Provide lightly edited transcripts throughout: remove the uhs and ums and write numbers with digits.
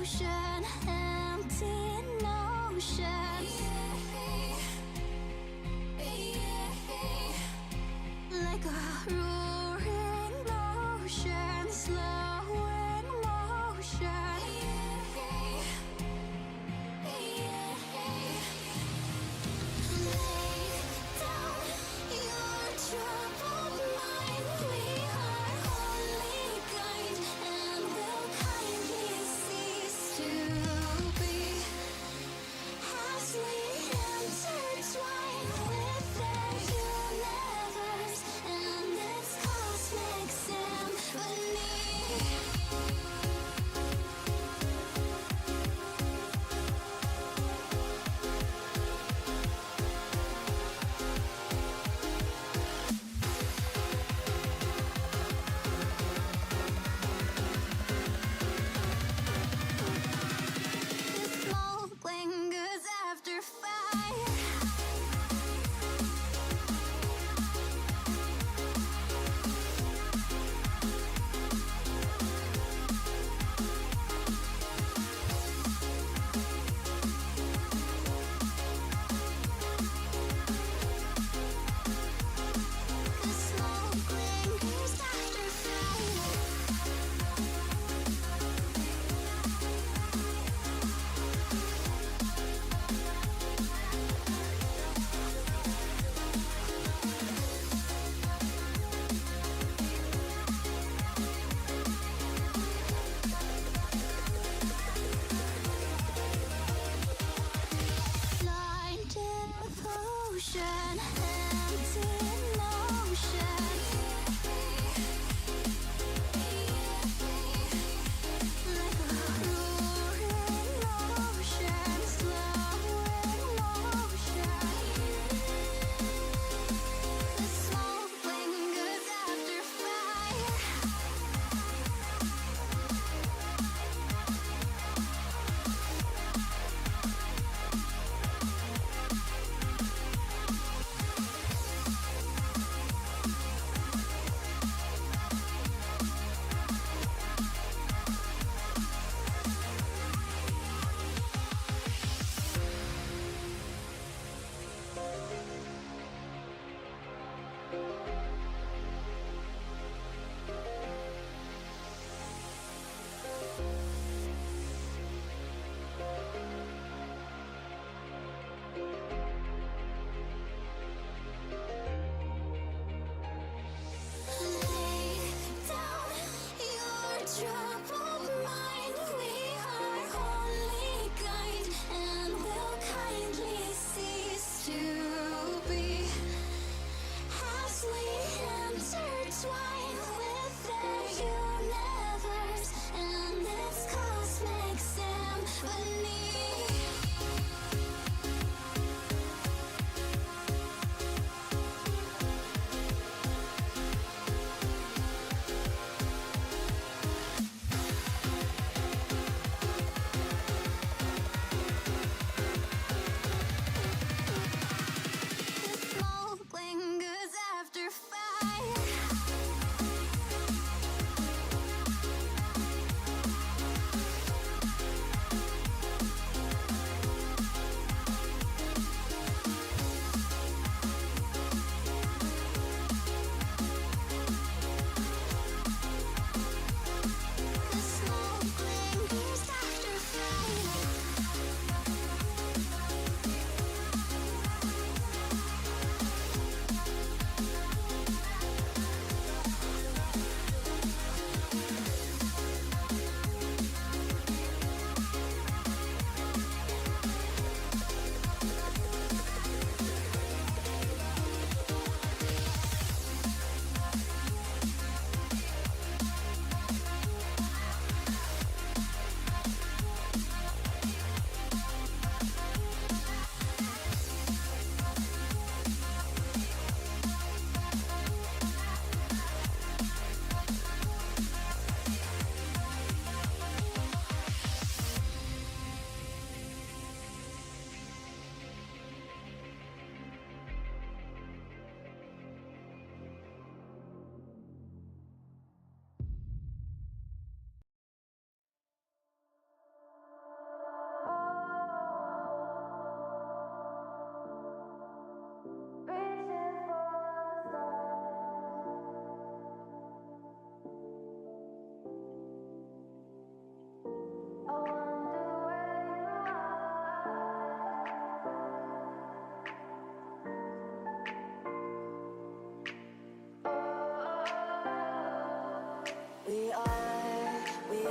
ocean, empty notion. Like a roaring ocean, slow in motion. Lay down your troubled mind. We are only kind and will kindly cease to be as we intertwine with the universe and its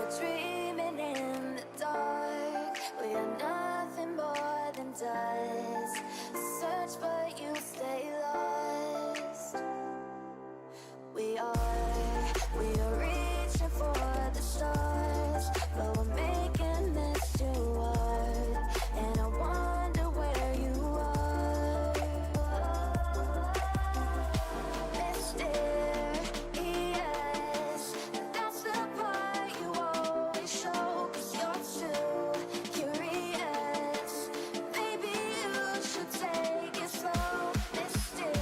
We're dreaming in the dark. We are nothing more than dust. Search but you stay lost. We are reaching for the stars, but we're making this too hard. And I wonder where you are. Mysterious, that's the part you always show. 'Cause you're too curious. Maybe you should take it slow. Mysterious,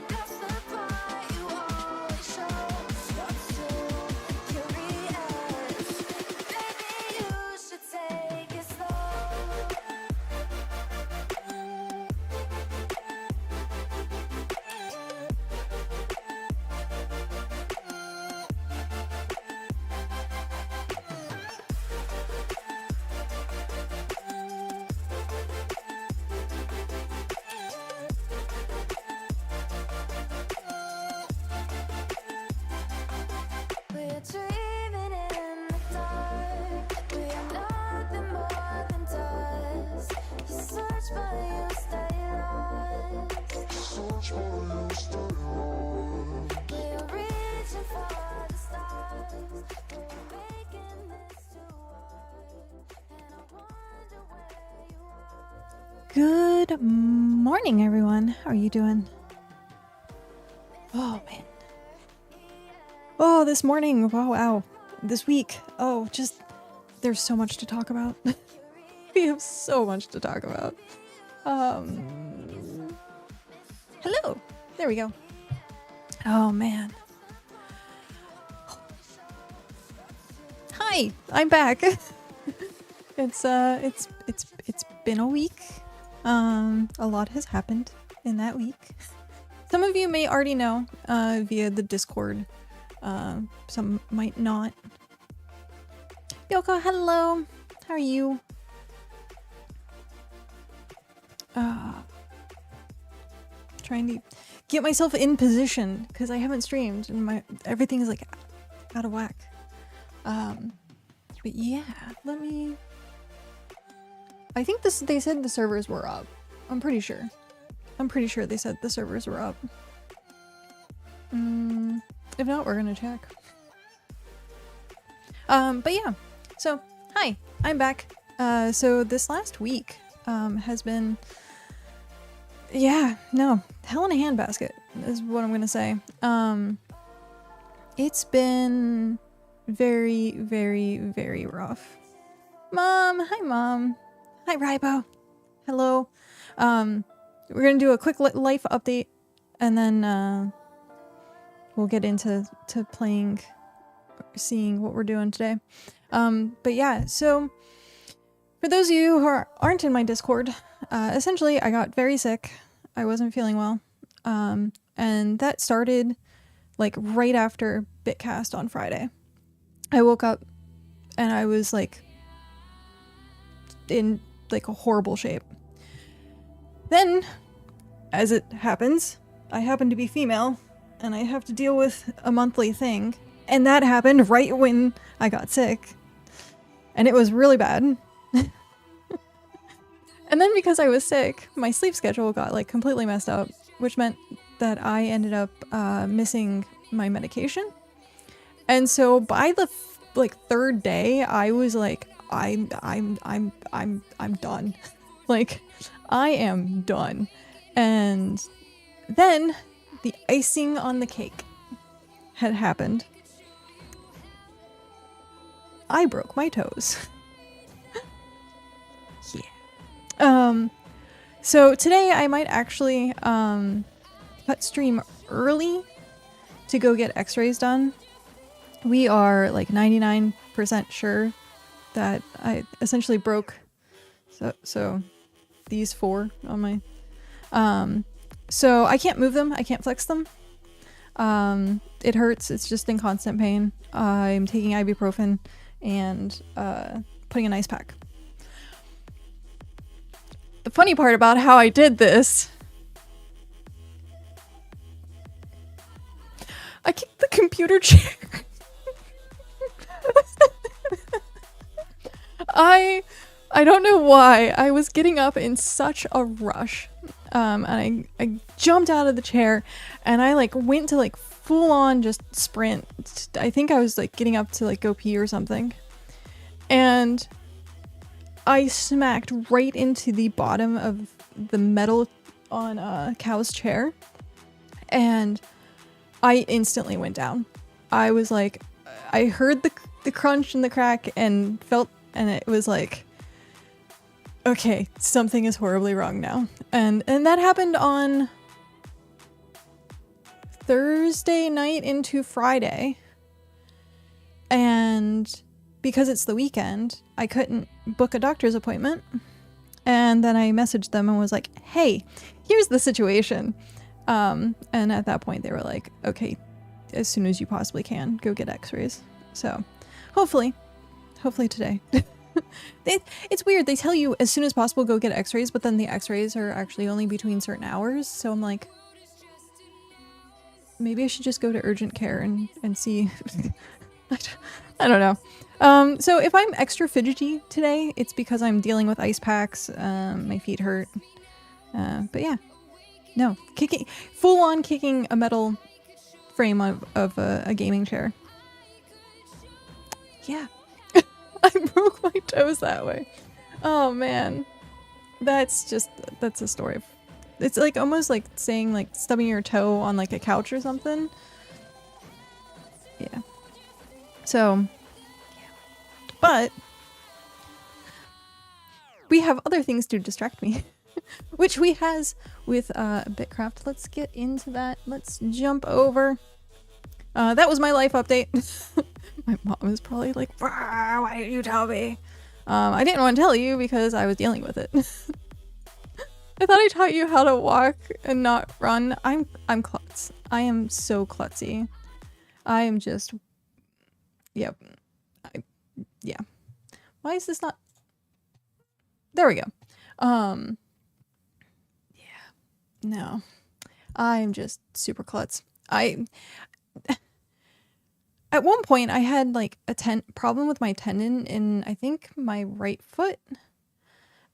that's the part you always show. 'Cause you're too curious. Maybe you should take it slow. We're dreaming in the dark. We are nothing more than dust. You search but you stay lost. We're reaching for the stars. We're making this too hard. And I wonder where you are. Good morning, everyone. How are you doing? Oh, man. Oh, this morning. Wow. This week. Oh, just, there's so much to talk about. We have so much to talk about. Hello. There we go. Oh, man. Hi, I'm back. It's been a week. A lot has happened in that week. Some of you may already know via the Discord. Some might not. Yoko, hello. How are you? Trying to get myself in position because I haven't streamed and everything is like out of whack. But yeah, I think they said the servers were up. I'm pretty sure they said the servers were up. If not, we're gonna check. But yeah, so hi, I'm back. So this last week has been, hell in a handbasket is what I'm gonna say. It's been very, very, very rough. Mom, hi Mom. Hi Rybo. Hello. We're gonna do a quick life update and then we'll get into playing, seeing what we're doing today. But yeah, so for those of you who aren't in my Discord, essentially I got very sick. I wasn't feeling well. And that started like right after BitCast on Friday. I woke up and I was like in like a horrible shape. Then, as it happens, I happen to be female and I have to deal with a monthly thing. And that happened right when I got sick. And it was really bad. And then because I was sick, my sleep schedule got like completely messed up, which meant that I ended up missing my medication. And so by the third day, I was like, I'm done. Like, I am done. And then the icing on the cake had happened. I broke my toes. Yeah. So today I might actually cut stream early to go get x-rays done. We are like 99% sure that I essentially broke so these four on my so I can't move them, I can't flex them. It hurts, it's just in constant pain. I'm taking ibuprofen and putting an ice pack. The funny part about how I did this, I kicked the computer chair I don't know why. I was getting up in such a rush. And I jumped out of the chair and I like went to like full on just sprint. I think I was like getting up to like go pee or something. And I smacked right into the bottom of the metal on Cow's chair. And I instantly went down. I was like, I heard the crunch and the crack and felt, and it was like, okay, something is horribly wrong now. And that happened on Thursday night into Friday. And because it's the weekend, I couldn't book a doctor's appointment. And then I messaged them and was like, hey, here's the situation. And at that point they were like, okay, as soon as you possibly can, go get x-rays. So hopefully today. It's weird. They tell you as soon as possible go get x-rays, but then the x-rays are actually only between certain hours. So I'm like, maybe I should just go to urgent care and see. I don't know. So if I'm extra fidgety today, it's because I'm dealing with ice packs. My feet hurt. But yeah, no, full on kicking a metal frame of a gaming chair. Yeah. I broke my toes that way. Oh man. That's a story. It's like almost like saying like stubbing your toe on like a couch or something. Yeah. So, but we have other things to distract me, which we has with BitCraft. Let's get into that. Let's jump over. That was my life update. My mom is probably like, why didn't you tell me? I didn't want to tell you because I was dealing with it. I thought I taught you how to walk and not run. I'm klutz. I am so klutzy. I am just, yep. Yeah. Why is this not? There we go. Yeah. No. I'm just super klutz. At one point I had like a problem with my tendon in, I think, my right foot.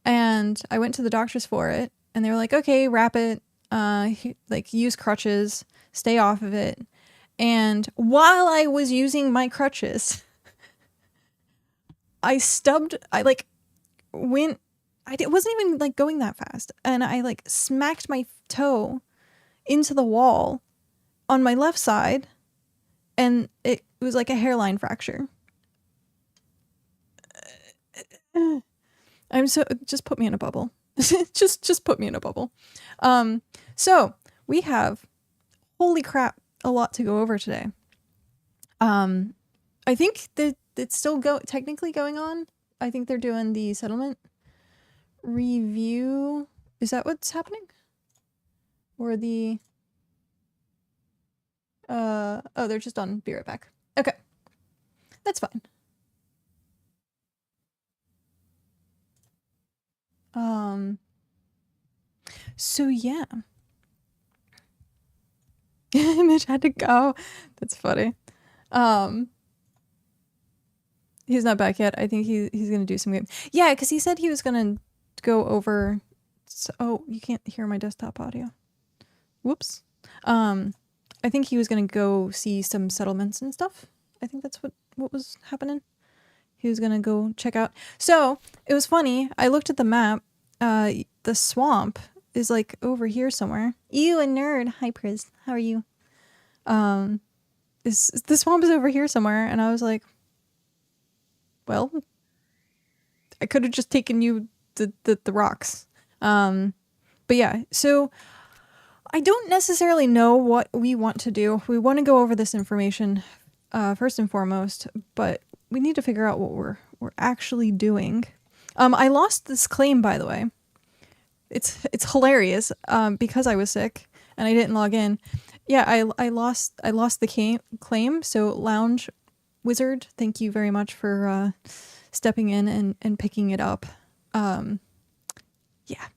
And I went to the doctors for it and they were like, okay, wrap it, like use crutches, stay off of it. And while I was using my crutches, I wasn't even like going that fast. And I like smacked my toe into the wall on my left side. And it was like a hairline fracture. Just put me in a bubble. just put me in a bubble. So we have, holy crap, a lot to go over today. I think that it's still technically going on. I think they're doing the settlement review. Is that what's happening? Or the oh, they're just on be right back. Okay. That's fine. So yeah. Mitch had to go. That's funny. He's not back yet. I think he's gonna do some game. Yeah, because he said he was gonna go over. Oh, you can't hear my desktop audio. Whoops. I think he was gonna go see some settlements and stuff. I think that's what was happening. He was gonna go check out. So it was funny. I looked at the map. The swamp is like over here somewhere. Ew, a nerd. Hi, Priz. How are you? The swamp is over here somewhere, and I was like, well, I could have just taken you the rocks. But yeah, so I don't necessarily know what we want to do. We want to go over this information first and foremost, but we need to figure out what we're actually doing. I lost this claim, by the way. It's hilarious because I was sick and I didn't log in. Yeah, I lost the claim. So Lounge Wizard, thank you very much for stepping in and picking it up. Yeah.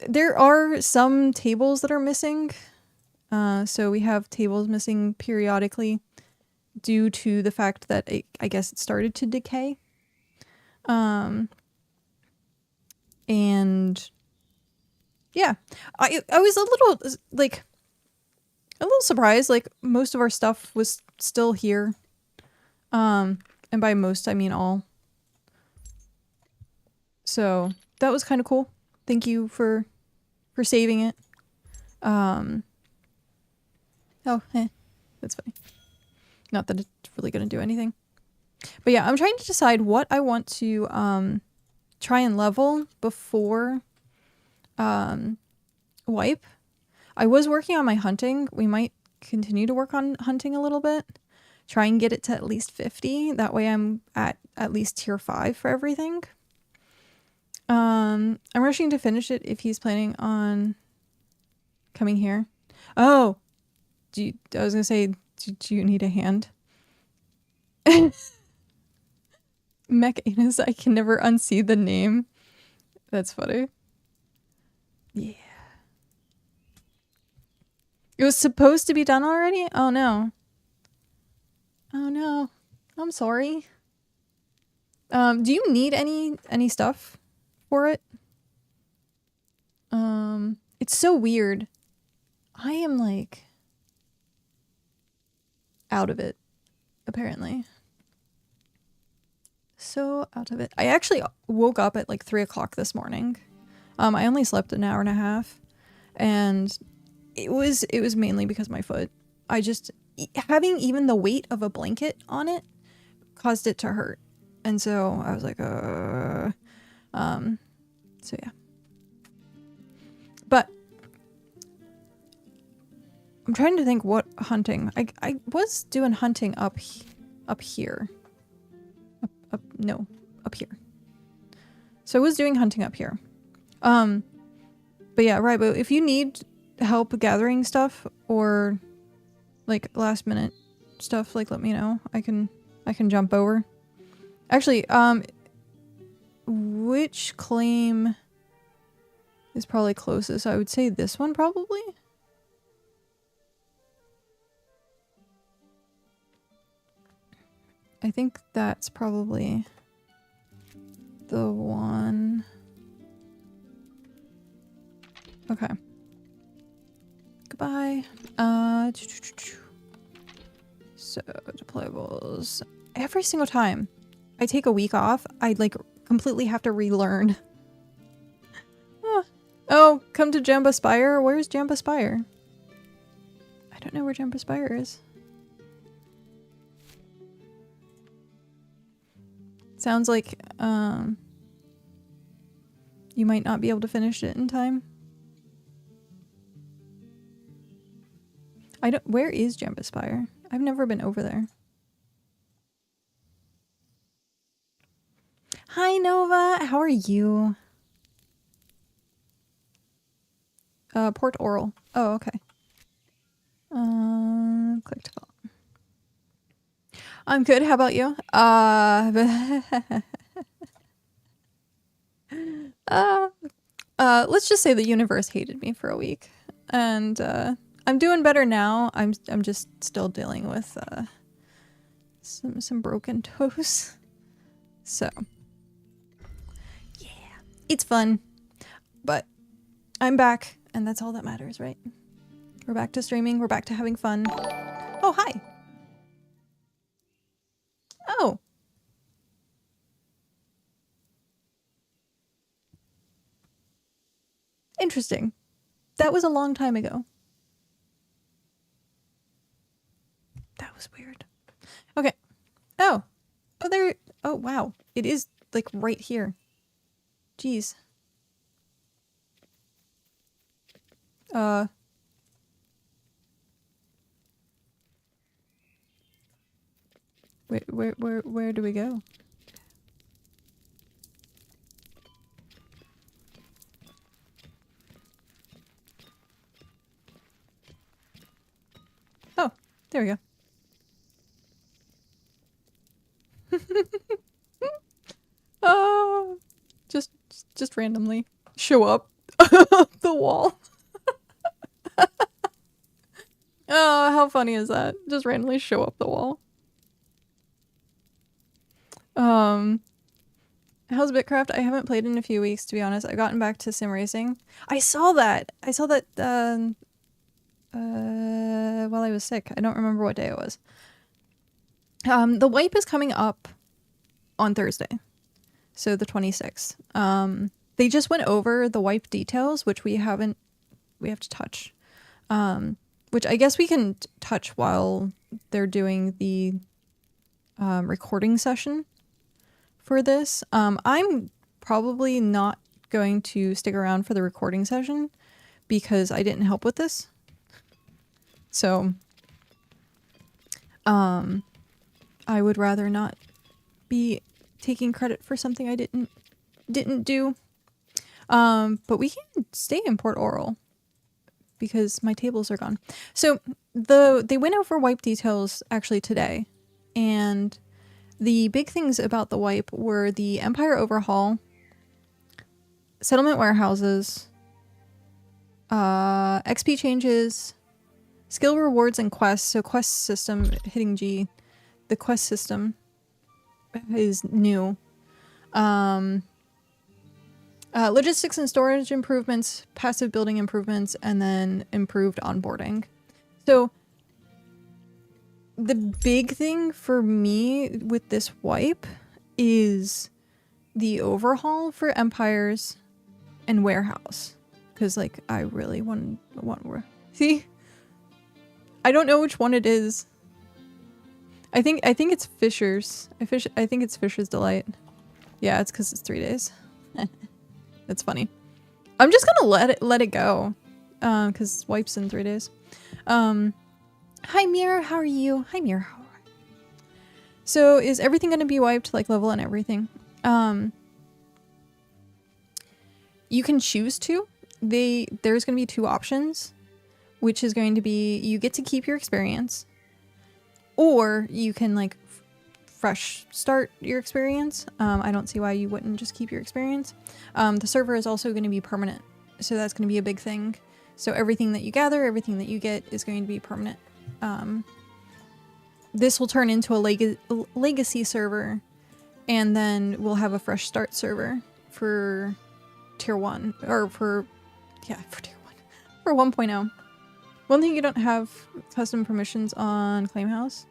There are some tables that are missing. So we have tables missing periodically due to the fact that I guess it started to decay. And yeah, I was a little like a little surprised. Like most of our stuff was still here. And by most I mean all. So that was kind of cool. Thank you for saving it. Oh, that's funny. Not that it's really gonna do anything. But yeah, I'm trying to decide what I want to try and level before wipe. I was working on my hunting. We might continue to work on hunting a little bit. Try and get it to at least 50. That way I'm at least tier 5 for everything. I'm rushing to finish it if he's planning on coming here. Oh, I was gonna say, do you need a hand? Mech Anus, I can never unsee the name. That's funny. Yeah. It was supposed to be done already? Oh no. Oh no. I'm sorry. Do you need any stuff for it? It's so weird. I am like out of it, apparently. So out of it. I actually woke up at like 3 o'clock this morning. I only slept an hour and a half, and it was mainly because of my foot. I just having even the weight of a blanket on it caused it to hurt, and so I was like, so yeah. But I'm trying to think what hunting. I was doing hunting up here. Up here. So I was doing hunting up here. But yeah, right, but if you need help gathering stuff or like last minute stuff, like let me know. I can jump over. Actually, which claim is probably closest? I would say this one probably. I think that's probably the one. Okay. Goodbye. So deployables. Every single time I take a week off, I like completely have to relearn. Oh, come to Jamba Spire? Where's Jamba Spire? I don't know where Jamba Spire is. Sounds like you might not be able to finish it in time. Where is Jamba Spire? I've never been over there. Hi Nova, how are you? Port Oral. Oh, okay. Click to follow. I'm good. How about you? Let's just say the universe hated me for a week, and I'm doing better now. I'm just still dealing with some broken toes. So yeah, it's fun, but I'm back, and that's all that matters, right? We're back to streaming. We're back to having fun. Oh, hi. Oh. Interesting. That was a long time ago. That was weird. Okay. Oh. Oh, there. Oh, wow. It is like right here. Jeez. Where do we go? Oh, there we go. Oh, just randomly show up the wall. Oh, how funny is that? Just randomly show up the wall. How's BitCraft? I haven't played in a few weeks, to be honest. I've gotten back to sim racing. I saw that while I was sick. I don't remember what day it was. The wipe is coming up on Thursday, so the 26th. They just went over the wipe details, which we have to touch. Which I guess we can touch while they're doing the recording session for this. I'm probably not going to stick around for the recording session because I didn't help with this. So, I would rather not be taking credit for something I didn't do. But we can stay in Port Oral because my tables are gone. So they went over wipe details actually today, and the big things about the wipe were the Empire overhaul, settlement warehouses, XP changes, skill rewards and quests. So quest system, hitting G, the quest system is new. Logistics and storage improvements, passive building improvements, and then improved onboarding. So the big thing for me with this wipe is the overhaul for empires and warehouse. Because, like, I really want see? I don't know which one it is. I think it's Fisher's. I think it's Fisher's Delight. Yeah, it's because it's 3 days. That's funny. I'm just gonna let it go. Because wipes in 3 days. Hi Mir, how are you? Hi Mir, how are you? So is everything gonna be wiped, like level and everything? You can choose to. There's gonna be 2 options, which is going to be you get to keep your experience, or you can like fresh start your experience. I don't see why you wouldn't just keep your experience. The server is also going to be permanent, so that's going to be a big thing. So everything that you gather, everything that you get is going to be permanent. This will turn into a legacy server, and then we'll have a fresh start server for tier 1, or for tier 1, for 1.0. One thing you don't have custom permissions on Claim House.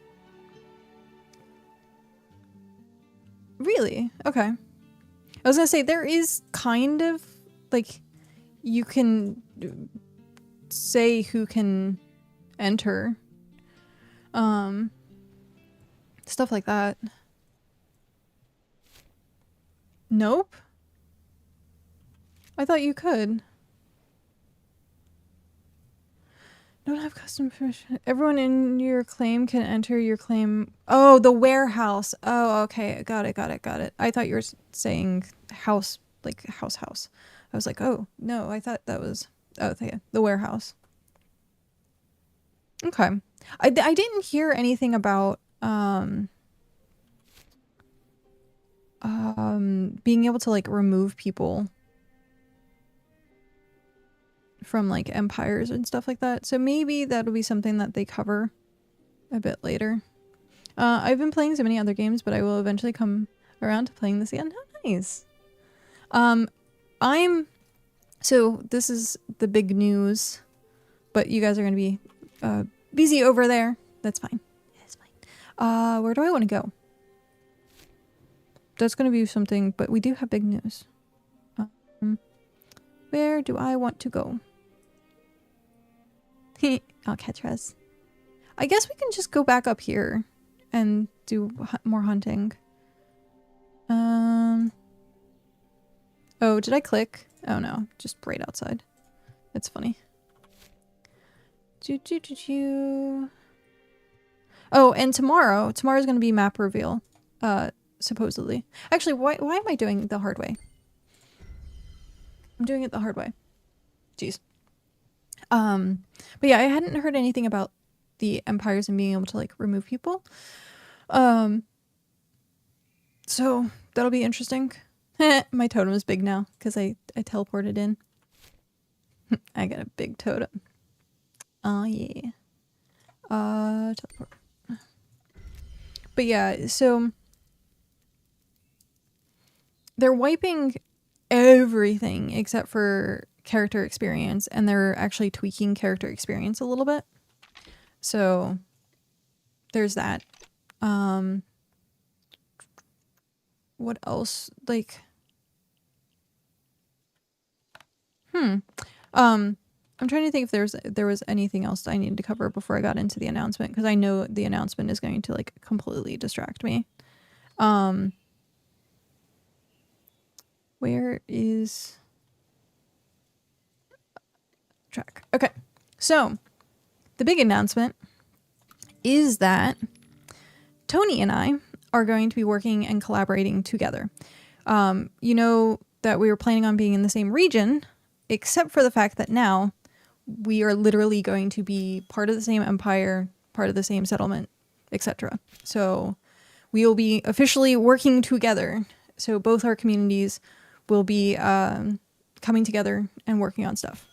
Really? Okay. I was gonna say, there is kind of, like, you can say who can enter. Stuff like that. Nope. I thought you could. Don't have custom permission. Everyone in your claim can enter your claim. Oh, the warehouse. Oh, okay. Got it. I thought you were saying house, like house. I was like, oh, no, I thought that was, oh, yeah, the warehouse. Okay. I didn't hear anything about, being able to, like, remove people from, like, empires and stuff like that. So maybe that'll be something that they cover a bit later. I've been playing so many other games, but I will eventually come around to playing this again. Oh, nice. So this is the big news, but you guys are going to be busy over there. That's fine. It's fine. Where do I want to go? That's going to be something, but we do have big news. Where do I want to go? Alcatraz. I guess we can just go back up here and do more hunting. Oh, did I click? Oh no, just right outside. That's funny. Oh, and tomorrow's gonna be map reveal. Supposedly. Actually, why am I doing the hard way? I'm doing it the hard way. Jeez. But yeah, I hadn't heard anything about the empires and being able to, like, remove people. So that'll be interesting. My totem is big now because I teleported in. I got a big totem. Oh yeah. Teleport. But yeah, so they're wiping everything except for character experience, and they're actually tweaking character experience a little bit. So there's that. What else? Like, I'm trying to think if there was anything else I needed to cover before I got into the announcement, because I know the announcement is going to like completely distract me. Where is track? Okay, so the big announcement is that Tony and I are going to be working and collaborating together. You know that we were planning on being in the same region, except for the fact that now we are literally going to be part of the same empire, part of the same settlement, etc. So we will be officially working together. So both our communities will be coming together and working on stuff.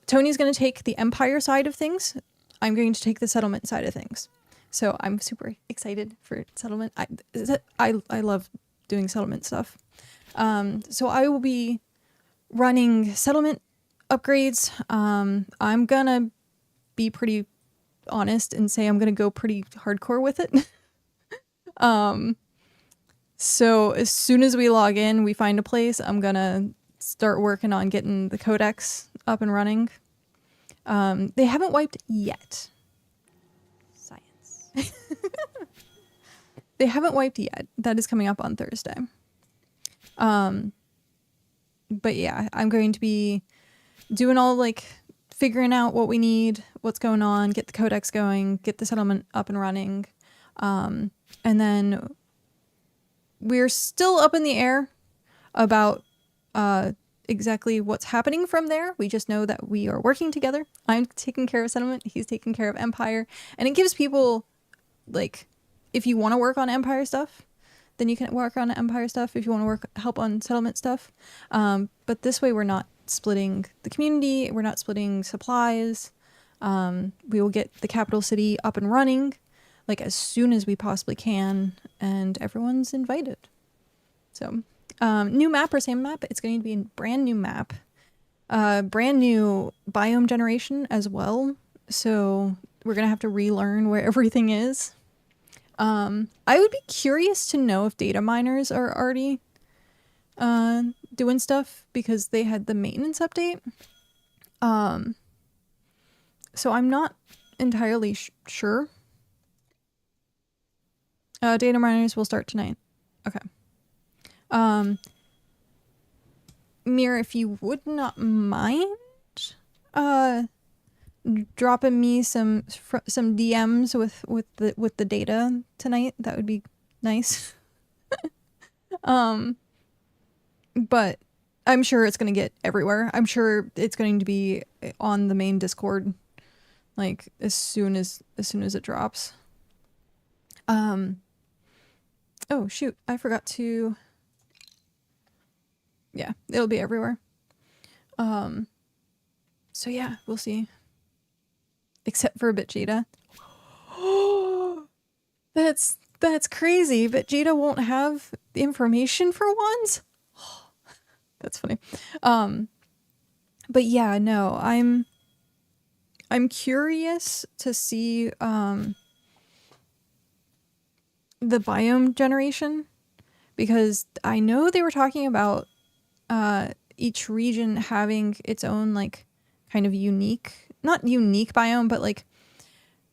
Tony's going to take the empire side of things. I'm going to take the settlement side of things. So I'm super excited for settlement. I love doing settlement stuff. So I will be running settlement upgrades. I'm gonna be pretty honest and say I'm gonna go pretty hardcore with it. So as soon as we log in, we find a place, I'm gonna start working on getting the codex up and running. They haven't wiped yet. Science. They haven't wiped yet. That is coming up on Thursday. But yeah, I'm going to be doing all like figuring out what we need, what's going on, get the codex going, get the settlement up and running. And then we're still up in the air about exactly what's happening from there. We just know that we are working together. I'm taking care of settlement, he's taking care of empire. And it gives people, like, if you want to work on empire stuff, then you can work on empire stuff. If you want to help on settlement stuff. But this way we're not splitting the community. We're not splitting supplies. We will get the capital city up and running like as soon as we possibly can. And everyone's invited. So new map or same map. It's going to be a brand new map. Brand new biome generation as well. So we're going to have to relearn where everything is. I would be curious to know if data miners are already doing stuff because they had the maintenance update. So I'm not entirely sure. Data miners will start tonight. Okay. Mir, if you would not mind dropping me some DMs with the data tonight, that would be nice. But I'm sure it's going to get everywhere. I'm sure it's going to be on the main Discord like as soon as it drops. Oh shoot, I forgot to. Yeah, it'll be everywhere. So yeah, we'll see. Except for Bitjita. That's crazy. Bitjita won't have the information for once. That's funny. But yeah, no, I'm curious to see the biome generation, because I know they were talking about each region having its own like kind of unique, not unique biome, but like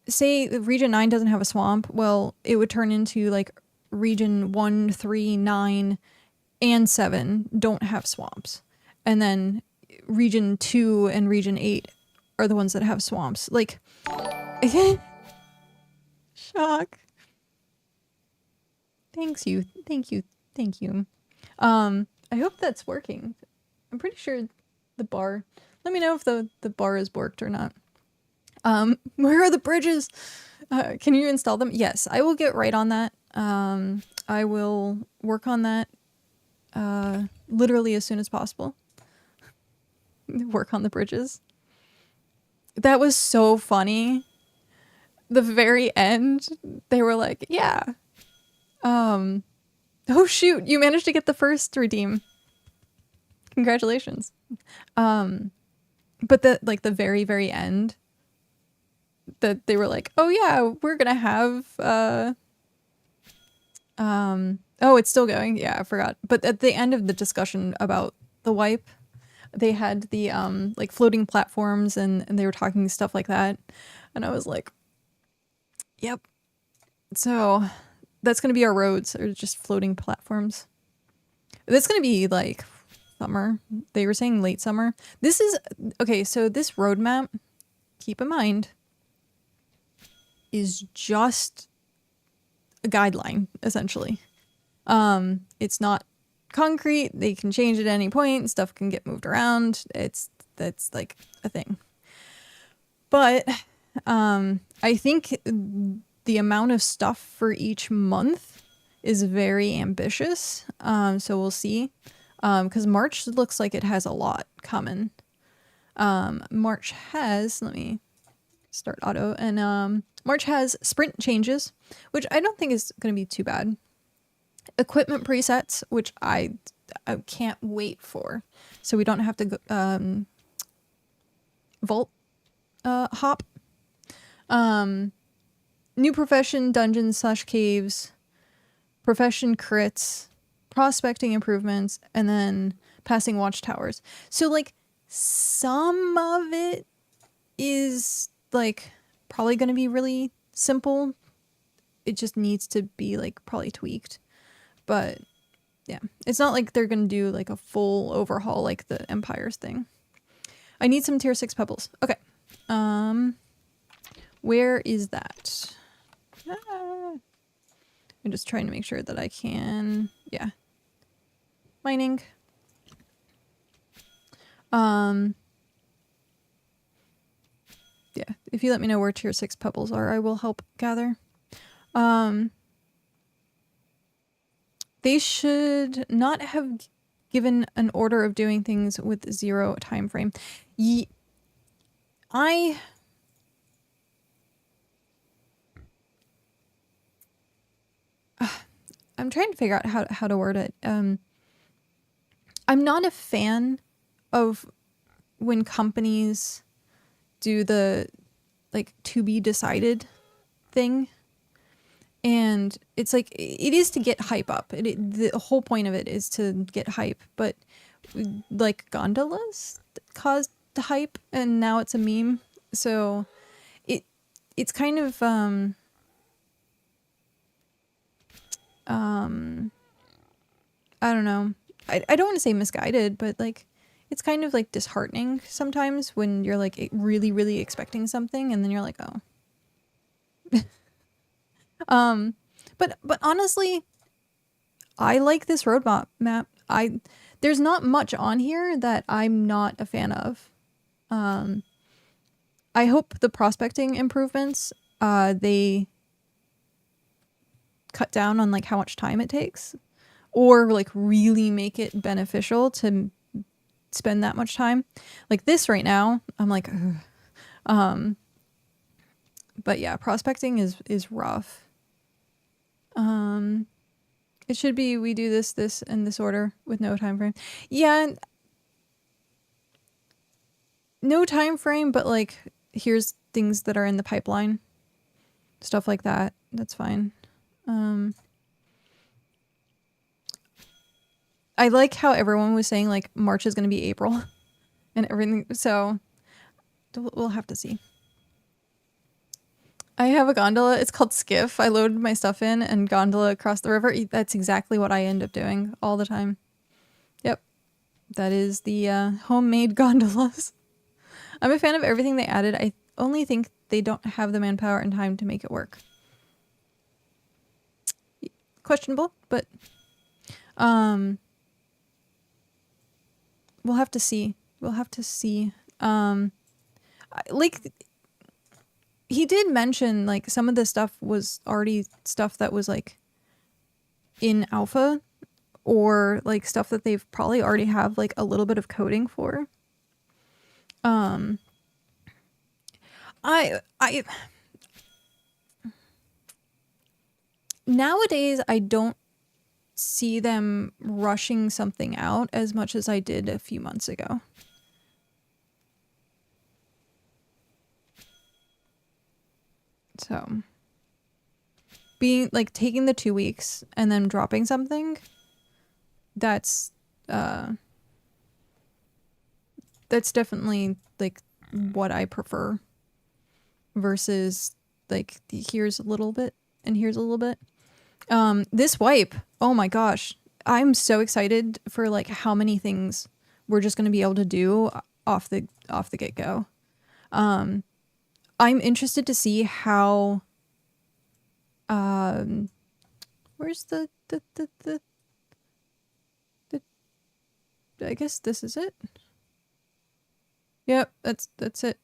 say region 9 doesn't have a swamp, well it would turn into like region 1, 3, 9 and 7 don't have swamps, and then region 2 and region 8 are the ones that have swamps. Like shock. Thank you. I hope that's working. I'm pretty sure the bar, let me know if the bar is borked or not. Where are the bridges? Can you install them? Yes, I will get right on that. I will work on that literally as soon as possible. Work on the bridges. That was so funny. The very end, they were like, yeah. Oh shoot, you managed to get the first redeem. Congratulations. But the very, very end, that they were like, oh yeah, we're gonna have oh, it's still going. Yeah, I forgot. But at the end of the discussion about the wipe, they had the like floating platforms and they were talking stuff like that. And I was like, yep. So that's gonna be our roads, or just floating platforms. That's gonna be like summer. They were saying late summer. This is okay, so this roadmap, keep in mind, is just a guideline, essentially. It's not concrete. They can change at any point. Stuff can get moved around. That's like a thing. But I think the amount of stuff for each month is very ambitious. So we'll see. Because March looks like it has a lot coming. March has, let me start auto, and March has sprint changes, which I don't think is going to be too bad. Equipment presets, which I can't wait for, so we don't have to go, vault hop. New profession dungeons / caves, profession crits, prospecting improvements, and then passing watchtowers. So like some of it is like probably going to be really simple. It just needs to be like probably tweaked. But yeah, it's not like they're going to do like a full overhaul like the Empires thing. I need some tier 6 pebbles. Okay. Where is that? I'm just trying to make sure that I can, yeah. Mining. Yeah, if you let me know where tier 6 pebbles are, I will help gather. They should not have given an order of doing things with 0 time frame. I'm trying to figure out how to word it. I'm not a fan of when companies do the like to be decided thing. And it's like, it is to get hype up. The whole point of it is to get hype. But like gondolas caused the hype, and now it's a meme. So it's kind of I don't know. I don't want to say misguided, but like it's kind of like disheartening sometimes when you're like really, really expecting something, and then you're like, oh. But honestly, I like this roadmap map. There's not much on here that I'm not a fan of. I hope the prospecting improvements, they cut down on like how much time it takes, or like really make it beneficial to spend that much time. Like this right now, I'm like, ugh. But yeah, prospecting is rough. It should be we do this in this order with no time frame. Yeah, no time frame, but like here's things that are in the pipeline, stuff like that. That's fine. I like how everyone was saying like March is going to be April and everything. So we'll have to see. I have a gondola. It's called Skiff. I loaded my stuff in and gondola across the river. That's exactly what I end up doing all the time. Yep. That is the homemade gondolas. I'm a fan of everything they added. I only think they don't have the manpower and time to make it work. Questionable, but we'll have to see. We'll have to see. Like he did mention like some of the stuff was already stuff that was like in alpha, or like stuff that they've probably already have like a little bit of coding for. Nowadays I don't see them rushing something out as much as I did a few months ago. So being like taking the 2 weeks and then dropping something, that's definitely like what I prefer versus like here's a little bit and here's a little bit. This wipe, oh my gosh, I'm so excited for like how many things we're just going to be able to do off the get-go. I'm interested to see how where's the I guess this is it. Yep, that's it.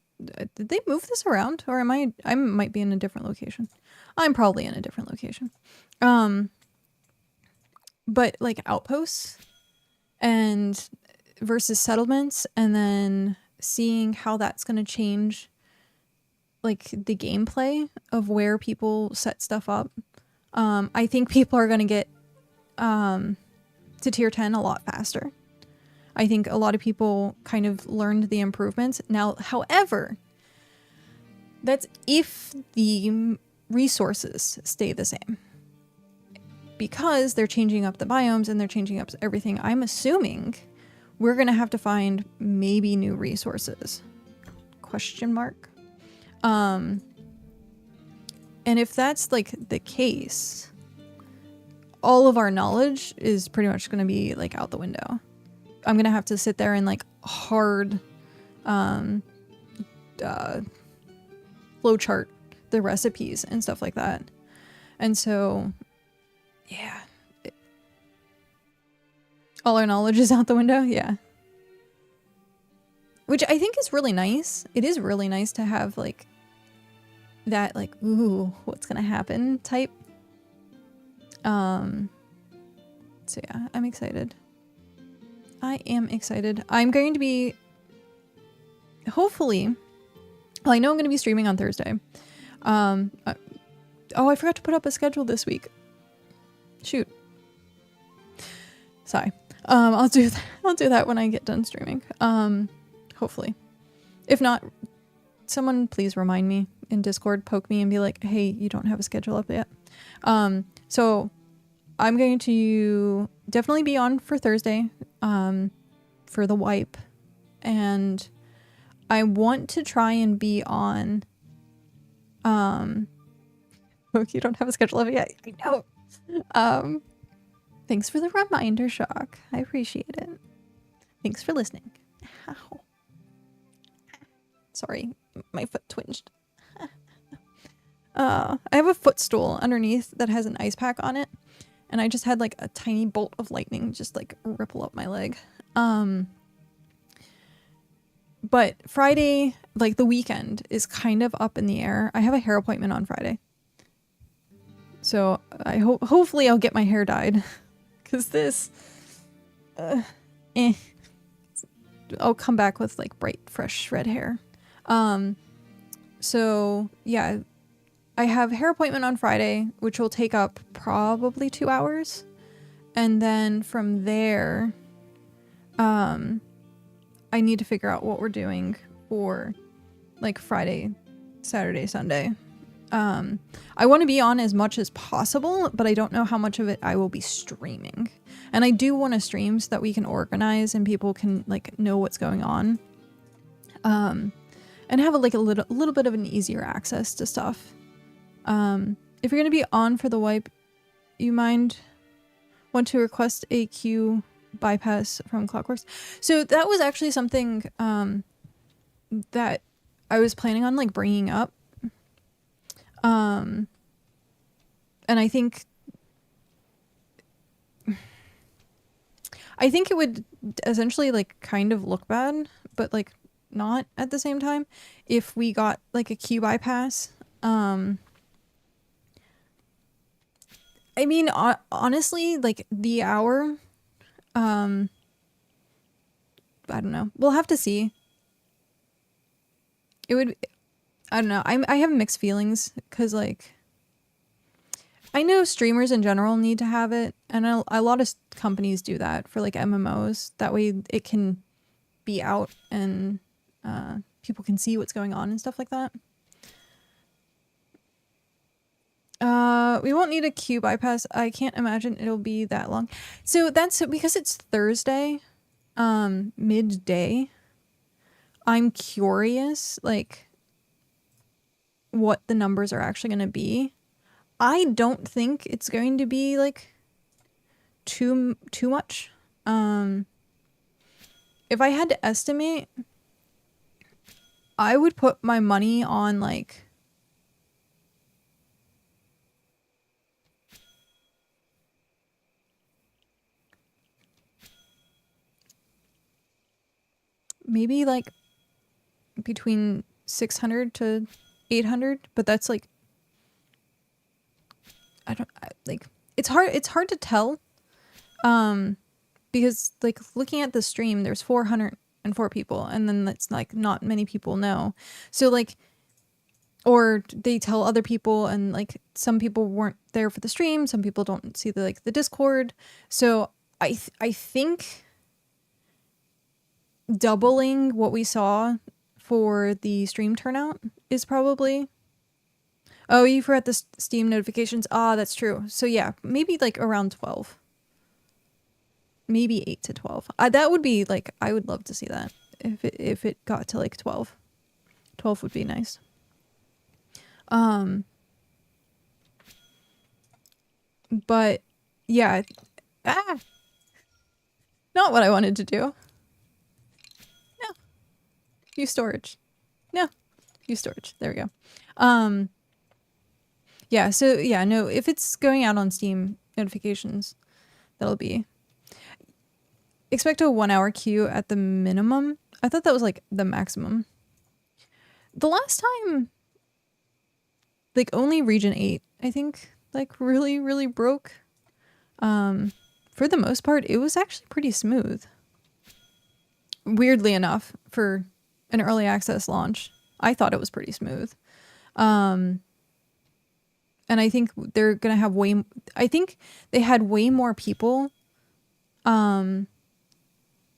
Did they move this around, or am I might be in a different location. I'm probably in a different location. But like outposts and versus settlements, and then seeing how that's going to change like the gameplay of where people set stuff up. I think people are going to get to tier 10 a lot faster. I think a lot of people kind of learned the improvements. Now, however, that's if the resources stay the same. Because they're changing up the biomes and they're changing up everything, I'm assuming we're going to have to find maybe new resources. Question mark. And if that's like the case, all of our knowledge is pretty much going to be like out the window. I'm going to have to sit there and like hard flowchart the recipes and stuff like that. And so, yeah. All our knowledge is out the window? Yeah. Which I think is really nice. It is really nice to have like that like, ooh, what's going to happen type. So yeah, I'm excited. I am excited. I'm going to be, hopefully, well, I know I'm going to be streaming on Thursday. Oh, I forgot to put up a schedule this week. Shoot. Sorry. I'll do that when I get done streaming. Hopefully. If not, someone please remind me in Discord, poke me and be like, hey, you don't have a schedule up yet. So I'm going to definitely be on for Thursday, for the wipe. And I want to try and be on, Poke, you don't have a schedule up yet. I know. Thanks for the reminder, Shock. I appreciate it. Thanks for listening. Ow. Sorry, my foot twinged. I have a footstool underneath that has an ice pack on it, and I just had like a tiny bolt of lightning just like ripple up my leg. But Friday, like the weekend, is kind of up in the air. I have a hair appointment on Friday. So I hopefully I'll get my hair dyed. Because this, I'll come back with like bright, fresh red hair. So yeah, I have a hair appointment on Friday, which will take up probably 2 hours. And then from there, I need to figure out what we're doing for like Friday, Saturday, Sunday. I want to be on as much as possible, but I don't know how much of it I will be streaming. And I do want to stream so that we can organize and people can like know what's going on. And have a little bit of an easier access to stuff. If you're going to be on for the wipe, you want to request a queue bypass from Clockworks. So that was actually something that I was planning on like bringing up. And I think it would essentially like kind of look bad, but like not at the same time if we got like a queue bypass. I mean, honestly, like the hour, I don't know. We'll have to see. It would, I don't know. I have mixed feelings because like I know streamers in general need to have it, and a lot of companies do that for like MMOs. That way it can be out and people can see what's going on and stuff like that. We won't need a queue bypass. I can't imagine it'll be that long. So that's because it's Thursday, midday. I'm curious, like, what the numbers are actually going to be. I don't think it's going to be like too much. If I had to estimate, I would put my money on like maybe like between 600 to 800, but that's like it's hard to tell because like looking at the stream there's 404 people and then that's like not many people know. So like, or they tell other people and like some people weren't there for the stream, some people don't see the like the Discord. So I think doubling what we saw for the stream turnout is probably... Oh, you forgot the Steam notifications. Ah, that's true. So yeah, maybe like around 12. Maybe 8 to 12. That would be like, I would love to see that if it got to like 12. 12 would be nice. But yeah. Not what I wanted to do. No. Use storage. No. Use storage. There we go. Yeah, so yeah, no, if it's going out on Steam notifications, that'll be... Expect a 1 hour queue at the minimum. I thought that was like the maximum. The last time, like only Region 8, I think, like really, really broke. For the most part, it was actually pretty smooth. Weirdly enough, for an early access launch, I thought it was pretty smooth. And I think they're going to have I think they had way more people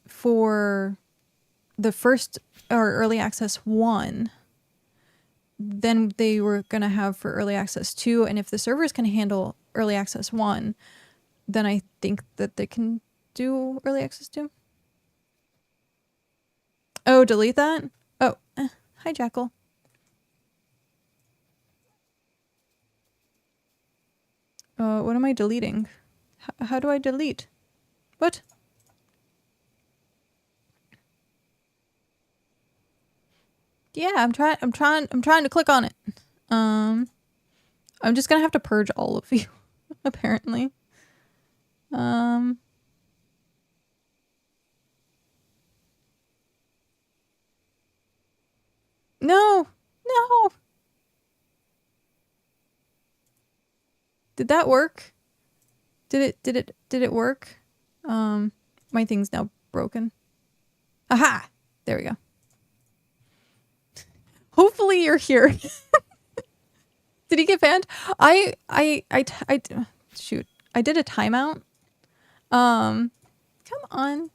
for the first or early access 1 than they were going to have for early access 2. And if the servers can handle early access 1, then I think that they can do early access 2. Oh, delete that? Oh, hi, Jackal. What am I deleting? How do I delete? What? Yeah, I'm trying to click on it. I'm just gonna have to purge all of you, apparently. No. No. Did that work? Did it work? My thing's now broken. Aha! There we go. Hopefully you're here. Did he get banned? Shoot. I did a timeout. Come on.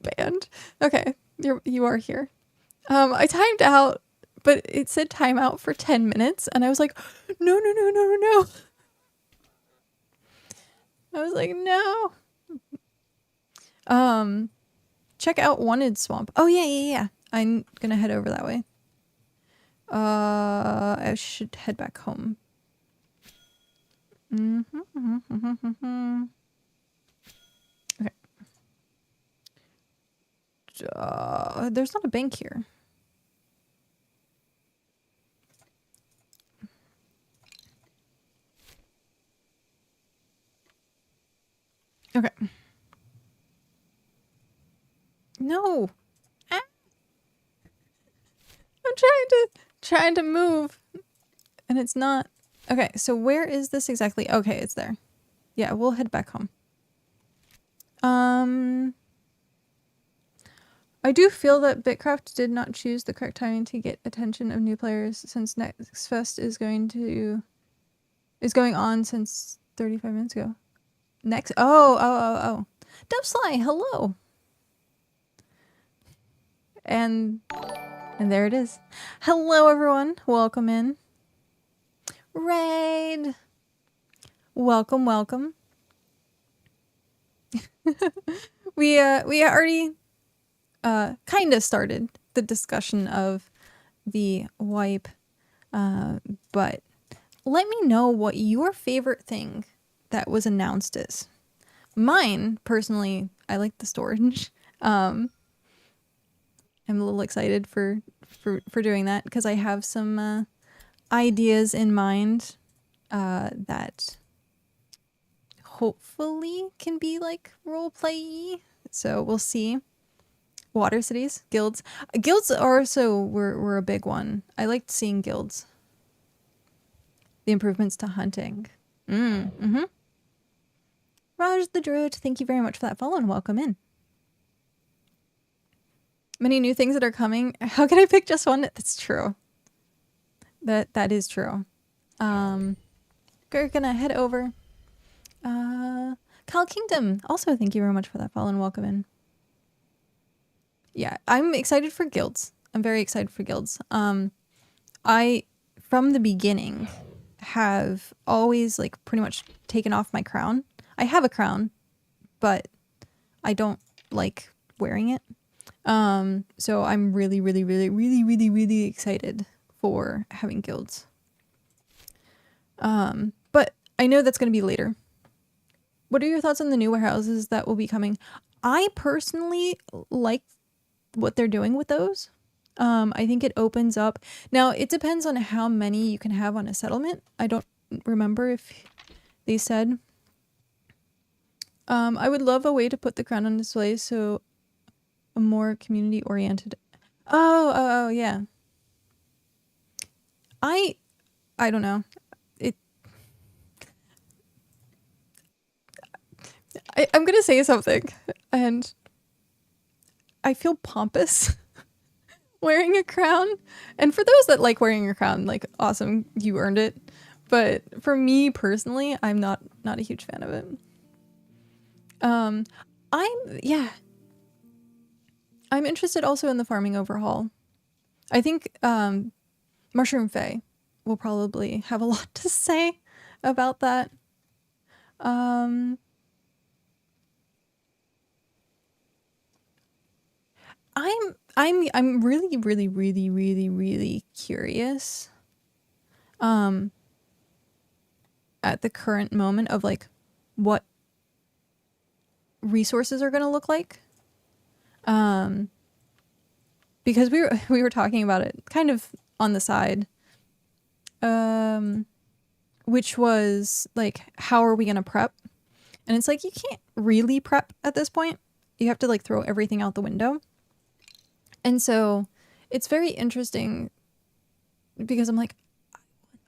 Banned. Okay. You are here. I timed out, but it said timeout for 10 minutes and I was like, no. I was like, no. Check out Wanted Swamp. Oh yeah. I'm gonna head over that way. I should head back home. Okay. There's not a bank here. Okay. No. Ah. I'm trying to move and it's not. Okay, so where is this exactly? Okay, it's there. Yeah, we'll head back home. I do feel that BitCraft did not choose the correct timing to get attention of new players since Next Fest is going to is going on since 35 minutes ago. Next. Oh. Dubsly, hello. And there it is. Hello, everyone. Welcome in. Raid. Welcome. We already kind of started the discussion of the wipe, but let me know what your favorite thing that was announced is. Mine, personally, I like the storage. I'm a little excited for doing that because I have some ideas in mind that hopefully can be like role play-y. So we'll see. Water cities, guilds. Guilds are also were a big one. I liked seeing guilds. The improvements to hunting. Raj the Druid, thank you very much for that follow and welcome in. Many new things that are coming. How can I pick just one? That's true. That is true. We're gonna head over. Kyle Kingdom, also thank you very much for that follow and welcome in. Yeah, I'm excited for guilds. I'm very excited for guilds. I, from the beginning, have always like pretty much taken off my crown. I have a crown, but I don't like wearing it. So I'm really excited for having guilds. But I know that's going to be later. What are your thoughts on the new warehouses that will be coming? I personally like what they're doing with those. I think it opens up. Now, it depends on how many you can have on a settlement. I don't remember if they said. I would love a way to put the crown on display so a more community-oriented... Oh, yeah. I don't know. I'm gonna say something, and I feel pompous wearing a crown. And for those that like wearing a crown, like, awesome, you earned it. But for me personally, I'm not a huge fan of it. I'm interested also in the farming overhaul. I think Mushroom Fae will probably have a lot to say about that. I'm really curious at the current moment of like what resources are going to look like, because we were talking about it kind of on the side, which was like, how are we going to prep? And it's like, you can't really prep at this point. You have to like throw everything out the window. And so it's very interesting because I'm like,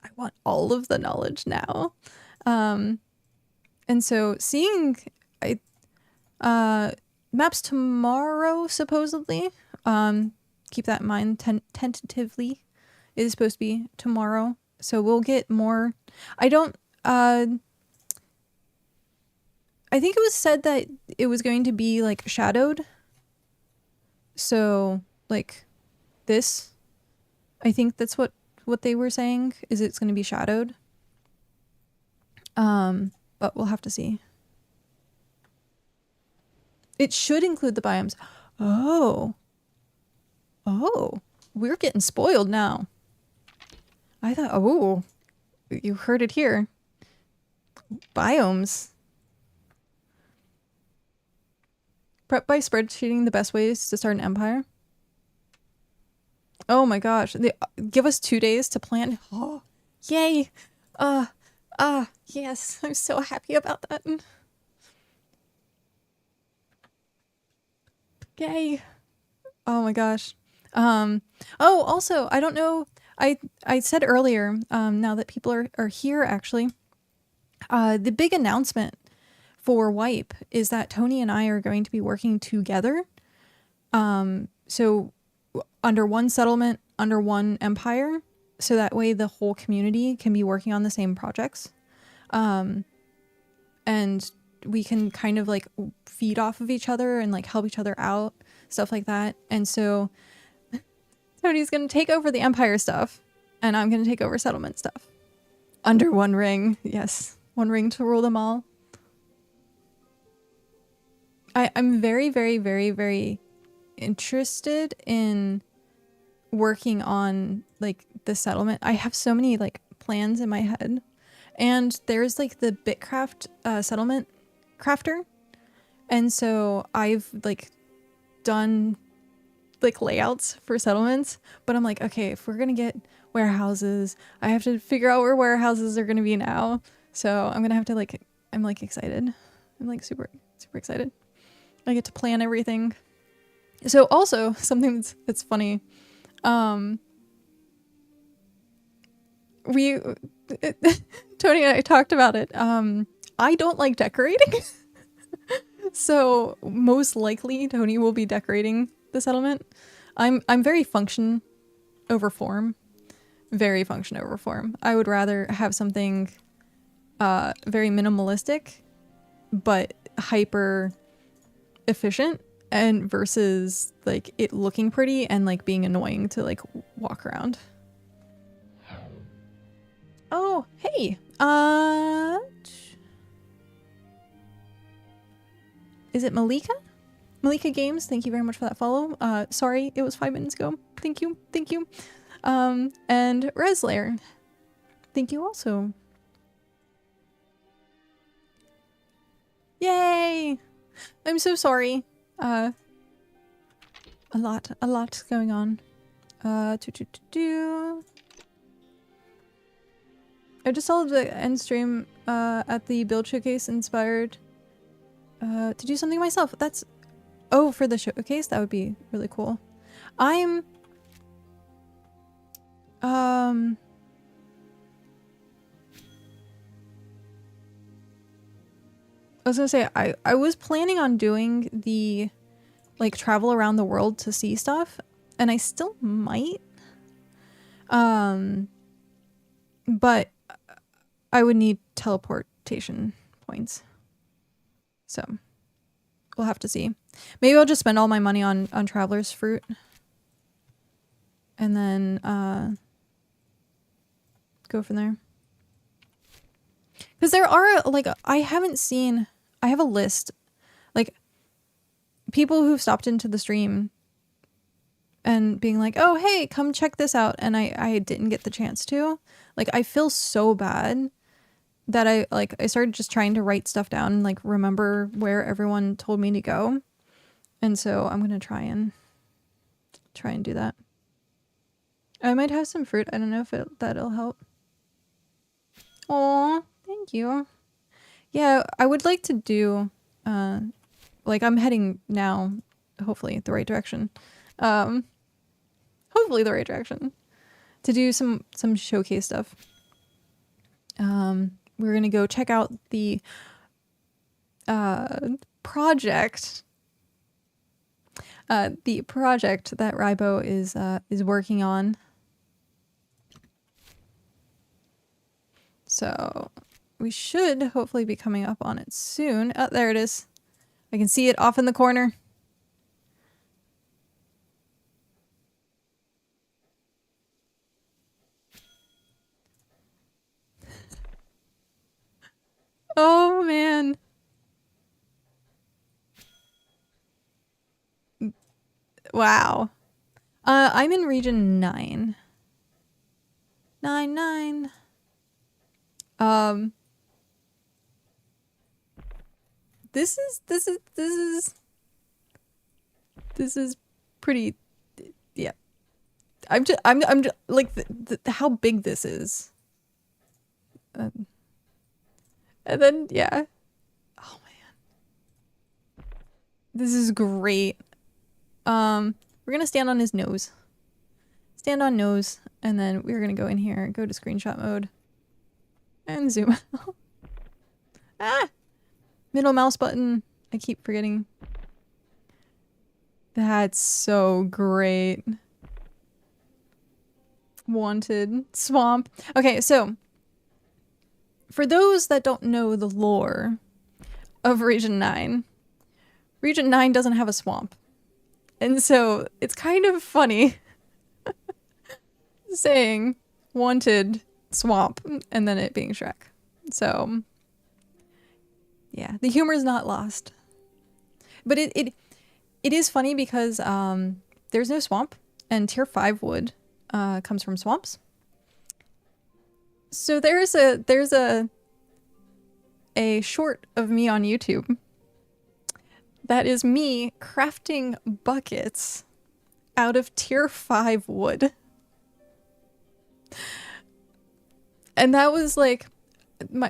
I want all of the knowledge now. And so seeing maps tomorrow, supposedly, keep that in mind, tentatively, it is supposed to be tomorrow. So we'll get more. I think it was said that it was going to be like shadowed. So like this, I think that's what they were saying, is it's going to be shadowed. But we'll have to see. It should include the biomes. Oh, we're getting spoiled now. I thought, oh, you heard it here. Biomes. Prep by spreadsheeting the best ways to start an empire. Oh my gosh. They give us 2 days to plan. Oh, yay. Yes. I'm so happy about that. Yay. Oh my gosh. Also, I don't know. I said earlier, now that people are here actually, the big announcement for Wipe is that Tony and I are going to be working together. So under one settlement, under one empire, so that way the whole community can be working on the same projects. And we can kind of like feed off of each other and like help each other out, stuff like that. And so Tony's gonna take over the Empire stuff, and I'm gonna take over settlement stuff. Under one ring, yes. One ring to rule them all. I'm very, very, very, very interested in working on like the settlement. I have so many like plans in my head. And there's like the BitCraft settlement crafter. And so I've like done like layouts for settlements, but I'm like, okay, if we're gonna get warehouses, I have to figure out where warehouses are gonna be now. So I'm gonna have to like, I'm like excited. I'm like super, super excited. I get to plan everything. So also something that's funny. We Tony and I talked about it. I don't like decorating. So most likely Tony will be decorating the settlement. I'm very function over form. Very function over form. I would rather have something very minimalistic but hyper efficient and versus like it looking pretty and like being annoying to like walk around. Oh, hey. Is it Malika? Malika Games, thank you very much for that follow. Sorry, it was 5 minutes ago. Thank you, thank you. And Reslayer, thank you also. Yay! I'm so sorry. A lot going on. I just saw the end stream at the build showcase inspired to do something myself. That's for the showcase. That would be really cool. I'm I was gonna say I was planning on doing the like travel around the world to see stuff, and I still might. But I would need teleportation points. So we'll have to see. Maybe I'll just spend all my money on traveler's fruit. And then go from there. Because there are like I have a list like people who've stopped into the stream and being like, oh hey, come check this out, and I didn't get the chance to. Like I feel so bad that I started just trying to write stuff down and like remember where everyone told me to go. And so I'm gonna try and do that. I might have some fruit. I don't know if that'll help. Aw, thank you. Yeah, I would like to do like I'm heading now, hopefully the right direction. Hopefully the right direction. To do some showcase stuff. We're gonna go check out the project. The project that Rybo is working on. So we should hopefully be coming up on it soon. Oh, there it is. I can see it off in the corner. Oh man. Wow. I'm in region 9. 9. This is pretty, yeah. I'm just like how big this is. And then yeah. Oh man. This is great. We're gonna stand on his nose. Stand on nose, and then we're gonna go in here, go to screenshot mode, and zoom out. Ah! Middle mouse button. I keep forgetting. That's so great. Wanted swamp. Okay, so for those that don't know the lore of Region 9, Region 9 doesn't have a swamp. And so it's kind of funny saying wanted swamp and then it being Shrek. So yeah, the humor is not lost. But it is funny because there's no swamp, and tier 5 wood comes from swamps. So there's a short of me on YouTube that is me crafting buckets out of tier 5 wood. And that was like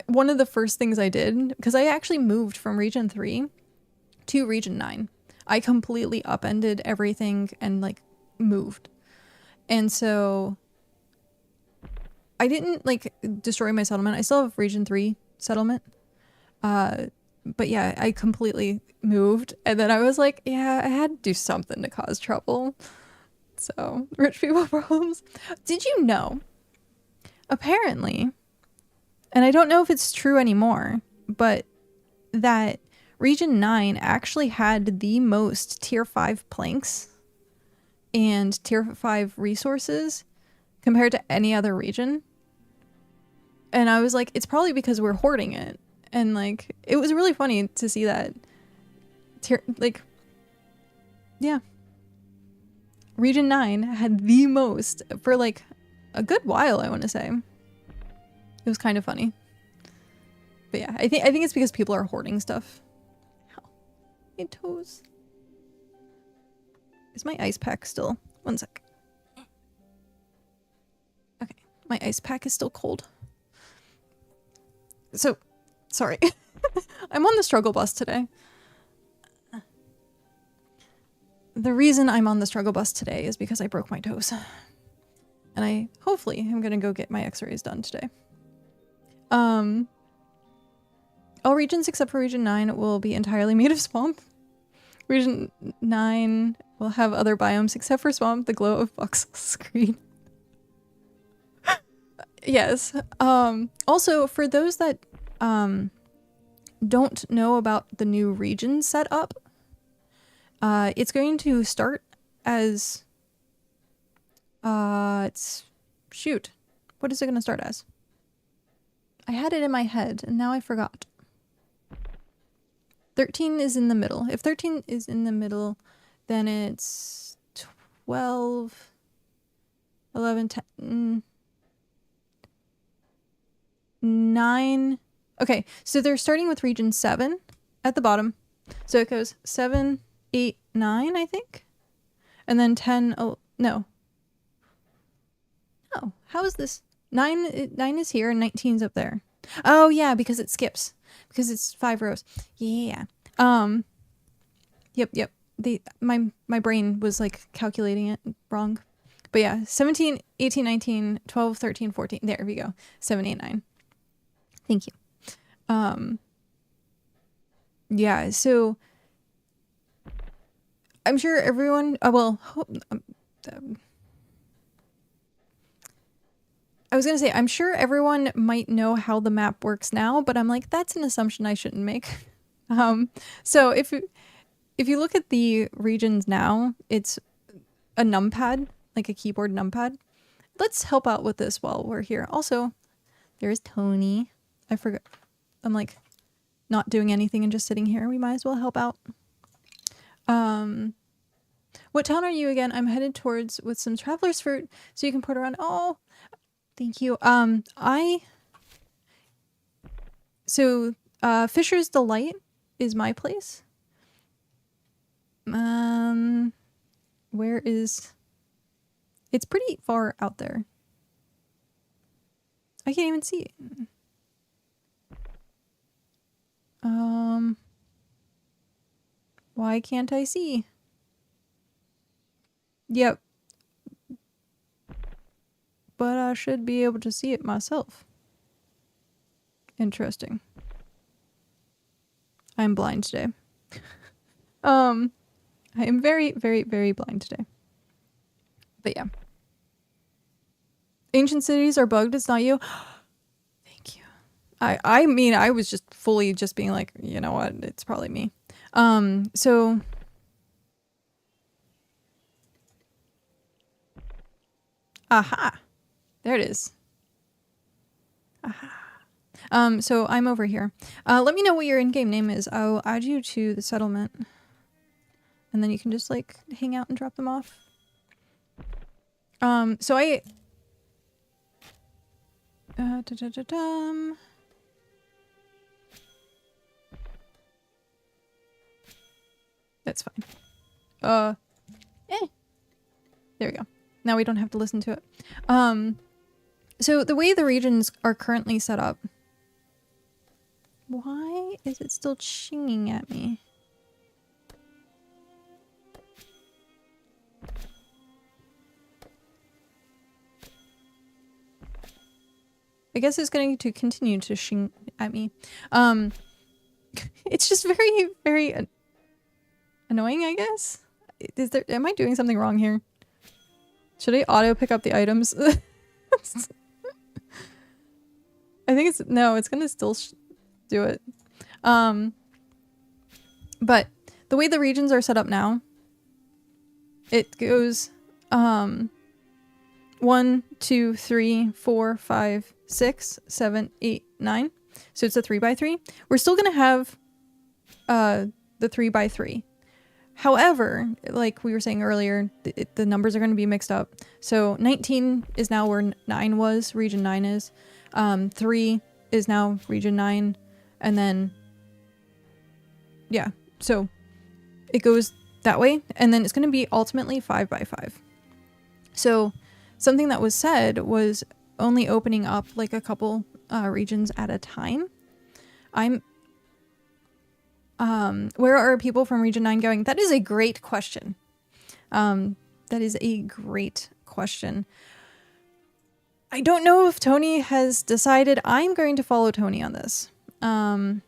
one of the first things I did, because I actually moved from Region 3 to Region 9. I completely upended everything and like moved. And so I didn't like destroy my settlement. I still have Region 3 settlement. But yeah, I completely moved. And then I was like, yeah, I had to do something to cause trouble. So, rich people problems. Did you know, apparently, and I don't know if it's true anymore, but that Region 9 actually had the most tier 5 planks and tier 5 resources compared to any other region. And I was like, it's probably because we're hoarding it. And like, it was really funny to see that. Yeah. Region 9 had the most for like a good while, I want to say. It was kind of funny. But yeah, I think it's because people are hoarding stuff. Ow. My toes. Is my ice pack still? One sec. Okay, my ice pack is still cold. So, sorry. I'm on the struggle bus today. The reason I'm on the struggle bus today is because I broke my toes. And I hopefully am gonna go get my x-rays done today. All regions except for Region 9 will be entirely made of swamp. Region 9 will have other biomes except for swamp, the glow of voxel screen. Yes. Also, for those that don't know about the new region setup, it's going to start as shoot. What is it going to start as? I had it in my head and now I forgot. 13 is in the middle. If 13 is in the middle, then it's 12, 11, 10, 9. Okay, so they're starting with region 7 at the bottom. So it goes 7, 8, 9, I think. And then 10, oh, no. Oh, how is this? 9 is here and 19's up there. Oh yeah, because it skips. Because it's 5 rows. Yeah. Yep. My brain was like calculating it wrong. But yeah, 17, 18, 19, 12, 13, 14. There we go. 7, 8, 9. Thank you. Yeah, so I'm sure everyone, I was gonna say, I'm sure everyone might know how the map works now, but I'm like, that's an assumption I shouldn't make. So if you look at the regions now, it's a numpad, like a keyboard numpad. Let's help out with this while we're here. Also, there's Tony. I forgot. I'm like not doing anything and just sitting here. We might as well help out. What town are you again? I'm headed towards with some traveler's fruit so you can put around. Oh, thank you. Fisher's Delight is my place. Where is... It's pretty far out there. I can't even see it. Why can't I see? Yep. But I should be able to see it myself. Interesting. I'm blind today. I am very, very, very blind today. But yeah. Ancient cities are bugged, it's not you. Thank you. I mean, I was just fully just being like, you know what, it's probably me. So aha, there it is. Aha. So I'm over here. Let me know what your in-game name is. I'll add you to the settlement, and then you can just like hang out and drop them off. So I. That's fine. There we go. Now we don't have to listen to it. So the way the regions are currently set up. Why is it still chinging at me? I guess it's going to continue to shing at me. It's just very, very annoying, I guess. Am I doing something wrong here? Should I auto pick up the items? I think it's going to still do it. But the way the regions are set up now, it goes 1, 2, 3, 4, 5, 6, 7, 8, 9. So it's a 3x3. We're still gonna have the 3x3. However, like we were saying earlier, the numbers are going to be mixed up. So 19 is now where 9 was, region 9 is. 3 is now region 9. And then, yeah, so it goes that way. And then it's going to be ultimately 5x5. So something that was said was only opening up like a couple regions at a time. Where are people from Region 9 going? That is a great question. That is a great question. I don't know if Tony has decided. I'm going to follow Tony on this. Yeah.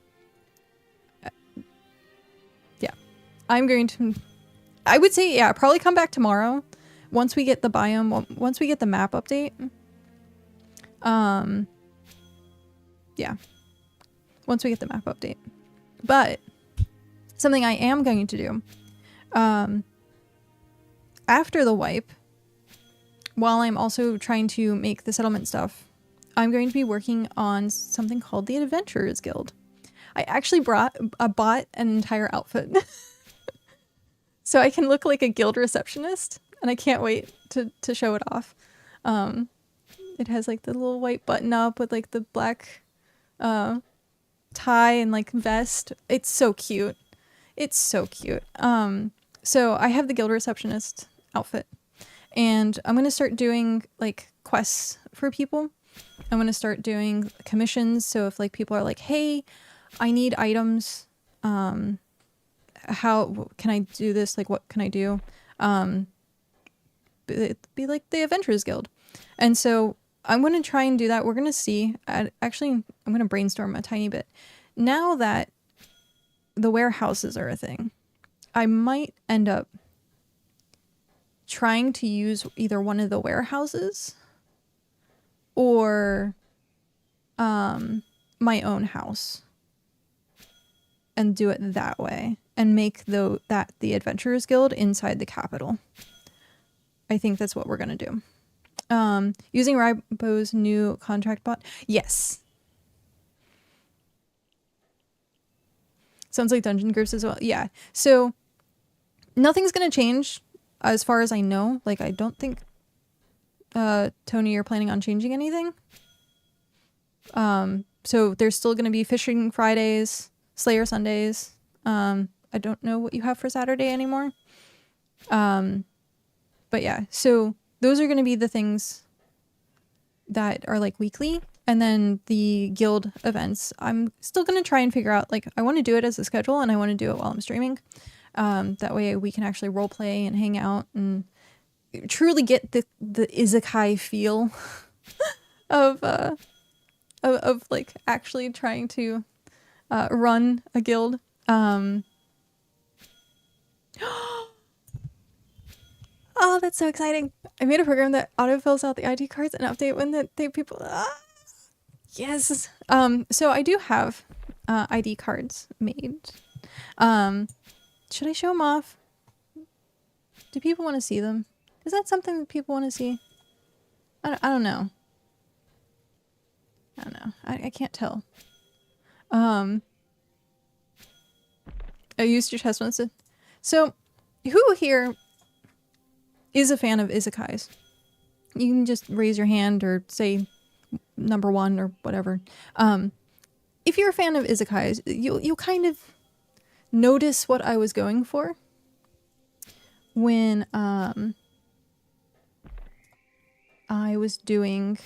I'm going to... I would say, yeah, probably come back tomorrow. Once we get the biome, once we get the map update. Yeah. Once we get the map update. But... something I am going to do after the wipe, while I'm also trying to make the settlement stuff, I'm going to be working on something called the Adventurers Guild. I actually bought an entire outfit so I can look like a guild receptionist, and I can't wait to show it off. It has like the little white button up with like the black tie and like vest. It's so cute. It's so cute. So I have the guild receptionist outfit, and I'm going to start doing like quests for people. I'm going to start doing commissions. So if like people are like, hey, I need items. How can I do this? Like, what can I do? Be like the Adventurers Guild. And so I'm going to try and do that. We're going to see. Actually, I'm going to brainstorm a tiny bit. Now that the warehouses are a thing, I might end up trying to use either one of the warehouses or my own house and do it that way and make the Adventurers Guild inside the capital. I think that's what we're going to do. Using Ribo's new contract bot. Yes. Sounds like dungeon groups as well. Yeah. So nothing's going to change as far as I know. Like, I don't think, Tony, you're planning on changing anything. So there's still going to be Fishing Fridays, Slayer Sundays. I don't know what you have for Saturday anymore. But yeah, so those are going to be the things that are like weekly. And then the guild events, I'm still going to try and figure out, like, I want to do it as a schedule and I want to do it while I'm streaming. That way we can actually role play and hang out and truly get the isekai feel of like actually trying to run a guild. Oh, that's so exciting. I made a program that auto fills out the ID cards and update when people... Yes. So I do have ID cards made. Should I show them off? Do people want to see them? Is that something that people want to see? I don't know. I don't know. I can't tell. I used your test once. So, who here is a fan of isekais? You can just raise your hand or say number 1 or whatever. If you're a fan of isekais, you'll kind of notice what I was going for when I was doing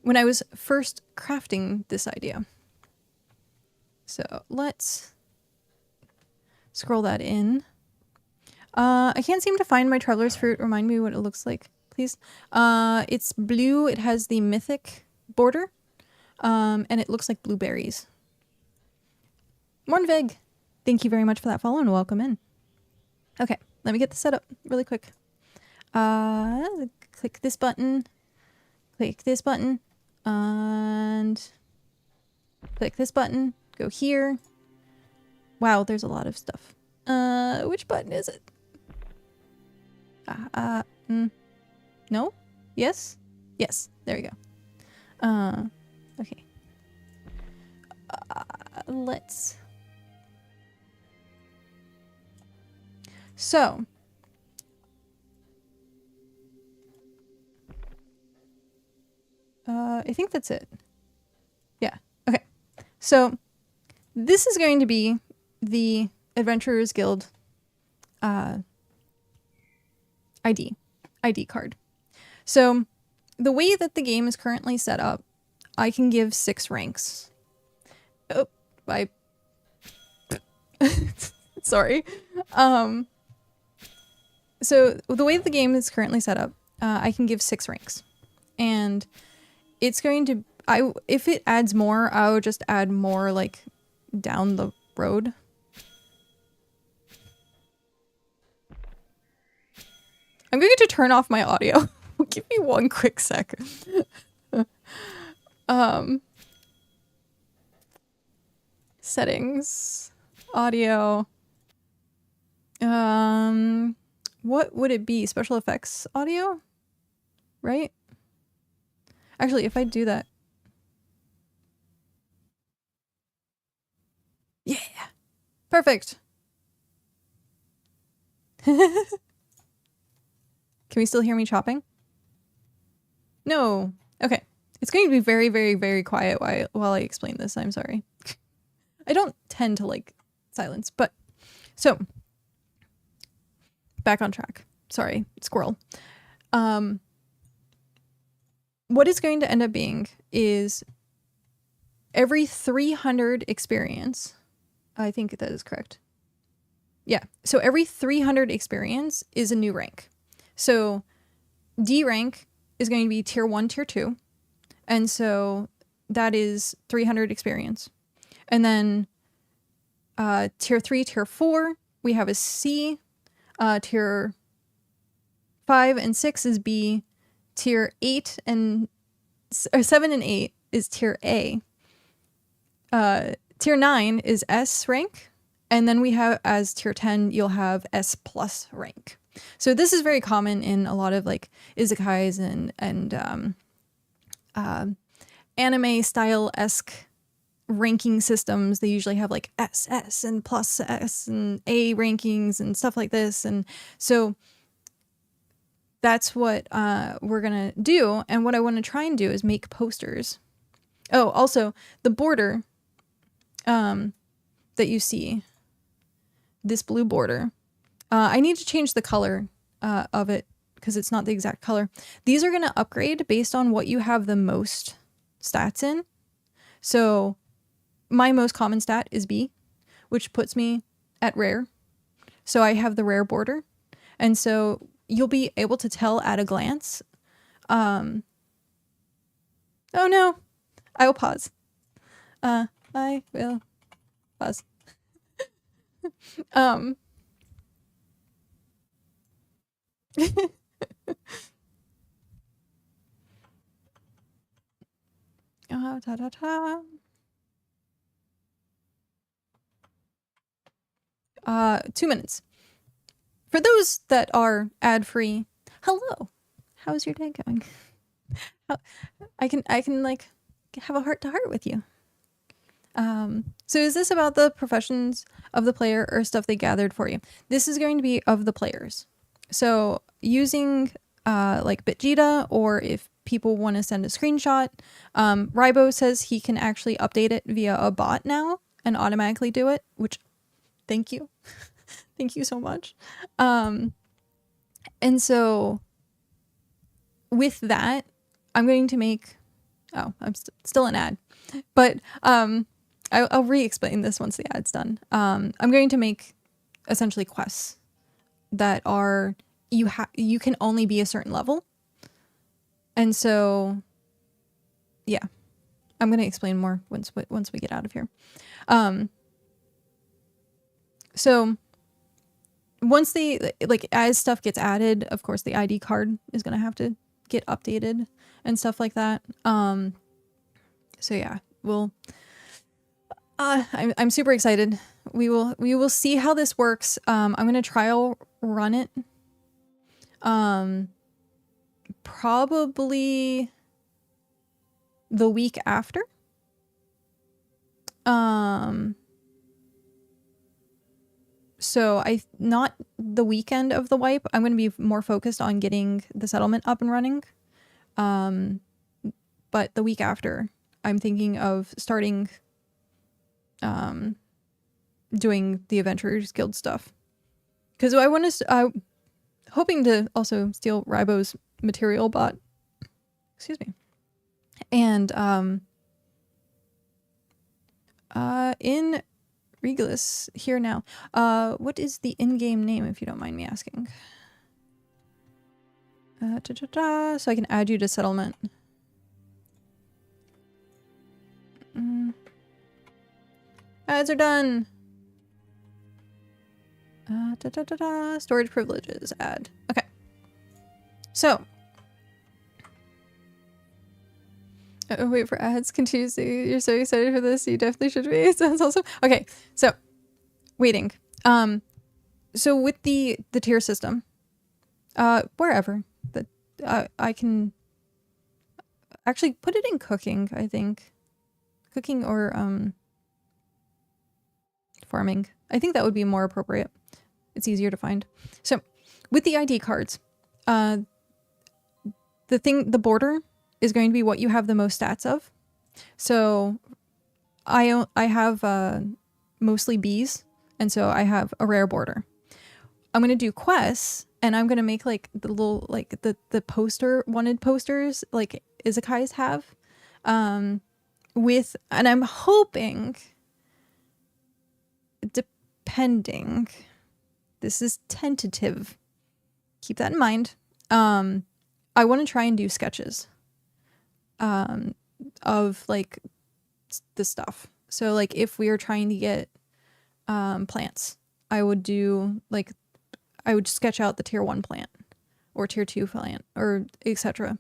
when I was first crafting this idea. So let's scroll that in. I can't seem to find my traveler's fruit. Remind me what it looks like, please. It's blue. It has the mythic border. And it looks like blueberries. Mornvig, thank you very much for that follow and welcome in. Okay, let me get this set up really quick. Click this button, and click this button, go here. Wow, there's a lot of stuff. Which button is it? No? Yes? Yes, there we go. Okay. Let's... So... I think that's it. Yeah. Okay. So, this is going to be the Adventurers Guild ID card. So, the way that the game is currently set up, I can give 6 ranks. Oh, I... Sorry. So, the way the game is currently set up, I can give 6 ranks. And it's going to... if it adds more, I would just add more, like, down the road. I'm going to turn off my audio. Give me one quick second. Settings. Audio. What would it be? Special effects audio? Right? Actually, if I do that. Yeah! Perfect! Can we still hear me chopping? No. Okay. It's going to be very, very, very quiet while I explain this. I'm sorry. I don't tend to like silence, but... So. Back on track. Sorry, squirrel. What it's going to end up being is every 300 experience. I think that is correct. Yeah. So every 300 experience is a new rank. So D rank is going to be tier 1, tier 2. And so that is 300 experience. And then tier 3, tier 4, we have a C. Tier 5 and 6 is B. Tier 8 and 7 and 8 is tier A. Tier 9 is S rank. And then we have, as tier 10, you'll have S plus rank. So this is very common in a lot of like isekais and anime style-esque ranking systems. They usually have like SS and plus S and A rankings and stuff like this. And so that's what we're gonna do. And what I want to try and do is make posters. Oh, also the border that you see, this blue border, I need to change the color of it because it's not the exact color. These are going to upgrade based on what you have the most stats in. So my most common stat is B, which puts me at rare. So I have the rare border. And so you'll be able to tell at a glance. Oh no, I will pause. I will pause. Ta ta ta. 2 minutes. For those that are ad-free, hello. How's your day going? I can like have a heart to heart with you. So is this about the professions of the player or stuff they gathered for you? This is going to be of the players. So using like Bitjita, or if people want to send a screenshot, Rybo says he can actually update it via a bot now and automatically do it, which thank you. Thank you so much. And so with that, I'm going to make, oh, I'm still an ad, but I'll re-explain this once the ad's done. I'm going to make essentially quests that are, you can only be a certain level. And so, yeah, I'm going to explain more once we get out of here. So once as stuff gets added, of course, the ID card is going to have to get updated and stuff like that. So yeah, I'm super excited. We will see how this works. I'm going to trial run it. Probably the week after. So not the weekend of the wipe. I'm going to be more focused on getting the settlement up and running. But the week after, I'm thinking of starting doing the Adventurers Guild stuff. Because I'm hoping to also steal Rybo's material bot. Excuse me. And in Regalis here now. What is the in-game name, if you don't mind me asking? So I can add you to settlement. Ads are done. Storage privileges, add. Okay. So. Wait for ads. Continue. You're so excited for this. You definitely should be. It sounds awesome. Okay. So, waiting. So with the tier system, wherever that I can actually put it in cooking. I think cooking or farming. I think that would be more appropriate. It's easier to find. So with the ID cards, the border is going to be what you have the most stats of. So I have mostly bees, and so I have a rare border. I'm going to do quests, and I'm going to make like the little, like the wanted posters like izakais have, and I'm hoping, depending, this is tentative, keep that in mind, I want to try and do sketches of like the stuff. So like if we are trying to get plants, I would sketch out the tier 1 plant or tier 2 plant or etc.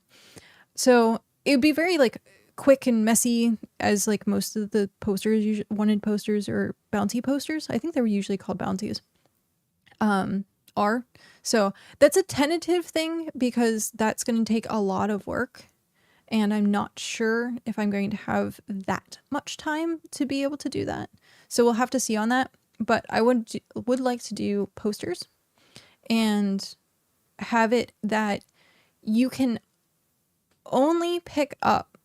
So it would be very like quick and messy, as like most of the posters, wanted posters or bounty posters, I think they were usually called bounties, are. So that's a tentative thing because that's going to take a lot of work, and I'm not sure if I'm going to have that much time to be able to do that. So we'll have to see on that. But I would like to do posters and have it that you can only pick up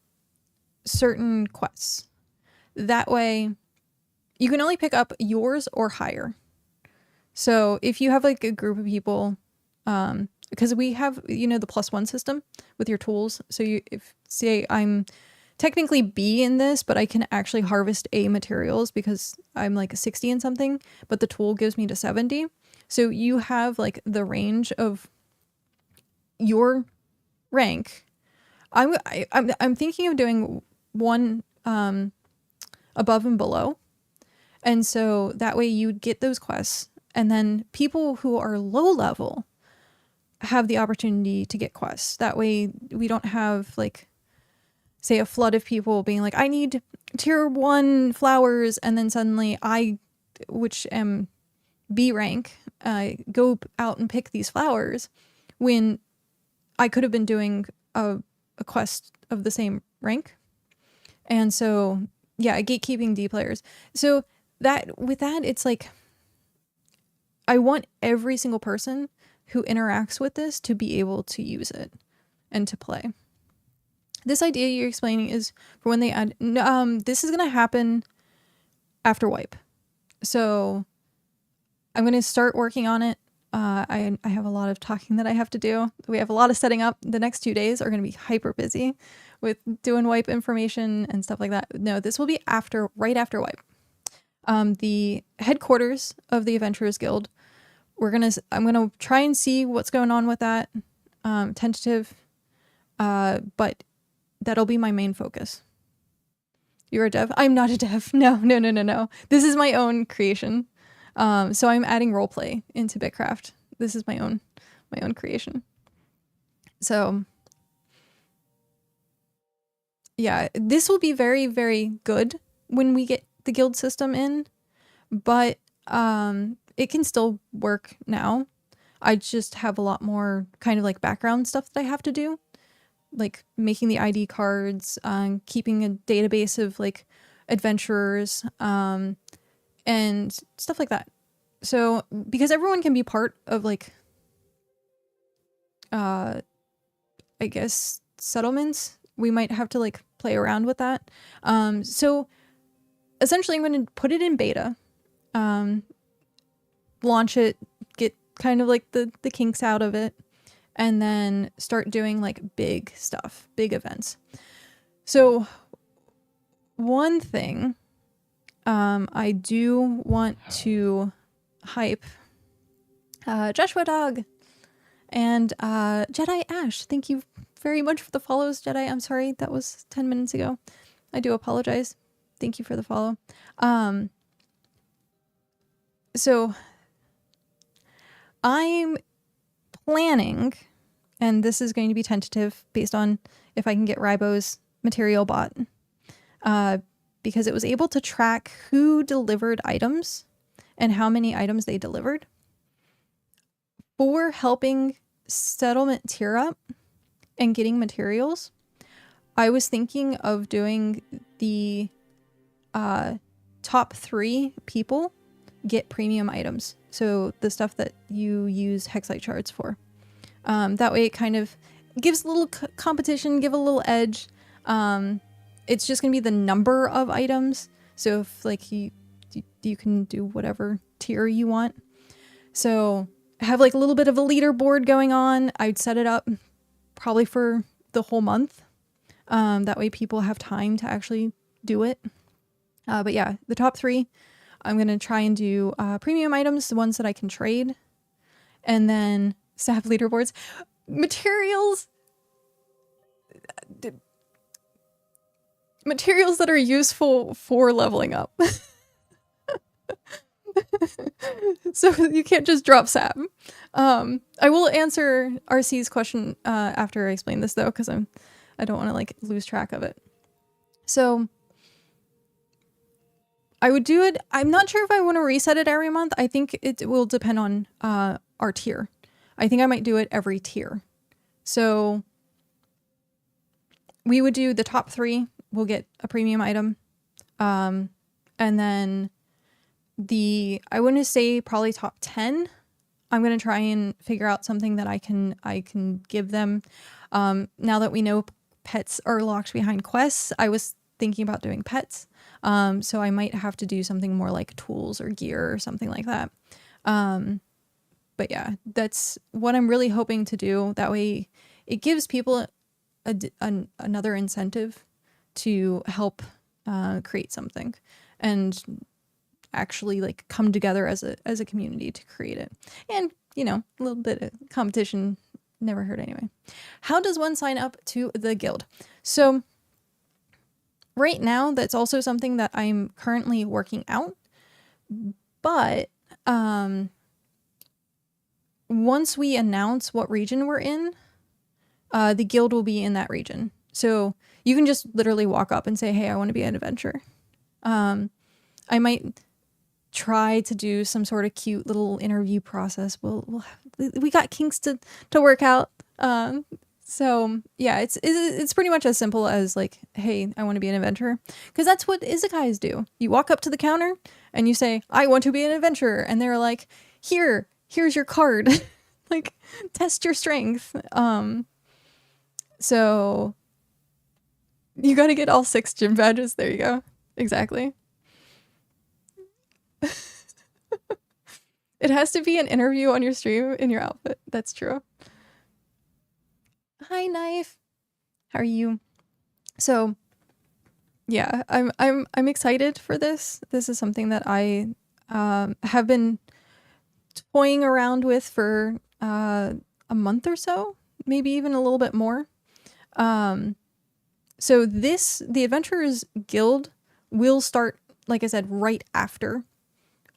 certain quests. That way you can only pick up yours or higher. So if you have like a group of people, because we have, the +1 system with your tools. So if say I'm technically B in this, but I can actually harvest A materials because I'm like a 60 and something, but the tool gives me to 70. So you have like the range of your rank. I'm thinking of doing one above and below. And so that way you get those quests, and then people who are low level have the opportunity to get quests. That way we don't have like say a flood of people being like, I need tier 1 flowers, and then suddenly I, which am B rank, go out and pick these flowers when I could have been doing a quest of the same rank. And so, yeah, gatekeeping D players. So with that, it's like, I want every single person who interacts with this to be able to use it and to play. This idea you're explaining is for when they add, this is going to happen after wipe. So I'm going to start working on it. I have a lot of talking that I have to do. We have a lot of setting up. The next 2 days are going to be hyper busy with doing wipe information and stuff like that. No, this will be right after wipe. The headquarters of the Adventurers Guild, I'm gonna try and see what's going on with that. Tentative, but that'll be my main focus. You're a dev? I'm not a dev. No. This is my own creation. So I'm adding roleplay into BitCraft. This is my own creation. So yeah, this will be very, very good when we get the guild system in, but it can still work now. I just have a lot more kind of like background stuff that I have to do, like making the ID cards, keeping a database of like adventurers, and stuff like that. So because everyone can be part of like, I guess settlements, we might have to like play around with that. So essentially I'm going to put it in beta, launch it, get kind of like the kinks out of it, and then start doing like big stuff, big events. So one thing I do want to hype Joshua Dog and Jedi Ash. Thank you very much for the follows, Jedi. I'm sorry, that was 10 minutes ago. I do apologize. Thank you for the follow. So I'm planning, and this is going to be tentative based on if I can get Ribo's material bot, because it was able to track who delivered items and how many items they delivered. For helping settlement tier up and getting materials, I was thinking of doing the top 3 people get premium items. So the stuff that you use hexite shards for. That way it kind of gives a little competition, give a little edge. It's just going to be the number of items. So if like you can do whatever tier you want. So have like a little bit of a leaderboard going on. I'd set it up probably for the whole month. That way people have time to actually do it. But yeah, the top 3, I'm going to try and do premium items, the ones that I can trade. And then staff leaderboards. Materials that are useful for leveling up. So you can't just drop sap. I will answer RC's question after I explain this though, because I don't want to like lose track of it. So I would do it. I'm not sure if I want to reset it every month. I think it will depend on our tier. I think I might do it every tier. So we would do the top 3. We'll get a premium item. And then I wouldn't say probably top 10. I'm going to try and figure out something that I can give them. Now that we know pets are locked behind quests, I was thinking about doing pets. So I might have to do something more like tools or gear or something like that. But yeah, that's what I'm really hoping to do. That way it gives people another incentive to help create something and actually like come together as a community to create it. And, you know, a little bit of competition never hurt anyway. How does one sign up to the guild? So right now, that's also something that I'm currently working out. But once we announce what region we're in, the guild will be in that region. So you can just literally walk up and say, hey, I want to be an adventurer. I might try to do some sort of cute little interview process. We got kinks to work out. So yeah, it's pretty much as simple as like, hey, I want to be an adventurer, because that's what izakais do. You walk up to the counter and you say, I want to be an adventurer, and they're like, here's your card. Like, test your strength. So you got to get all 6 gym badges. There you go. Exactly. It has to be an interview on your stream in your outfit. That's true. Hi, Knife. How are you? So, yeah, I'm excited for this. This is something that I have been toying around with for a month or so, maybe even a little bit more. So the Adventurers Guild will start, like I said, right after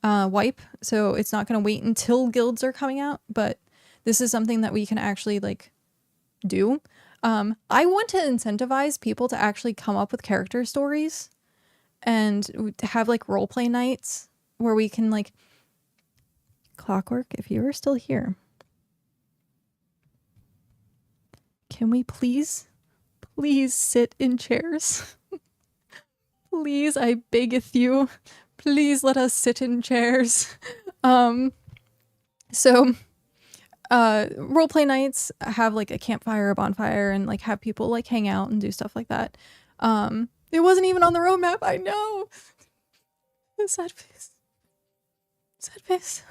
wipe. So it's not going to wait until guilds are coming out, but this is something that we can actually like do. I want to incentivize people to actually come up with character stories and to have like roleplay nights where we can like Clockwork, if you are still here, can we please sit in chairs? Please, I beggeth you. Please let us sit in chairs. So roleplay nights have like a campfire, a bonfire, and like have people like hang out and do stuff like that. It wasn't even on the roadmap. I know. Sad face. Sad face.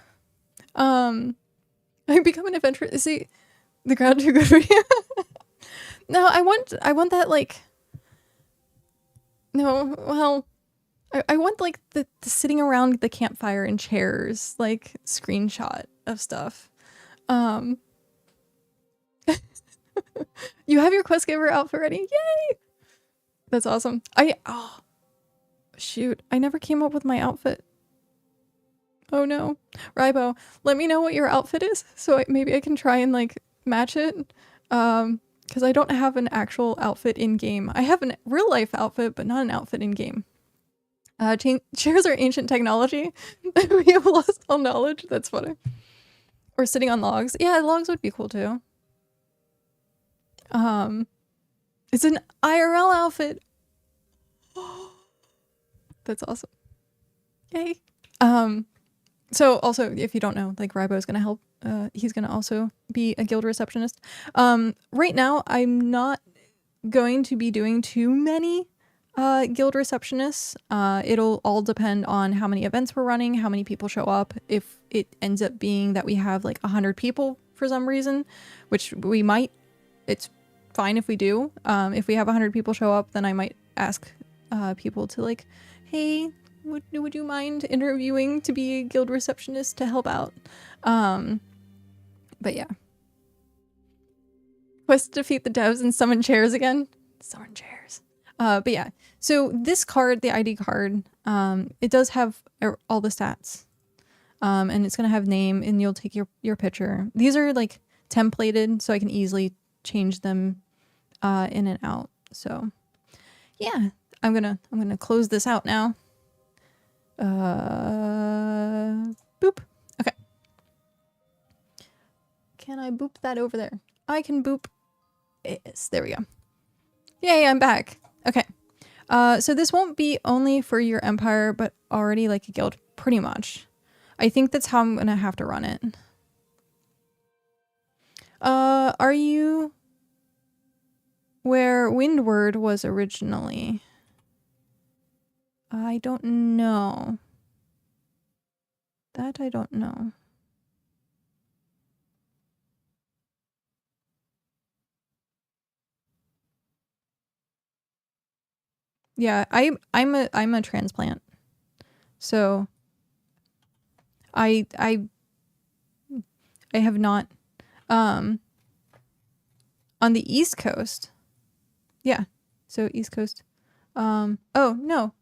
I become an adventurer. See, the crowd too good for you. No, I want that like. No, well, I want like the sitting around the campfire in chairs, like screenshot of stuff. You have your quest giver outfit ready? Yay! That's awesome. Oh shoot, I never came up with my outfit. Oh no. Rybo, let me know what your outfit is so maybe I can try and like match it. Because I don't have an actual outfit in game. I have a real life outfit, but not an outfit in game. Chairs are ancient technology. We have lost all knowledge. That's funny. Or sitting on logs. Yeah, logs would be cool too. It's an IRL outfit. That's awesome. Yay. So also, if you don't know, like Rybo is gonna help. He's gonna also be a guild receptionist. Right now, I'm not going to be doing too many guild receptionists. It'll all depend on how many events we're running, how many people show up. If it ends up being that we have like 100 people for some reason, which we might, it's fine if we do. If we have 100 people show up, then I might ask people to like, hey, would you mind interviewing to be a guild receptionist to help out? But yeah. Quest to defeat the devs and summon chairs again. Summon chairs. But yeah. So this card, the ID card, it does have all the stats. And it's gonna have name and you'll take your picture. These are like templated, so I can easily change them in and out. So yeah, I'm gonna close this out now. Boop. Okay. Can I boop that over there? I can boop. Yes, there we go. Yay, I'm back. Okay. So this won't be only for your empire, but already like a guild, pretty much. I think that's how I'm gonna have to run it. Are you where Windward was originally? I don't know. That I don't know. Yeah, I'm a transplant. So I have not on the East Coast. Yeah. So East Coast. Oh, no.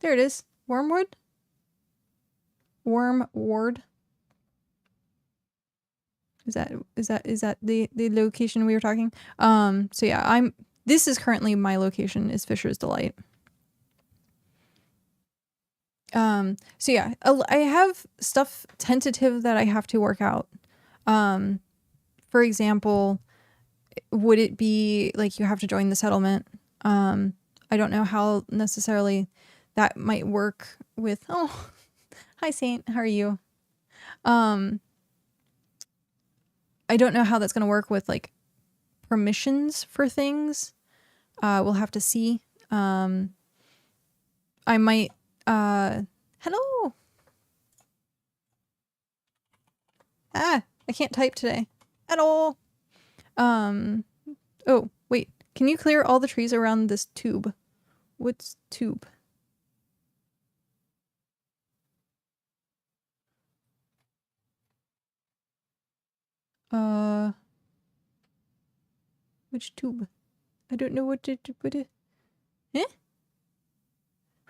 There it is. Wormwood? Wormward? Is that the location we were talking? So yeah, this is currently my location, is Fisher's Delight. So yeah, I have stuff tentative that I have to work out. For example, would it be like you have to join the settlement? I don't know how necessarily that might work with, oh, hi Saint, how are you? I don't know how that's going to work with like permissions for things. We'll have to see. I might, hello. I can't type today at all. Oh, wait. Can you clear all the trees around this tube? What's tube? Which tube? I don't know what to put it. Eh?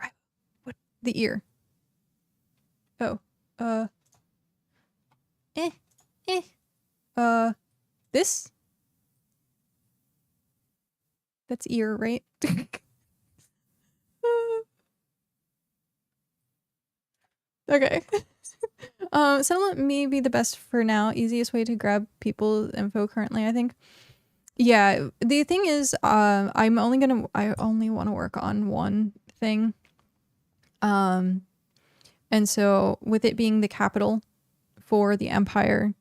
Right. What? The ear. Oh. This? That's ear, right? Okay. Settlement may be the best for now. Easiest way to grab people's info currently, I think. Yeah, the thing is, I only want to work on one thing. And so with it being the capital for the empire,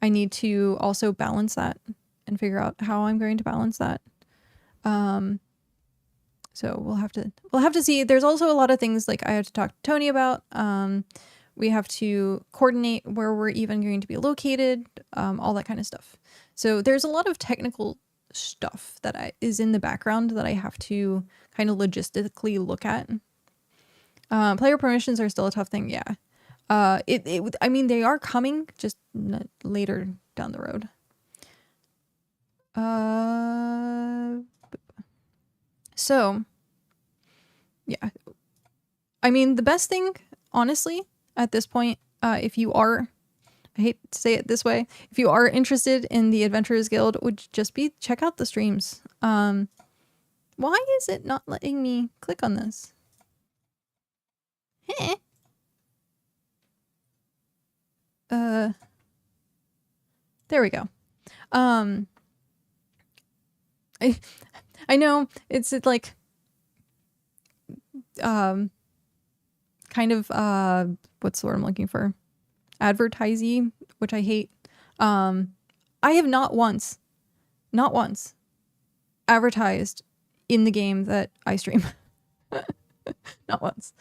I need to also balance that and figure out how I'm going to balance that. So we'll have to see. There's also a lot of things like I have to talk to Tony about. We have to coordinate where we're even going to be located, all that kind of stuff. So there's a lot of technical stuff that is in the background that I have to kind of logistically look at. Player permissions are still a tough thing, yeah. I mean, they are coming, just later down the road. So, yeah. I mean, the best thing, honestly, at this point, if you are, I hate to say it this way, if you are interested in the Adventurers Guild, would just be check out the streams. Why is it not letting me click on this? Heh. There we go. I know it's like kind of what's the word I'm looking for? Advertising, which I hate. I have not once advertised in the game that I stream. Not once.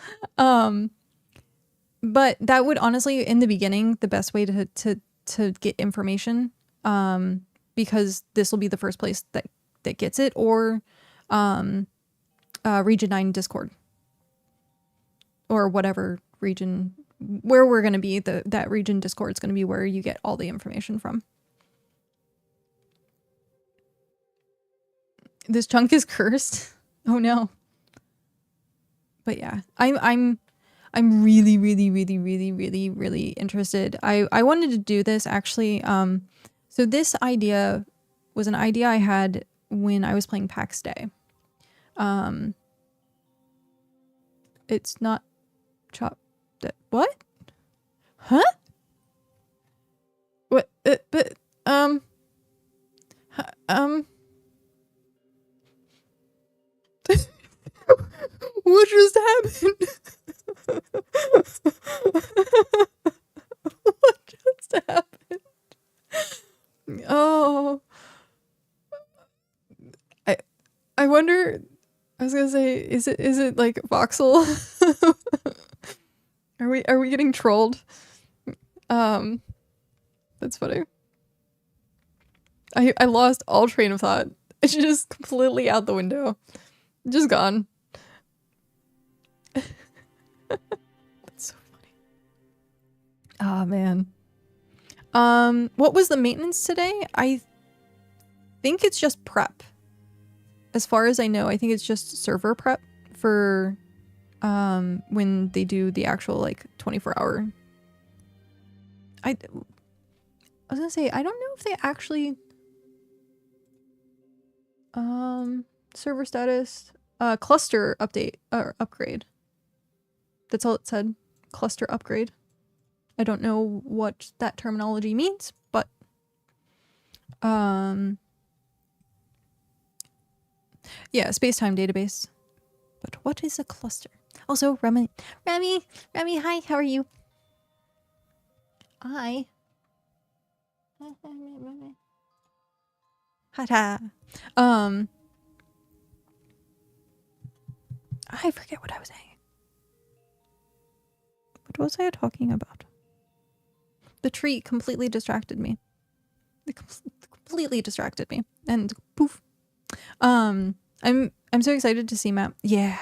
But that would honestly, in the beginning, the best way to get information, because this will be the first place that gets it, or Region 9 Discord, or whatever region where we're going to be. That region Discord is going to be where you get all the information from. This chunk is cursed. Oh no. But yeah, I'm really interested. I wanted to do this actually. So this idea was an idea I had when I was playing PAX Day. It's not chop. What? Huh? What? But what just happened? What just happened? Oh, I wonder. I was gonna say, is it like voxel? Are we getting trolled? That's funny. I lost all train of thought. It's just completely out the window. Just gone. That's so funny. Oh man. What was the maintenance today? I think it's just prep. As far as I know, I think it's just server prep for when they do the actual like 24-hour. I was gonna say, I don't know if they actually Server status, cluster update or upgrade. That's all it said. Cluster upgrade. I don't know what that terminology means, but yeah, space-time database. But what is a cluster? Also, Remy, hi, how are you? Hi. Ha-ta. I forget what I was saying. What was I talking about? The tree completely distracted me. It completely distracted me. And poof. I'm so excited to see map. Yeah.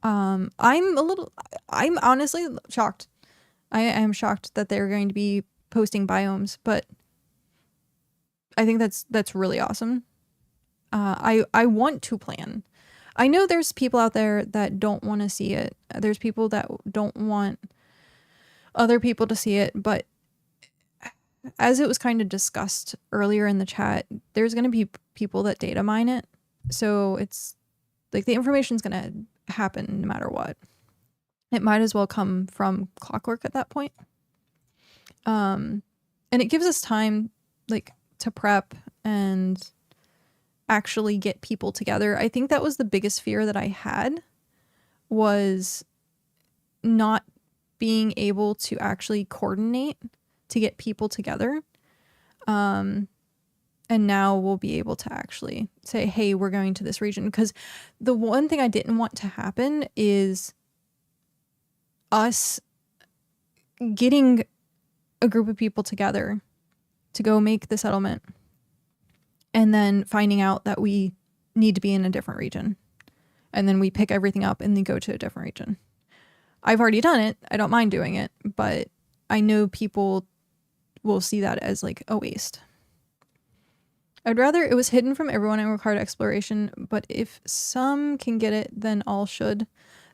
I'm honestly shocked. I am shocked that they're going to be posting biomes, but I think that's really awesome. I want to plan. I know there's people out there that don't want to see it. There's people that don't want other people to see it, but as it was kind of discussed earlier in the chat, there's going to be people that data mine it. So it's like the information's going to happen no matter what. It might as well come from Clockwork at that point. And it gives us time like to prep and actually get people together. I think that was the biggest fear that I had, was not being able to actually coordinate to get people together. And now we'll be able to actually say, hey, we're going to this region. Because the one thing I didn't want to happen is us getting a group of people together to go make the settlement and then finding out that we need to be in a different region. And then we pick everything up and then go to a different region. I've already done it. I don't mind doing it, but I know people will see that as like a waste. I'd rather it was hidden from everyone and required exploration, but if some can get it, then all should.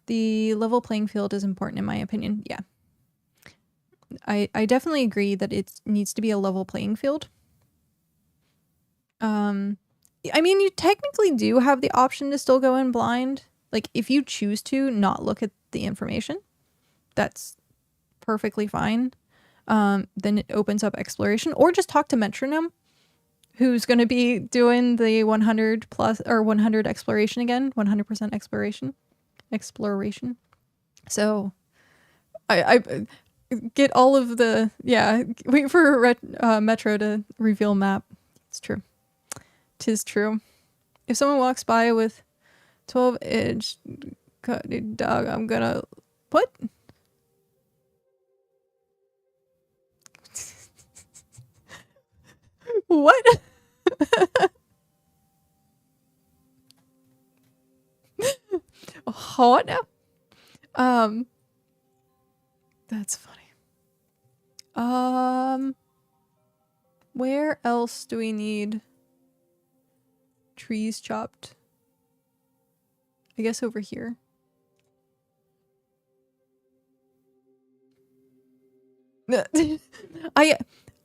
The level playing field is important in my opinion. Yeah. I definitely agree that it needs to be a level playing field. I mean, you technically do have the option to still go in blind. Like, if you choose to not look at the information, that's perfectly fine. Then it opens up exploration, or just talk to Metronome, who's going to be doing the 100 plus or 100 exploration again, 100% exploration. So I get all of the, yeah, wait for Metro to reveal map. It's true. 'Tis true. If someone walks by with 12-inch cutted dog, I'm gonna... What? What? What? That's funny. Where else do we need trees chopped? I guess over here.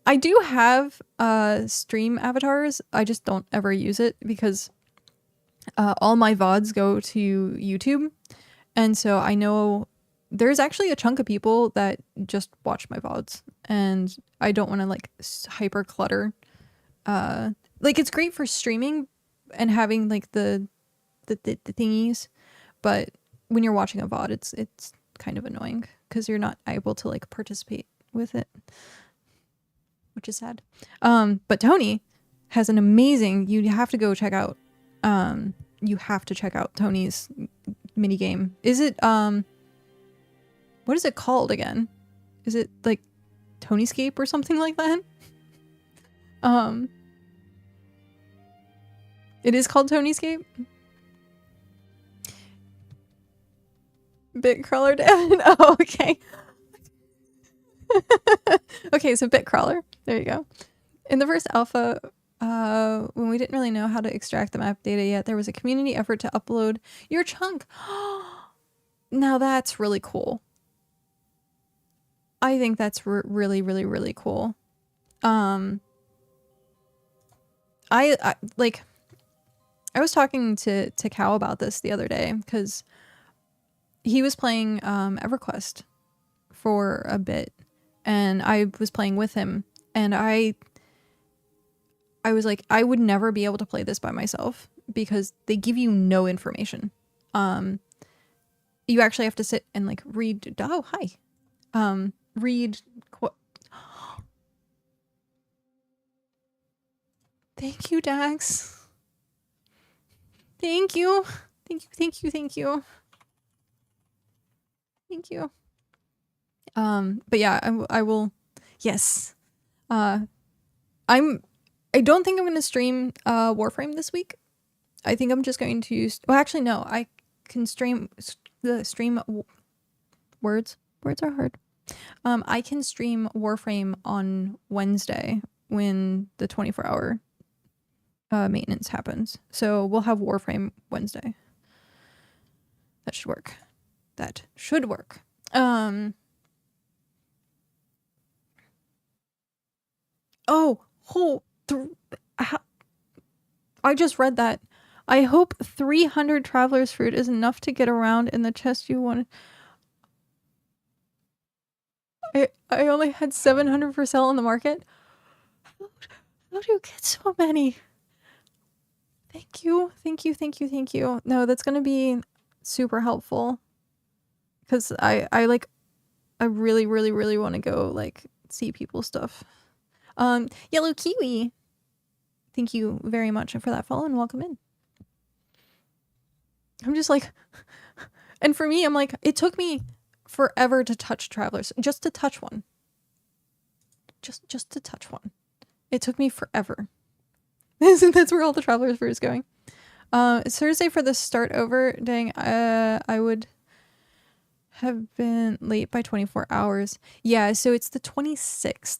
I do have stream avatars. I just don't ever use it because all my VODs go to YouTube. And so I know there's actually a chunk of people that just watch my VODs, and I don't want to like hyper clutter. Like, it's great for streaming and having like the thingies, but when you're watching a VOD, it's kind of annoying because you're not able to like participate with it, which is sad. But Tony has an amazing, you have to go check out, you have to check out Tony's mini game. Is it what is it called again? Is it like Tonyscape or something like that? It is called Tonyscape. Bitcrawler Devin. Oh, okay. Okay, so Bitcrawler. There you go. In the first alpha, when we didn't really know how to extract the map data yet, there was a community effort to upload your chunk. Now that's really cool. I think that's really, really, really cool. I I was talking to Cal about this the other day because he was playing EverQuest for a bit, and I was playing with him, and I was like, I would never be able to play this by myself because they give you no information. You actually have to sit and like read. Oh, hi. Read. Thank you, Dax. Thank you. Thank you. Thank you. Thank you. Thank you. But yeah, I will. Yes. I don't think I'm going to stream Warframe this week. I think I'm just going to use, well, actually, no, I can stream words. Words are hard. I can stream Warframe on Wednesday when the 24-hour maintenance happens. So we'll have Warframe Wednesday. That should work. That should work. I just read that. I hope 300 Traveler's Fruit is enough to get around in the chest you wanted. I only had 700 for sale on the market. How do you get so many? Thank you. Thank you. Thank you. Thank you. No, that's going to be super helpful. Because I really, really, really want to go like see people's stuff. Yellow Kiwi. Thank you very much for that follow and welcome in. I'm just like, and for me, I'm like, it took me forever to touch Travelers, just to touch one. Just to touch one. It took me forever. That's where all the Travelers Fruit is going. It's Thursday for the start over. Dang, I would have been late by 24 hours. Yeah, so it's the 26th.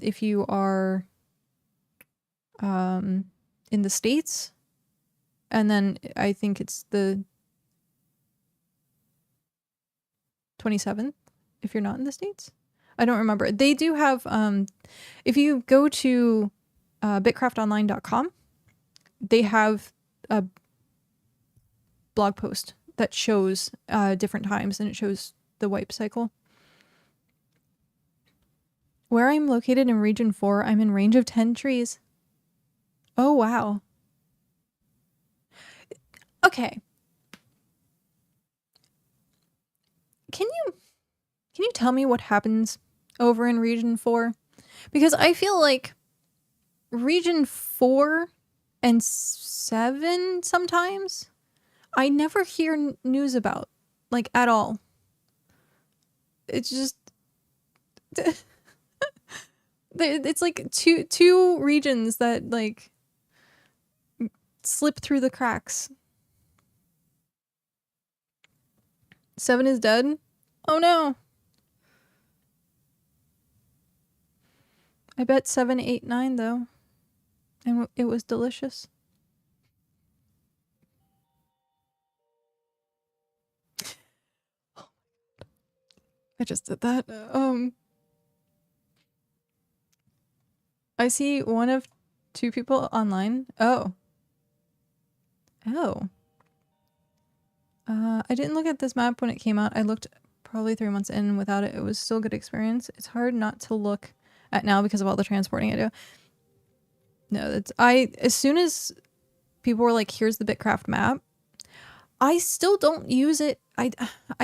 If you are in the States, and then I think it's the 27th if you're not in the States. I don't remember. They do have, if you go to bitcraftonline.com, they have a blog post that shows different times, and it shows the wipe cycle. Where I'm located in Region 4, I'm in range of 10 trees. Oh, wow. Okay. Can you tell me what happens over in Region 4? Because I feel like Region 4 and 7 sometimes I never hear news about, like, at all. It's just it's like two regions that like slip through the cracks. 7 is dead? Oh no. I bet 7, 8, 9 though. And it was delicious. I just did that. I see one of 2 people online. Oh. I didn't look at this map when it came out. I looked probably 3 months in without it. It was still a good experience. It's hard not to look at now because of all the transporting I do. No, as soon as people were like, here's the BitCraft map, I still don't use it. I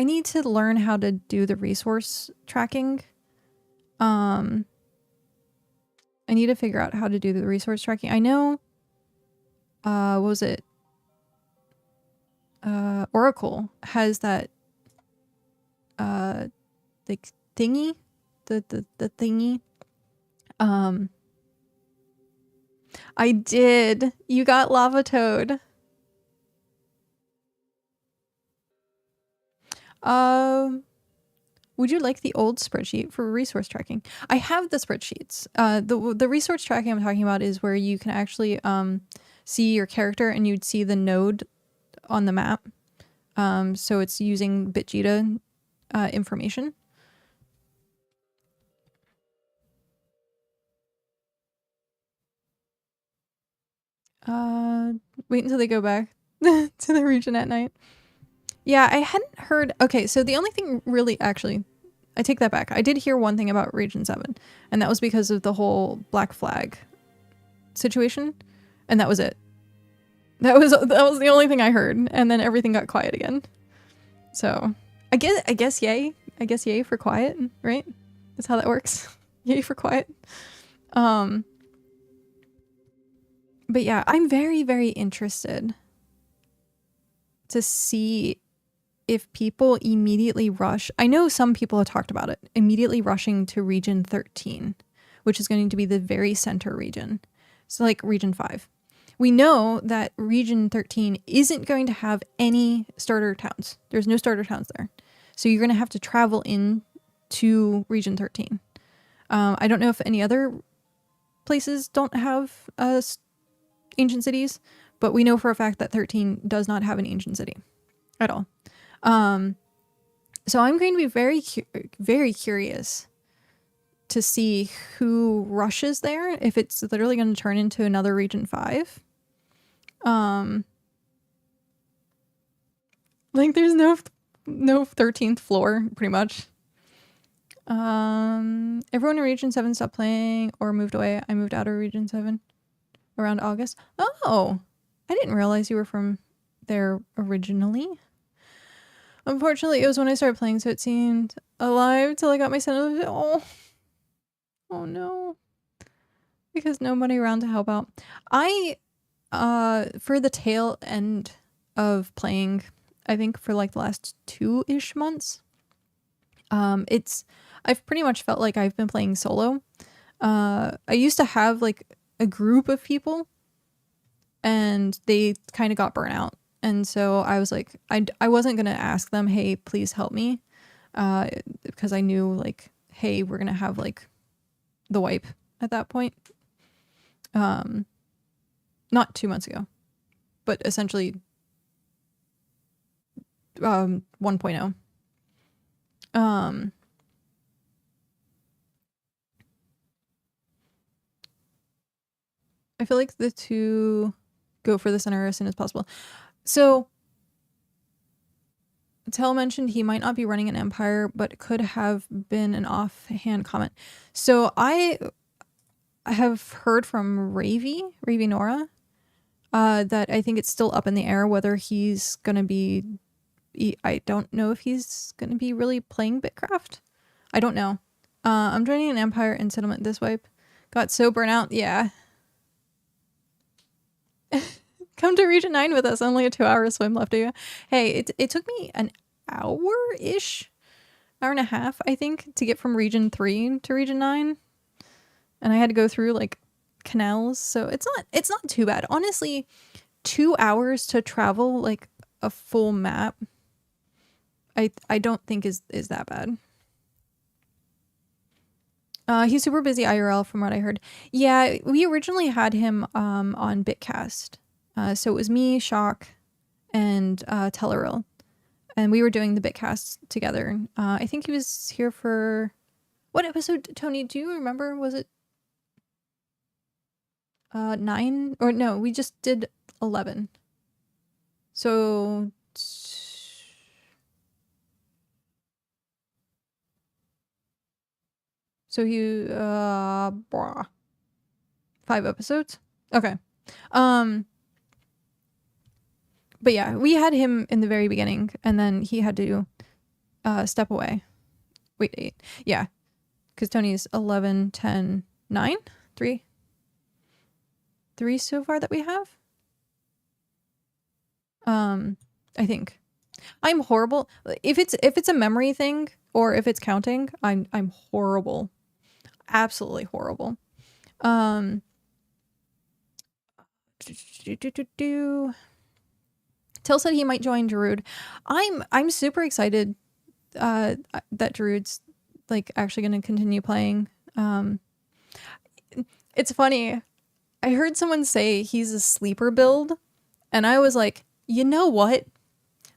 need to learn how to do the resource tracking. I need to figure out how to do the resource tracking. I know, what was it? Oracle has that, like thingy, the thingy. I did. You got Lava Toad. Would you like the old spreadsheet for resource tracking? I have the spreadsheets. The resource tracking I'm talking about is where you can actually see your character and you'd see the node on the map. So it's using BitJita information. Wait until they go back to the region at night. Yeah, I hadn't heard. Okay, so the only thing really, actually, I take that back. I did hear one thing about Region 7, and that was because of the whole Black Flag situation, and that was it. That was the only thing I heard, and then everything got quiet again. So, I guess yay. I guess yay for quiet, right? That's how that works. Yay for quiet. But yeah, I'm very, very interested to see if people immediately rush. I know some people have talked about it, immediately rushing to region 13, which is going to be the very center region. So like region 5. We know that region 13 isn't going to have any starter towns. There's no starter towns there. So you're going to have to travel in to region 13. I don't know if any other places don't have ancient cities, but we know for a fact that 13 does not have an ancient city at all. So I'm going to be very curious to see who rushes there, if it's literally going to turn into another region 5. Like there's no 13th floor, pretty much. Everyone in region 7 stopped playing or moved away. I moved out of region 7 around August. Oh, I didn't realize you were from there originally. Unfortunately, it was when I started playing, so it seemed alive till I got my son. Oh no. Because nobody around to help out. I, for the tail end of playing, I think for like the last 2-ish months, I've pretty much felt like I've been playing solo. I used to have like a group of people, and they kind of got burnt out. And so I was like, I wasn't going to ask them, hey, please help me. Because I knew like, hey, we're going to have like the wipe at that point. Not 2 months ago, but essentially 1.0. I feel like the two go for the center as soon as possible. So Tell mentioned he might not be running an empire, but could have been an offhand comment. So I have heard from Ravi Nora, that I think it's still up in the air whether he's gonna be. I don't know if he's gonna be really playing BitCraft. I don't know. I'm joining an empire in settlement this wipe. Got so burnt out. Yeah. Come to region 9 with us. Only a 2-hour swim left of you. Hey, it took me an hour-ish, hour and a half, I think, to get from region 3 to region 9. And I had to go through like canals, so it's not too bad. Honestly, 2 hours to travel like a full map, I don't think is that bad. He's super busy IRL from what I heard. Yeah, we originally had him on Bitcast. So it was me, Shock, and Telleril. And we were doing the Bitcasts together. I think he was here for... What episode, Tony? Do you remember? Was it 9? Or no, we just did 11. So... So he... 5 episodes? Okay. But yeah, we had him in the very beginning, and then he had to step away. Wait, 8. Yeah, because Tony's 11, 10, 9? 3 so far that we have. I think. I'm horrible. If it's a memory thing, or if it's counting, I'm horrible. Absolutely horrible. Till said he might join Darude. I'm super excited that Darude's like actually going to continue playing. It's funny. I heard someone say he's a sleeper build, and I was like, you know what?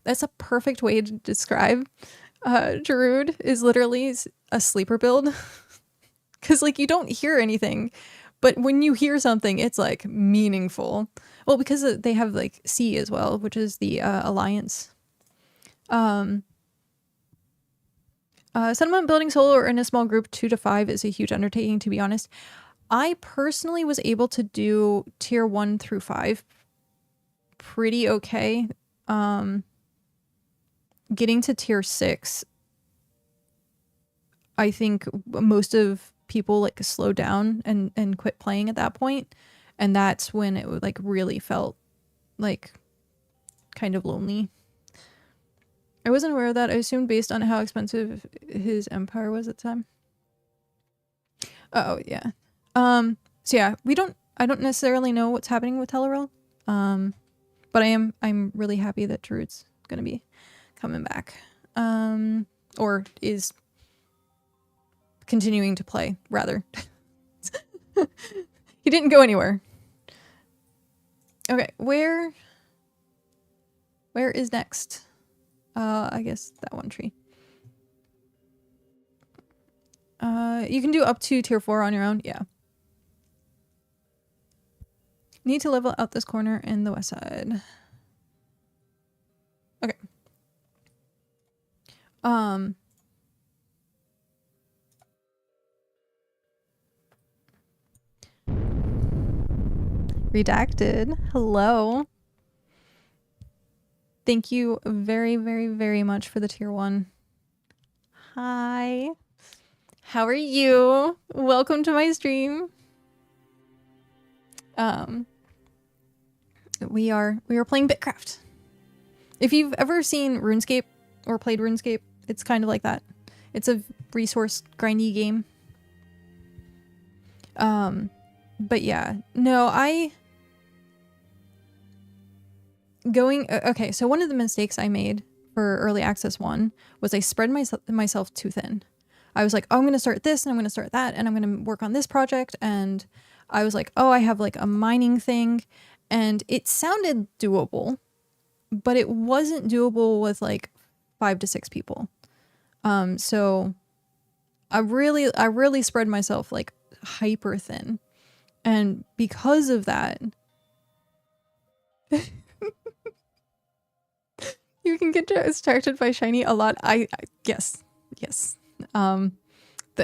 That's a perfect way to describe Darude, is literally a sleeper build. Because like you don't hear anything, but when you hear something, it's like meaningful. Well, because they have like C as well, which is the alliance. Settlement building solo or in a small group 2 to 5 is a huge undertaking, to be honest. I personally was able to do tier 1 through 5 pretty okay. Getting to tier 6, I think most of people like slow down and quit playing at that point, and that's when it like really felt like kind of lonely. I wasn't aware of that. I assumed based on how expensive his empire was at the time. Oh yeah. So yeah, I don't necessarily know what's happening with Telleril. But I'm really happy that Druid's gonna be coming back. Or is continuing to play, rather. He didn't go anywhere. Okay, where is next? I guess that one tree. You can do up to tier 4 on your own, yeah. Need to level out this corner in the west side. Okay. Redacted. Hello. Thank you very, very, very much for the tier 1. Hi. How are you? Welcome to my stream. We are playing BitCraft. If you've ever seen RuneScape or played RuneScape, it's kind of like that. It's a resource grindy game. But yeah, no, okay, so one of the mistakes I made for early access 1 was I spread myself too thin. I was like, oh, I'm going to start this and I'm going to start that and I'm going to work on this project. And I was like, oh, I have like a mining thing, and it sounded doable, but it wasn't doable with like 5 to 6 people. So I really spread myself like hyper thin. And because of that, you can get distracted by shiny a lot. Yes.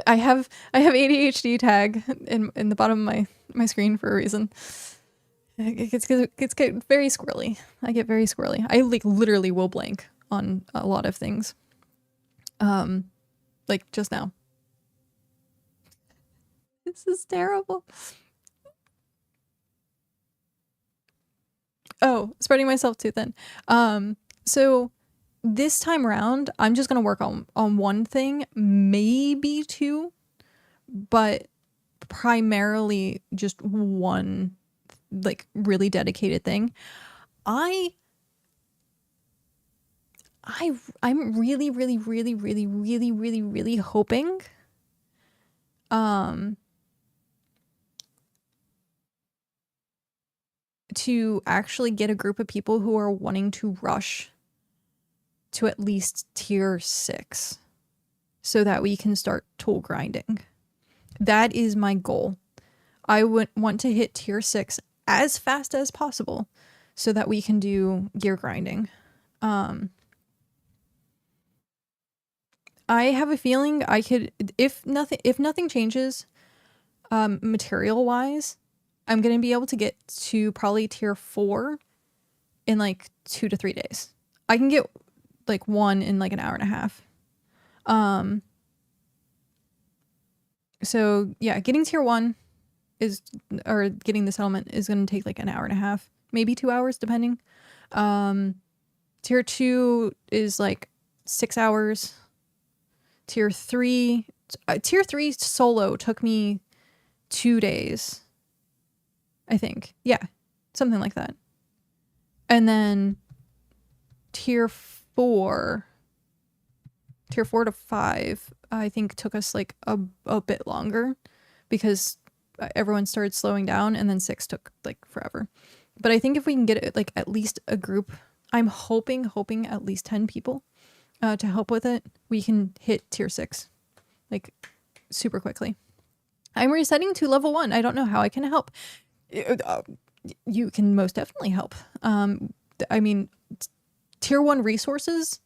I have ADHD tag in the bottom of my screen for a reason. It gets very squirrely. I get very squirrely. I like literally will blank on a lot of things. Like just now. This is terrible. Oh, spreading myself too thin. So this time around, I'm just gonna work on one thing, maybe 2, but primarily just one, like really dedicated thing. I'm really hoping to actually get a group of people who are wanting to rush to at least tier 6 so that we can start tool grinding. That is my goal. I would want to hit tier 6 as fast as possible so that we can do gear grinding. I have a feeling I could, if nothing changes material wise, I'm going to be able to get to probably tier 4 in like 2 to 3 days. I can get like 1 in like an hour and a half. So yeah, getting tier 1 or getting the settlement is going to take like an hour and a half, maybe 2 hours depending. Tier 2 is like 6 hours. Tier 3 solo took me 2 days. I think. Yeah, something like that. And then tier 4 to 5, I think took us like a bit longer because everyone started slowing down, and then 6 took like forever. But I think if we can get it like at least a group, I'm hoping at least 10 people to help with it, we can hit tier 6 like super quickly. I'm resetting to level 1. I don't know how I can help. you can most definitely help. I mean, tier 1 resources,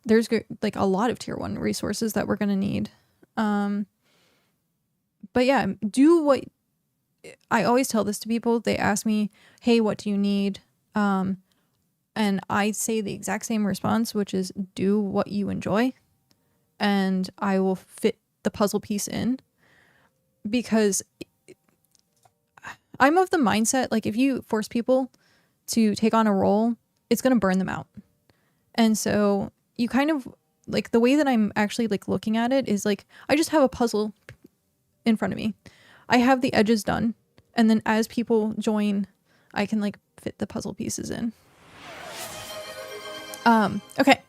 there's like a lot of tier 1 resources that we're going to need. But yeah, do what I always tell this to people. They ask me, hey, what do you need? And I say the exact same response, which is do what you enjoy, and I will fit the puzzle piece in. Because I'm of the mindset, like, if you force people to take on a role, it's going to burn them out. And so you kind of, like, the way that I'm actually, like, looking at it is, like, I just have a puzzle in front of me. I have the edges done. And then as people join, I can, like, fit the puzzle pieces in. Okay.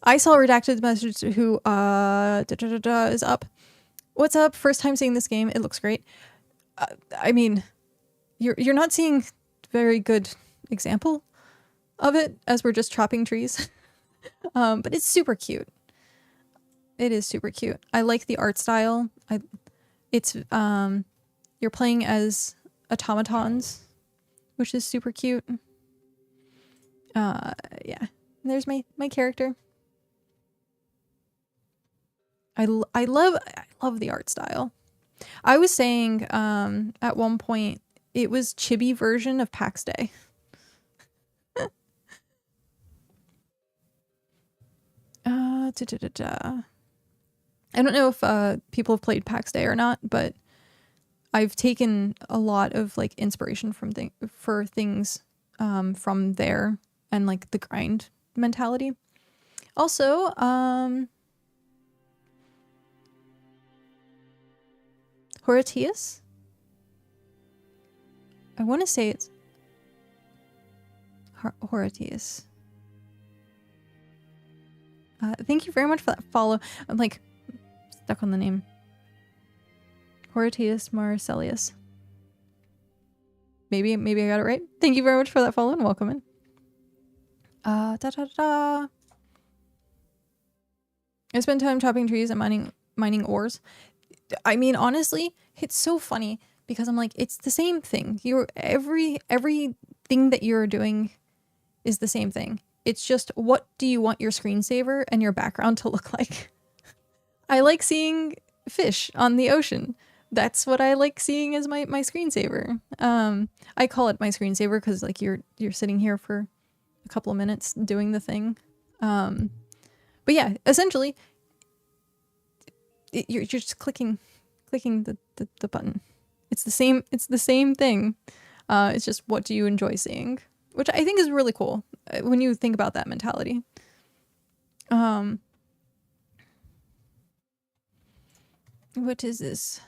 I saw a redacted message who is up. What's up? First time seeing this game. It looks great. I mean, you're not seeing very good example of it as we're just chopping trees. But it's super cute. It is super cute. I like the art style. It's you're playing as automatons, which is super cute. Yeah. There's my character. I love the art style. I was saying at one point it was chibi version of PAX Day. I don't know if people have played PAX Day or not, but I've taken a lot of like inspiration from things from there and like the grind mentality. Also, Horatius? I want to say it's Horatius. Thank you very much for that follow. I'm like stuck on the name. Horatius Marcellius. Maybe I got it right. Thank you very much for that follow and welcome in. I spend time chopping trees and mining ores. I mean, honestly, it's so funny because I'm like, it's the same thing. Everything that you're doing is the same thing. It's just, what do you want your screensaver and your background to look like? I like seeing fish on the ocean. That's what I like seeing as my screensaver. I call it my screensaver because like you're sitting here for a couple of minutes doing the thing. But yeah, essentially, you're just clicking the button. It's the same thing. It's just, what do you enjoy seeing? Which I think is really cool when you think about that mentality. What is this?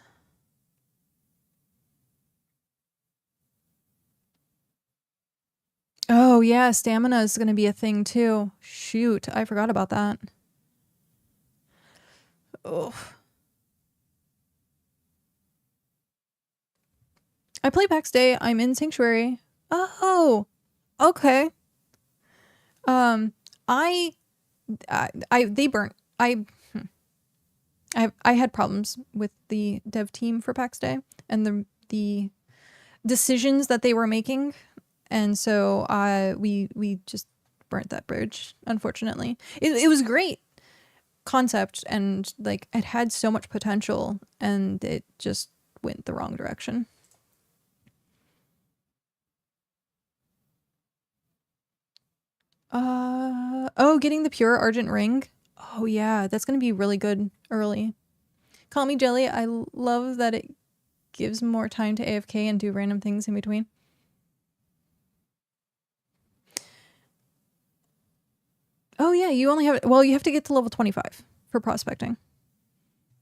Oh yeah, stamina is going to be a thing too. Shoot, I forgot about that. Oh. I play PAX Day. I'm in Sanctuary. Oh, okay. They burnt. I had problems with the dev team for PAX Day and the decisions that they were making, and so we just burnt that bridge. Unfortunately, it was great concept and like it had so much potential, and it just went the wrong direction. Oh, getting the pure Argent ring. Oh yeah, that's gonna be really good early. Call me Jelly. I love that it gives more time to AFK and do random things in between. Oh yeah, you only have, well, you have to get to level 25 for prospecting.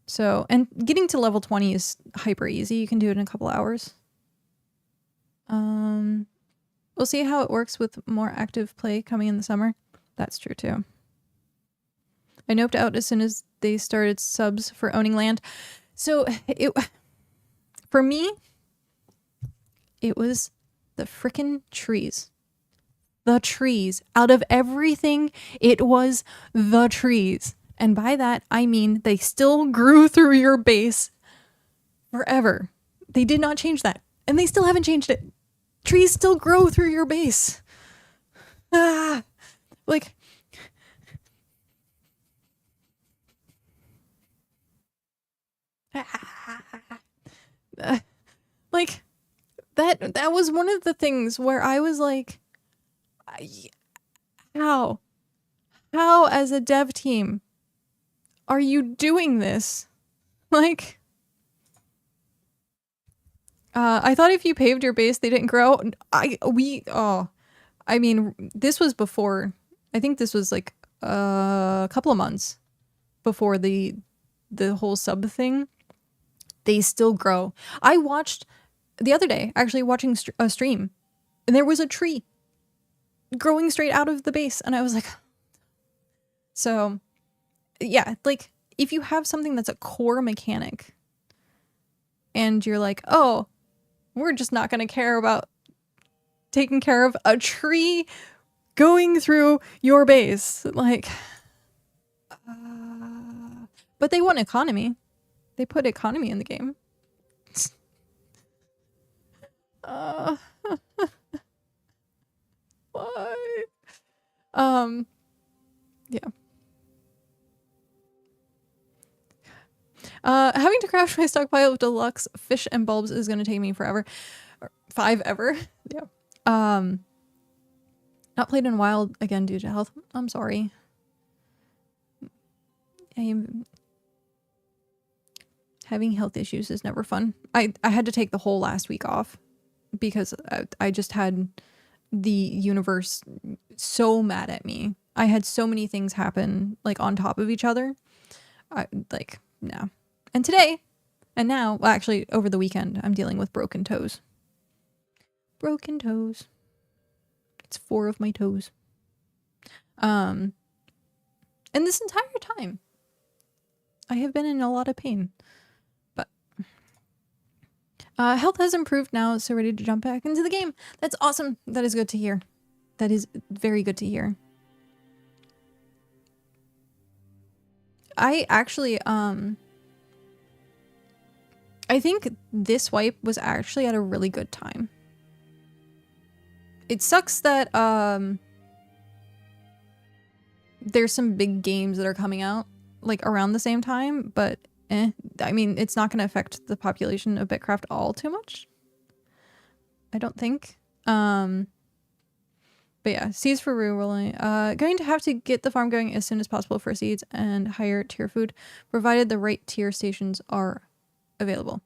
So, and getting to level 20 is hyper easy. You can do it in a couple hours. We'll see how it works with more active play coming in the summer. That's true too. I noped out as soon as they started subs for owning land. So for me, it was the frickin' trees. The trees. Out of everything, it was the trees. And by that, I mean they still grew through your base forever. They did not change that. And they still haven't changed it. Trees still grow through your base. Ah, like, like that was one of the things where I was like, how as a dev team are you doing this? Like, I thought if you paved your base, they didn't grow. I mean, this was before, I think this was like a couple of months before the whole sub thing. They still grow. I watched the other day, actually watching a stream, and there was a tree growing straight out of the base, and I was like, so yeah, like if you have something that's a core mechanic and you're like, oh, we're just not going to care about taking care of a tree going through your base, like, but they want economy. They put economy in the game. Why? Yeah. Having to craft my stockpile of deluxe fish and bulbs is gonna take me forever. Or 5 ever. Yeah. Not played in wild again due to health. I'm sorry. Having health issues is never fun. I had to take the whole last week off because I just had the universe so mad at me. I had so many things happen like on top of each other. No. And today, and now, well, actually over the weekend, I'm dealing with broken toes. Broken toes. It's 4 of my toes. And this entire time, I have been in a lot of pain. But health has improved now, so ready to jump back into the game. That's awesome. That is good to hear. That is very good to hear. I actually, I think this wipe was actually at a really good time. It sucks that, there's some big games that are coming out, like, around the same time, but, I mean, it's not going to affect the population of BitCraft all too much. I don't think. But yeah, seeds for rerolling. Going to have to get the farm going as soon as possible for seeds and higher tier food, provided the right tier stations are available.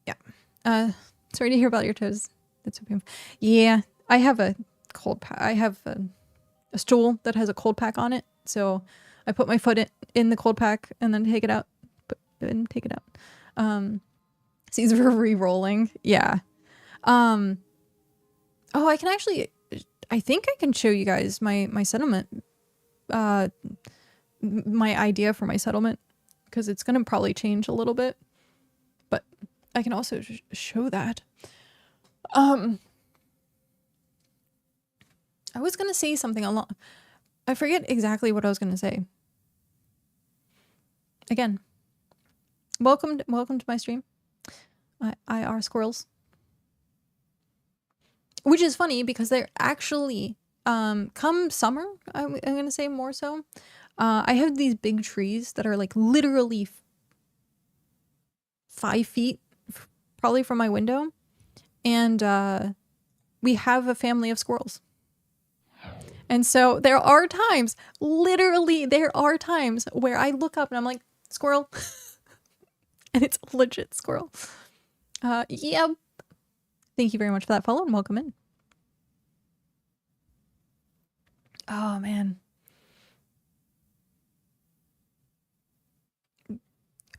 Yeah. Sorry to hear about your toes. That's so painful. Yeah, I have a cold pack. I have a stool that has a cold pack on it, so I put my foot in the cold pack and then take it out. Take it out. Seeds for re-rolling. Yeah. Oh, I can actually, I think I can show you guys my settlement, my idea for my settlement, because it's going to probably change a little bit, but I can also show that. I was going to say something along, I forget exactly what I was going to say. Again, welcome to my stream. IR squirrels. Which is funny because they're actually, come summer, I'm going to say more so. I have these big trees that are like literally 5 feet probably from my window. And we have a family of squirrels. And so there are times, literally there are times where I look up and I'm like, squirrel. And it's a legit squirrel. Yeah. Thank you very much for that follow and welcome in. Oh, man.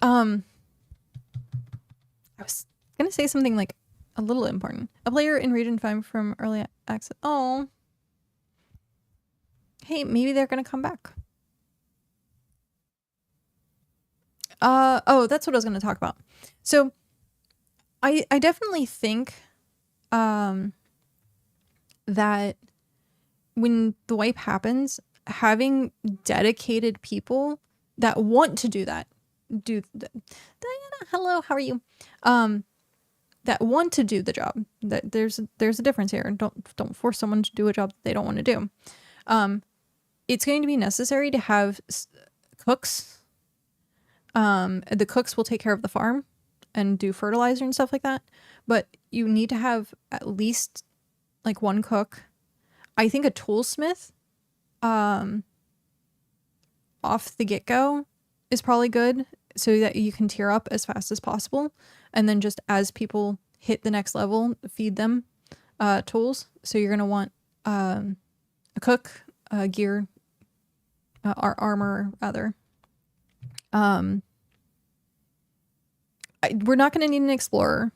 I was going to say something like a little important. A player in Region 5 from early access. Oh. Hey, maybe they're going to come back. Oh, that's what I was going to talk about. So I definitely think that when the wipe happens, having dedicated people that want to do that, Diana, hello, how are you? that want to do the job. That there's a difference here. Don't force someone to do a job that they don't want to do. It's going to be necessary to have cooks. The cooks will take care of the farm and do fertilizer and stuff like that. But you need to have at least like one cook. I think a toolsmith off the get-go is probably good so that you can tier up as fast as possible. And then just as people hit the next level, feed them tools. So you're going to want a cook, gear, armor, rather. We're not going to need an explorer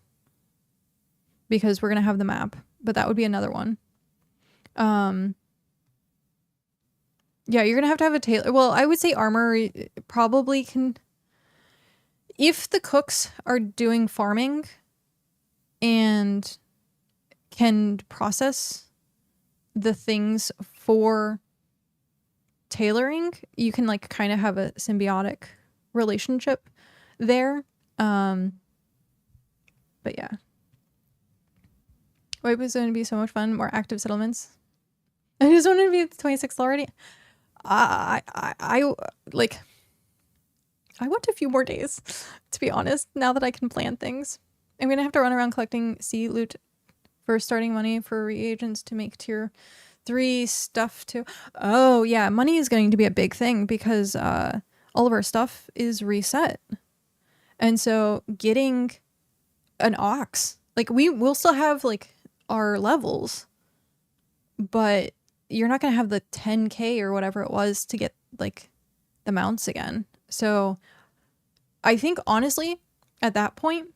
because we're going to have the map, but that would be another one. Yeah, you're going to have a tailor. Well, I would say armor probably can... If the cooks are doing farming and can process the things for tailoring, you can like kind of have a symbiotic relationship there. But yeah. Wipe is going to be so much fun. More active settlements. I just want to be 26 already. I want a few more days, to be honest, now that I can plan things. I'm going to have to run around collecting sea loot for starting money for reagents to make tier 3 stuff too. Oh yeah, money is going to be a big thing because all of our stuff is reset. And so getting an ox, like we will still have like our levels, but you're not going to have the 10k or whatever it was to get like the mounts again. So I think honestly, at that point,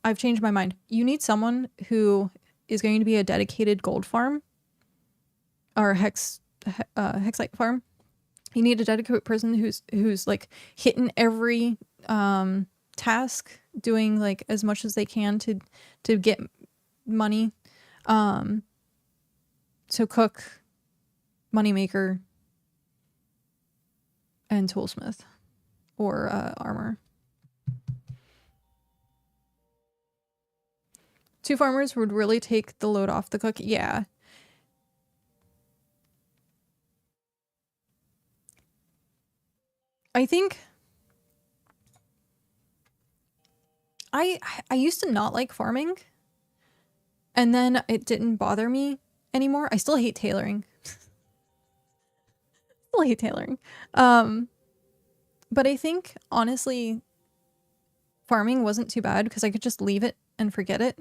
I've changed my mind. You need someone who is going to be a dedicated gold farm or hexite farm. You need a dedicated person who's like hitting every task, doing like as much as they can to get money. So cook, moneymaker, and toolsmith or armor. 2 farmers would really take the load off the cook. Yeah. I think I used to not like farming, and then it didn't bother me anymore. I still hate tailoring. But I think honestly farming wasn't too bad because I could just leave it and forget it.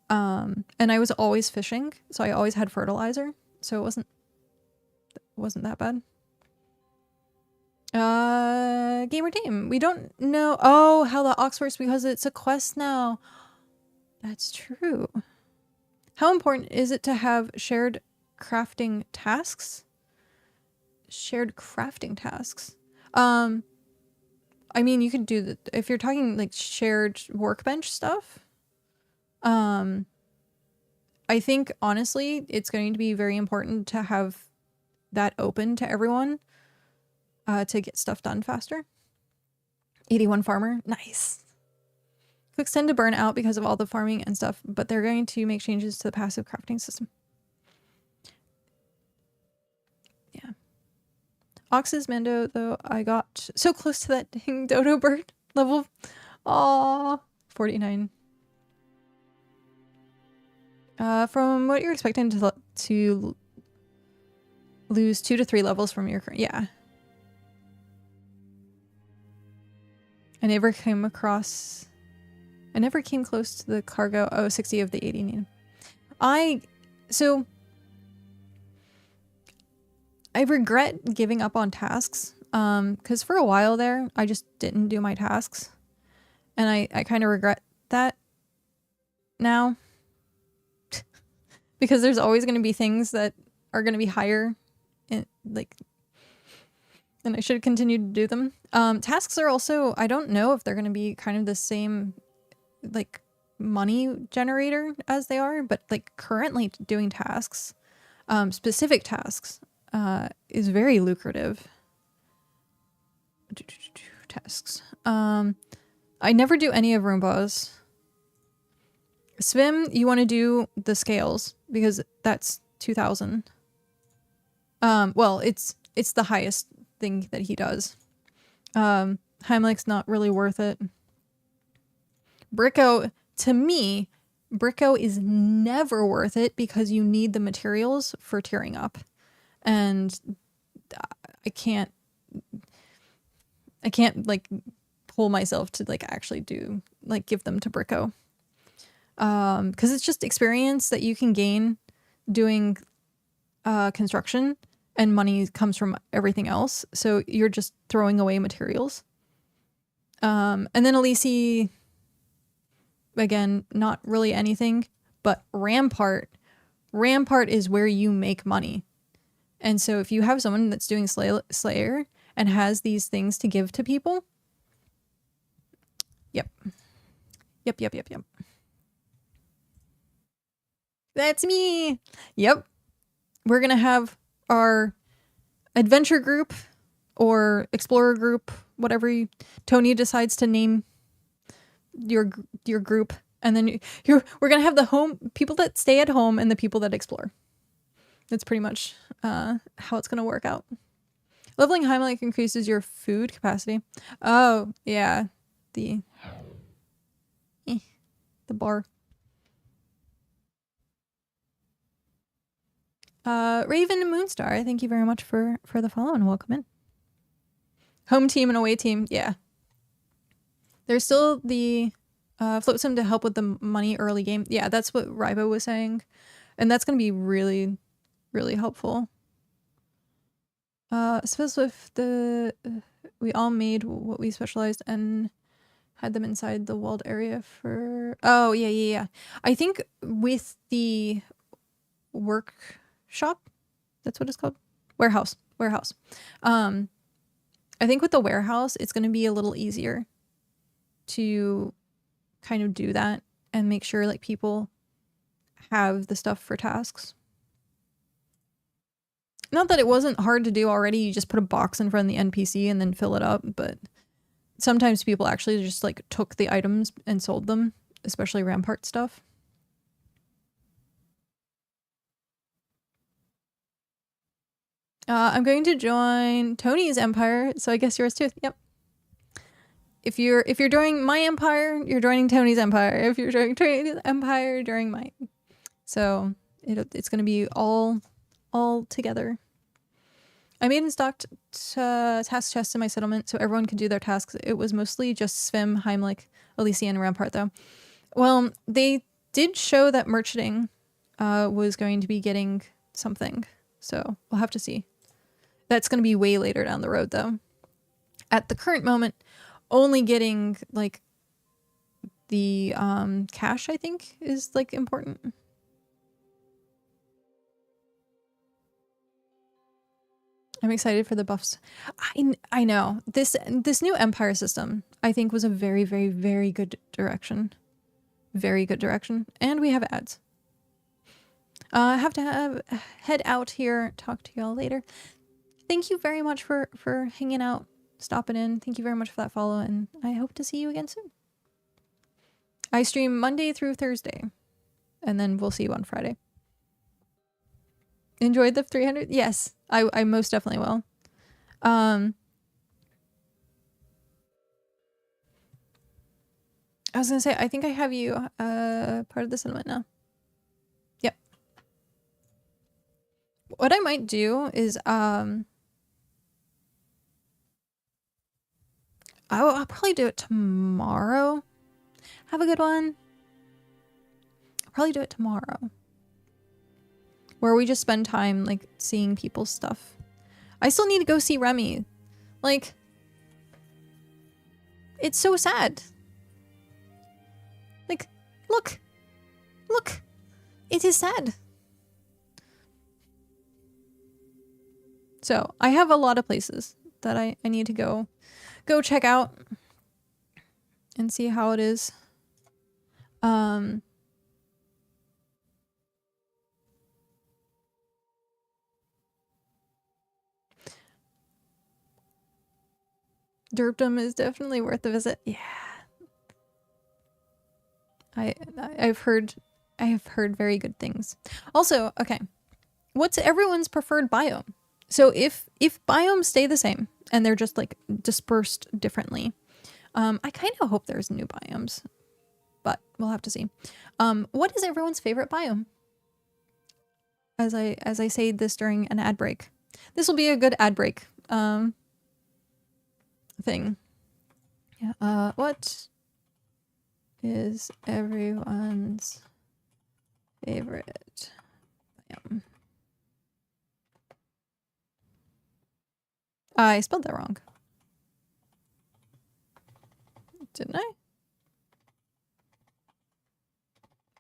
And I was always fishing, so I always had fertilizer, so it wasn't that bad. Gamer team, we don't know how the ox works because it's a quest now. That's true. How important is it to have shared crafting tasks? Shared crafting tasks. I mean, you could do that if you're talking like shared workbench stuff. I think honestly, it's going to be very important to have that open to everyone to get stuff done faster. 81 farmer, nice. Cooks tend to burn out because of all the farming and stuff, but they're going to make changes to the passive crafting system. Yeah. Ox's Mando, though, I got so close to that dang dodo bird level. Aw, 49. From what you're expecting to lose 2 to 3 levels from your current, yeah. I never came close to the cargo. Oh, 60 of the 80 need. So I regret giving up on tasks. Because for a while there, I just didn't do my tasks. And I kind of regret that now. Because there's always going to be things that are going to be higher in, like, and I should have continued to do them. Tasks are also, I don't know if they're going to be kind of the same, like, money generator as they are, but, like, currently doing tasks, specific tasks, is very lucrative. Tasks. I never do any of Roomba's. Swim, you want to do the scales because that's 2,000. Well, it's the highest thing that he does. Heimlich's not really worth it. Bricko, to me, Bricko is never worth it because you need the materials for tearing up. And I can't like pull myself to like actually do like give them to Bricko. Because it's just experience that you can gain doing construction, and money comes from everything else. So you're just throwing away materials. And then Elise, again, not really anything, but Rampart is where you make money. And so if you have someone that's doing Slayer and has these things to give to people, yep. That's me. Yep. We're going to have our adventure group or explorer group, whatever Tony decides to name your group. And then we're going to have the people that stay at home and the people that explore. That's pretty much how it's going to work out. Leveling Heimlich increases your food capacity. Oh, yeah. The bar. Raven and Moonstar, thank you very much for the follow and welcome in. Home team and away team, yeah. There's still the float sim to help with the money early game. Yeah, that's what Rybo was saying. And that's going to be really, really helpful. Especially if we all made what we specialized and had them inside the walled area for... Oh, yeah. I think with the workshop, that's what it's called? Warehouse. I think with the warehouse, it's going to be a little easier to kind of do that and make sure like people have the stuff for tasks. Not that it wasn't hard to do already, you just put a box in front of the NPC and then fill it up, but sometimes people actually just like took the items and sold them, especially Rampart stuff. I'm going to join Tony's empire, so I guess yours too. Yep. If you're joining my empire, you're joining Tony's empire. If you're joining Tony's empire, you're joining mine. So it's going to be all together. I made and stocked task chests in my settlement so everyone could do their tasks. It was mostly just Svim, Heimlich, Elysia, and Rampart though. Well, they did show that merchanting was going to be getting something. So we'll have to see. That's going to be way later down the road though. At the current moment, only getting like the cash, I think, is like important. I'm excited for the buffs. I know this new empire system I think was a very, very, very good direction. Very good direction. And we have ads. I have to head out here. Talk to y'all later. Thank you very much for hanging out, stopping in. Thank you very much for that follow, and I hope to see you again soon. I stream Monday through Thursday, and then we'll see you on Friday. Enjoyed the 300? Yes, I most definitely will. I was gonna say, I think I have you part of the settlement now. Yep. What I might do is I'll probably do it tomorrow. Have a good one. I'll probably do it tomorrow. Where we just spend time, like, seeing people's stuff. I still need to go see Remy. Like, it's so sad. Like, look. Look. It is sad. So, I have a lot of places that I need to go check out and see how it is. Derpdom is definitely worth the visit. Yeah. I've heard very good things. Also, okay, what's everyone's preferred biome? So if biomes stay the same and they're just like dispersed differently, I kind of hope there's new biomes, but we'll have to see. What is everyone's favorite biome? As I say this during an ad break, this will be a good ad break thing. Yeah. What is everyone's favorite biome? I spelled that wrong. Didn't I? I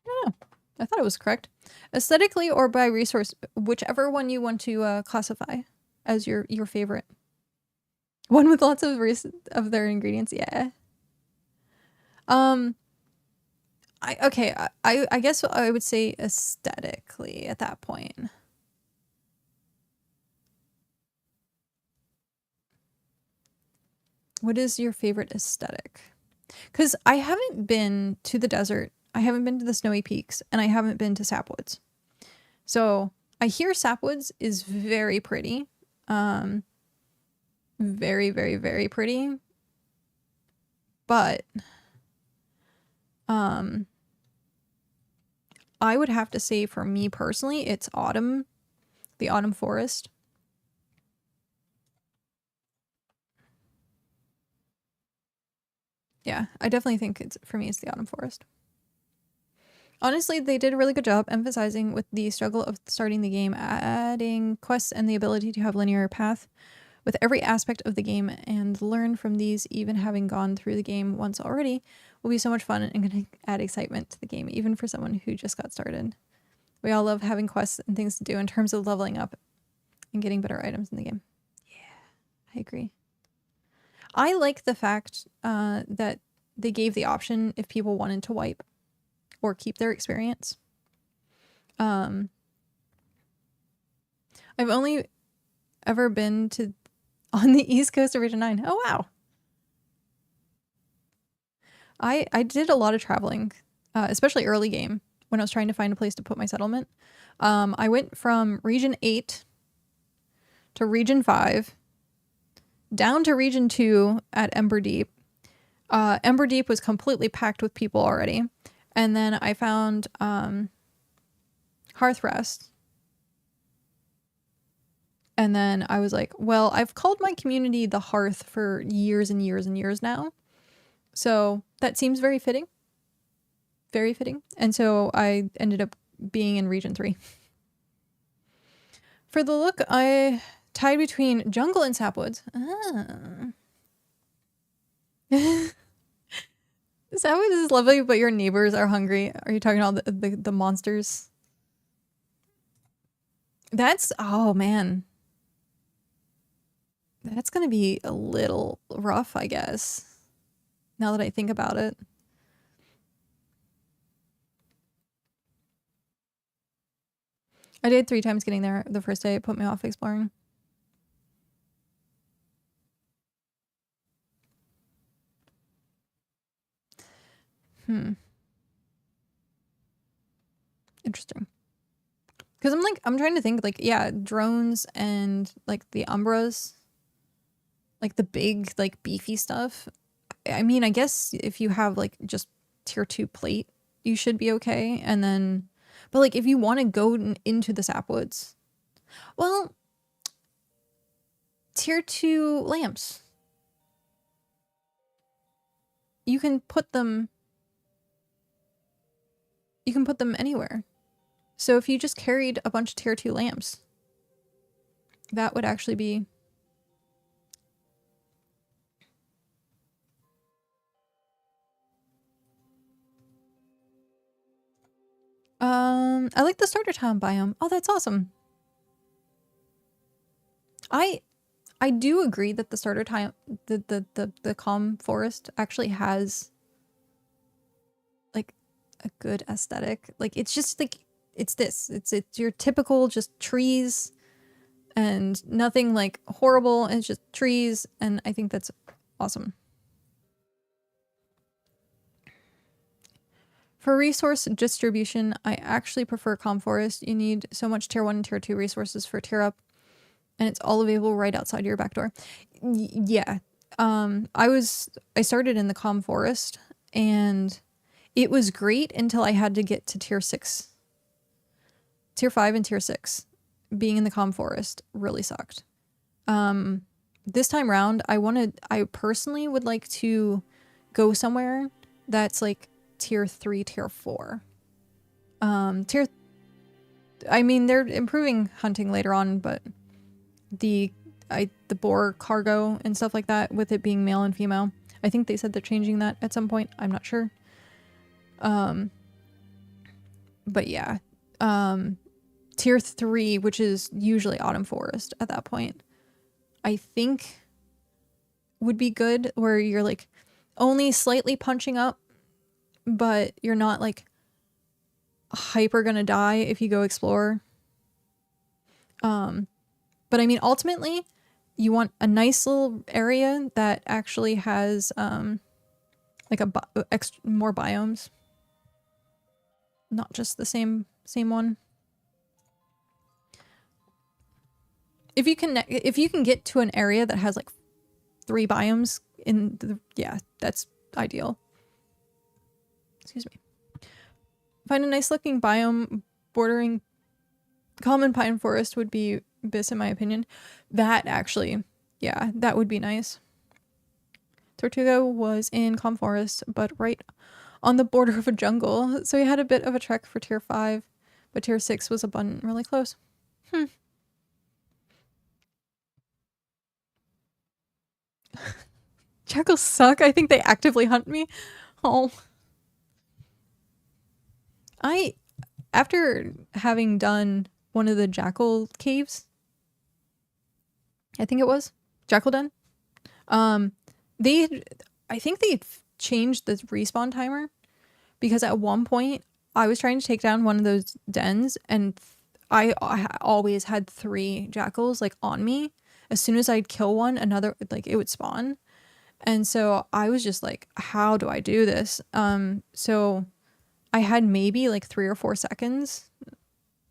don't know. I thought it was correct. Aesthetically or by resource, whichever one you want to classify as your favorite. One with lots of their ingredients, yeah. I guess I would say aesthetically at that point. What is your favorite aesthetic? Because I haven't been to the desert, I haven't been to the snowy peaks, and I haven't been to Sapwoods. So I hear Sapwoods is very pretty. Very, very, very pretty. But I would have to say for me personally, it's autumn, the autumn forest. Yeah, I definitely think for me, it's the autumn forest. Honestly, they did a really good job emphasizing with the struggle of starting the game, adding quests and the ability to have linear path with every aspect of the game, and learn from these, even having gone through the game once already, will be so much fun and going to add excitement to the game, even for someone who just got started. We all love having quests and things to do in terms of leveling up and getting better items in the game. Yeah, I agree. I like the fact that they gave the option if people wanted to wipe or keep their experience. I've only ever been on the east coast of Region 9. Oh, wow. I did a lot of traveling, especially early game, when I was trying to find a place to put my settlement. I went from Region 8 to Region 5, down to Region 2 at Ember Deep. Ember Deep was completely packed with people already. And then I found Hearth Rest. And then I was like, well, I've called my community the Hearth for years and years and years now. So that seems very fitting. Very fitting. And so I ended up being in Region 3. For the look, I tied between jungle and sapwoods. Sapwoods is lovely, but your neighbors are hungry. Are you talking about the monsters? That's, oh man. That's gonna be a little rough, I guess. Now that I think about it. I did 3 times getting there the first day. It put me off exploring. Interesting. Because I'm trying to think, like, yeah, drones and, like, the Umbras. Like, the big, like, beefy stuff. I mean, I guess if you have, like, just tier 2 plate, you should be okay. And then... But, like, if you want to go into the sapwoods... Well... Tier 2 lamps. You can put them... You can put them anywhere. So if you just carried a bunch of tier 2 lamps, that would actually be... I like the starter town biome. Oh, that's awesome. I do agree that the starter town, the calm forest actually has like a good aesthetic. Like it's just like it's your typical just trees and nothing like horrible. It's just trees, and I think that's awesome. For resource distribution, I actually prefer Forest. You need so much tier 1 and tier 2 resources for tier up, and it's all available right outside your back door. Yeah. I started in the Forest, and it was great until I had to get to tier 6. Tier 5 and tier 6. Being in the Forest really sucked. This time round, I personally would like to go somewhere that's like tier 3, tier 4. I mean, they're improving hunting later on, but the boar cargo and stuff like that, with it being male and female, I think they said they're changing that at some point. I'm not sure. But yeah, tier 3, which is usually Autumn Forest at that point, I think would be good, where you're like only slightly punching up, but you're not like hyper gonna die if you go explore. But I mean, ultimately, you want a nice little area that actually has like more biomes, not just the same one. If you can get to an area that has like 3 biomes yeah, that's ideal. Excuse me. Find a nice looking biome bordering common pine forest would be this, in my opinion. That actually, yeah, that would be nice. Tortuga was in calm forest, but right on the border of a jungle, so he had a bit of a trek for tier 5, but tier 6 was abundant really close. Jackals suck. I think they actively hunt me. Oh. After having done one of the jackal caves, I think it was Jackal Den, I think they changed the respawn timer, because at one point I was trying to take down one of those dens, and I always had 3 jackals like on me. As soon as I'd kill one, another, like, it would spawn. And so I was just like, how do I do this? So I had maybe like 3 or 4 seconds,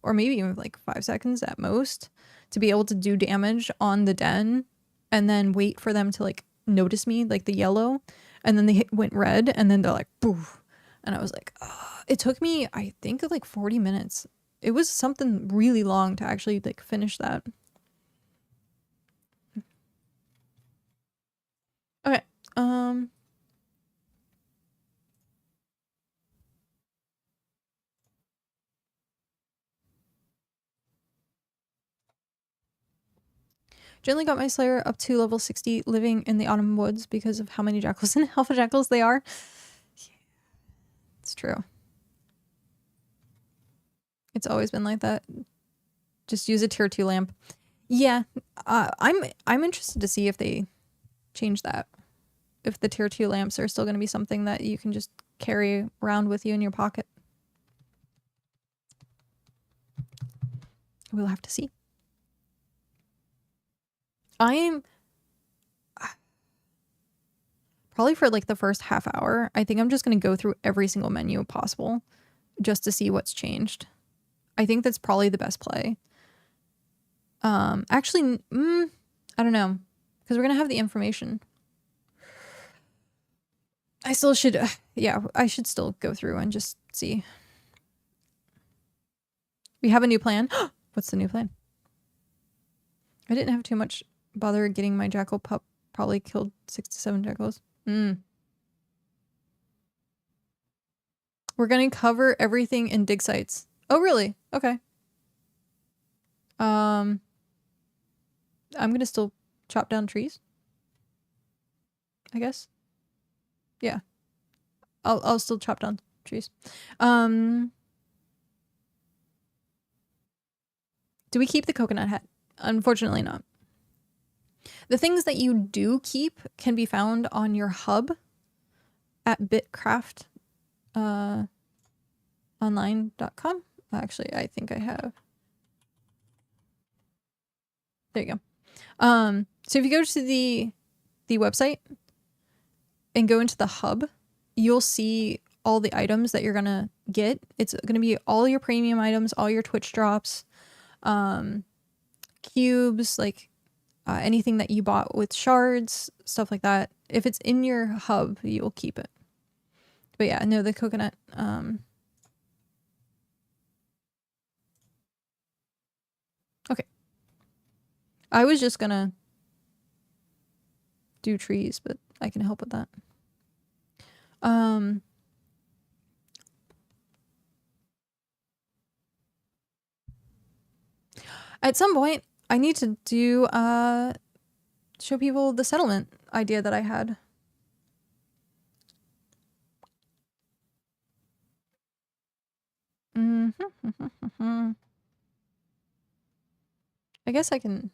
or maybe even like 5 seconds at most, to be able to do damage on the den, and then wait for them to like notice me, like the yellow, and then they went red, and then they're like, poof. And I was like, oh. It took me, I think, like 40 minutes. It was something really long to actually like finish that. Okay. Generally got my Slayer up to level 60 living in the autumn woods because of how many jackals and alpha jackals they are. Yeah, it's true. It's always been like that. Just use a tier 2 lamp. Yeah, I'm interested to see if they change that. If the tier 2 lamps are still going to be something that you can just carry around with you in your pocket. We'll have to see. I'm probably, for like the first half hour, I think I'm just going to go through every single menu possible just to see what's changed. I think that's probably the best play. Actually, I don't know, because we're going to have the information. I still should, yeah, I should still go through and just see. We have a new plan. What's the new plan? I didn't have too much bother getting my jackal pup. Probably killed 6 to 7 jackals. We're going to cover everything in dig sites. Oh, really? Okay. I'm going to still chop down trees, I guess. Yeah. I'll still chop down trees. Do we keep the coconut hat? Unfortunately not. The things that you do keep can be found on your hub at bitcraftonline.com. Actually, I think I have. There you go. So if you go to the website and go into the hub, you'll see all the items that you're gonna get. It's gonna be all your premium items, all your Twitch drops, cubes, like anything that you bought with shards, stuff like that. If it's in your hub, you'll keep it. But yeah, no, the coconut. Okay. I was just gonna do trees, but I can help with that. At some point, I need to do show people the settlement idea that I had. I guess I can.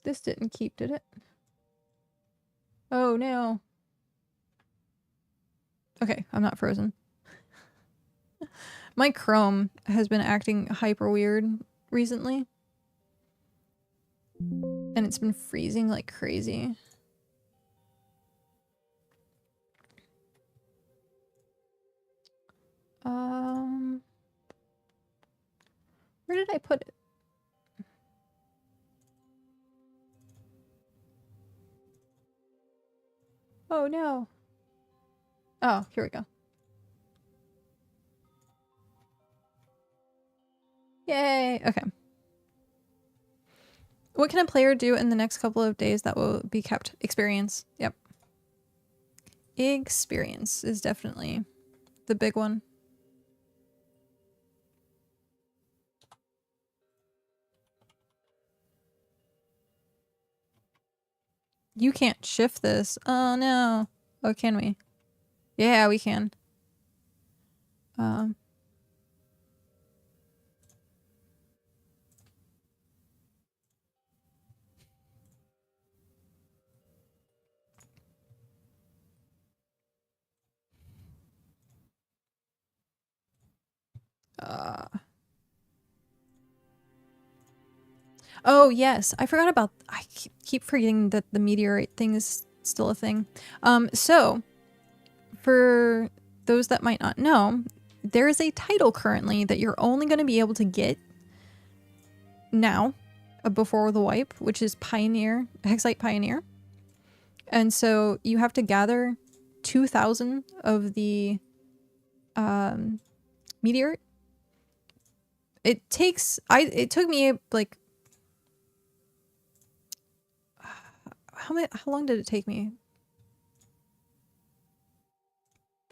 This didn't keep, did it? Oh no. Okay, I'm not frozen. My Chrome has been acting hyper weird recently. And it's been freezing like crazy. Where did I put it? Oh no. Oh, here we go. Yay! Okay. What can a player do in the next couple of days that will be kept? Experience. Yep. Experience is definitely the big one. You can't shift this. Oh no. Oh, can we? Yeah, we can. Oh yes, I forgot about. I keep forgetting that the meteorite thing is still a thing. So for those that might not know, there is a title currently that you're only going to be able to get now, before the wipe, which is Pioneer, Hexite Pioneer. And so you have to gather 2,000 of the meteorite. It took me like how long did it take me?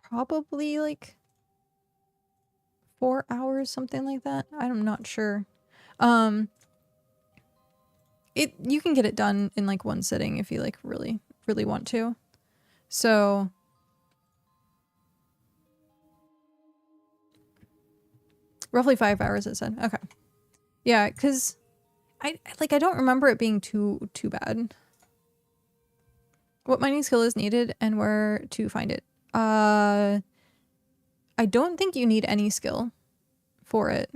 Probably like 4 hours, something like that. I'm not sure. You can get it done in like one sitting if you like really want to. So roughly 5 hours, it said. Okay. Yeah, because I don't remember it being too bad. What mining skill is needed and where to find it? I don't think you need any skill for it.